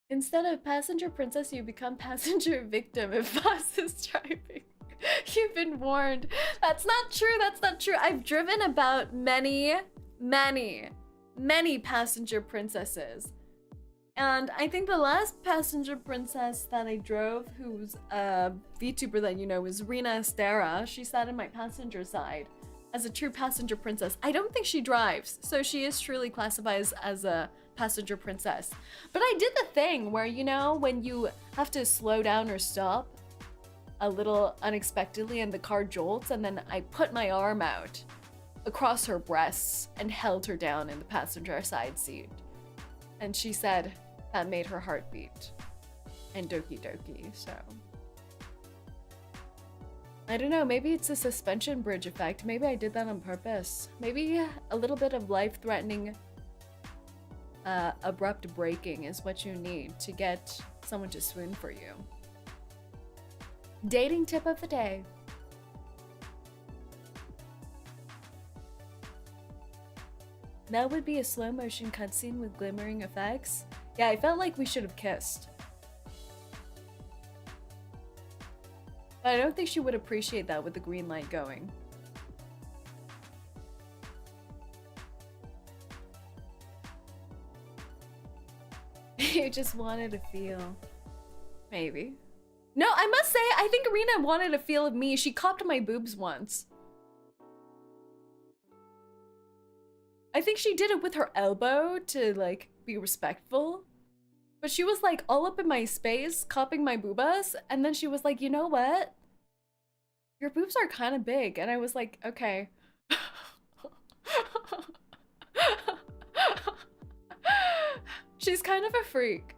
[SPEAKER 2] Instead of passenger princess, you become passenger victim if boss is driving. You've been warned. That's not true. That's not true. I've driven about many passenger princesses. And I think the last passenger princess that I drove, who's a VTuber that you know, is Rina Estera. She sat in my passenger side as a true passenger princess. I don't think she drives, so she is truly classified as a passenger princess. But I did the thing where, you know, when you have to slow down or stop a little unexpectedly and the car jolts, and then I put my arm out across her breasts and held her down in the passenger side seat. And she said that made her heart beat. And doki doki, so. I don't know, maybe it's a suspension bridge effect. Maybe I did that on purpose. Maybe a little bit of life-threatening abrupt braking is what you need to get someone to swoon for you. Dating tip of the day. That would be a slow motion cutscene with glimmering effects. Yeah, I felt like we should have kissed. But I don't think she would appreciate that with the green light going. You just wanted to feel. Maybe. No, I must say, I think Arena wanted a feel of me. She copped my boobs once. I think she did it with her elbow to, like, be respectful. But she was, like, all up in my space, copping my boobas. And then she was like, you know what? Your boobs are kind of big. And I was like, okay. She's kind of a freak.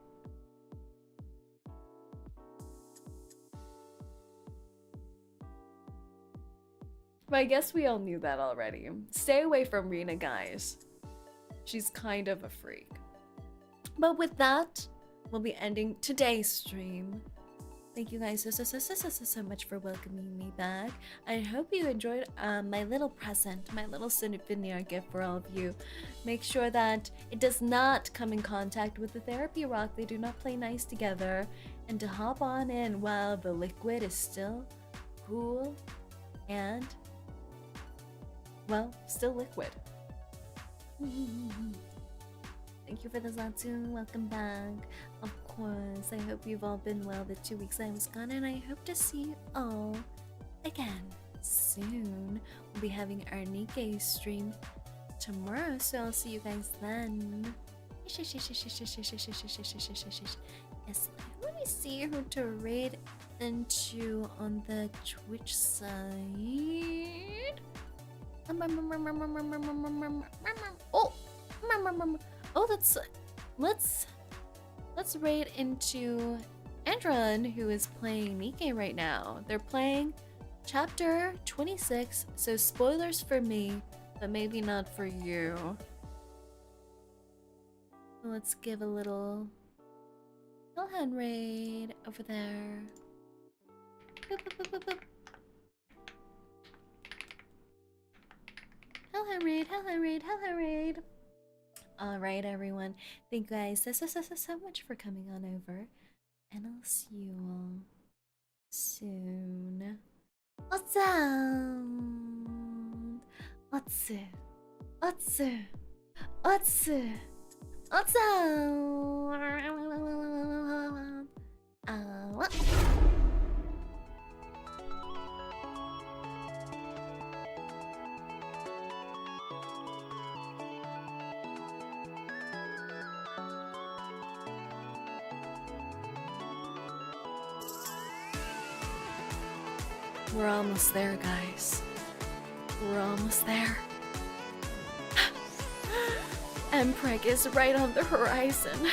[SPEAKER 2] But I guess we all knew that already. Stay away from Rena, guys. She's kind of a freak. But with that, we'll be ending today's stream. Thank you guys so much for welcoming me back. I hope you enjoyed my little present, my little Souvenir gift for all of you. Make sure that it does not come in contact with the therapy rock. They do not play nice together. And to hop on in while the liquid is still cool and, well, still liquid. Thank you for the Zatsu. Welcome back. Of course, I hope you've all been well the 2 weeks I was gone, and I hope to see you all again soon. We'll be having our 𝐒𝐚𝐭 stream tomorrow, so I'll see you guys then. Yes, let me see who to raid into on the Twitch side. Oh, let's raid into Andron, who is playing 𝐒𝐚𝐭 right now. They're playing chapter 26, so spoilers for me, but maybe not for you. Let's give a little hand raid over there. Boop, boop, boop, boop, boop. Hand raid. Alright, everyone. Thank you guys so much for coming on over. And I'll see you all soon. Awesome! Awesome! We're almost there, guys. We're almost there. Mpreg is right on the horizon.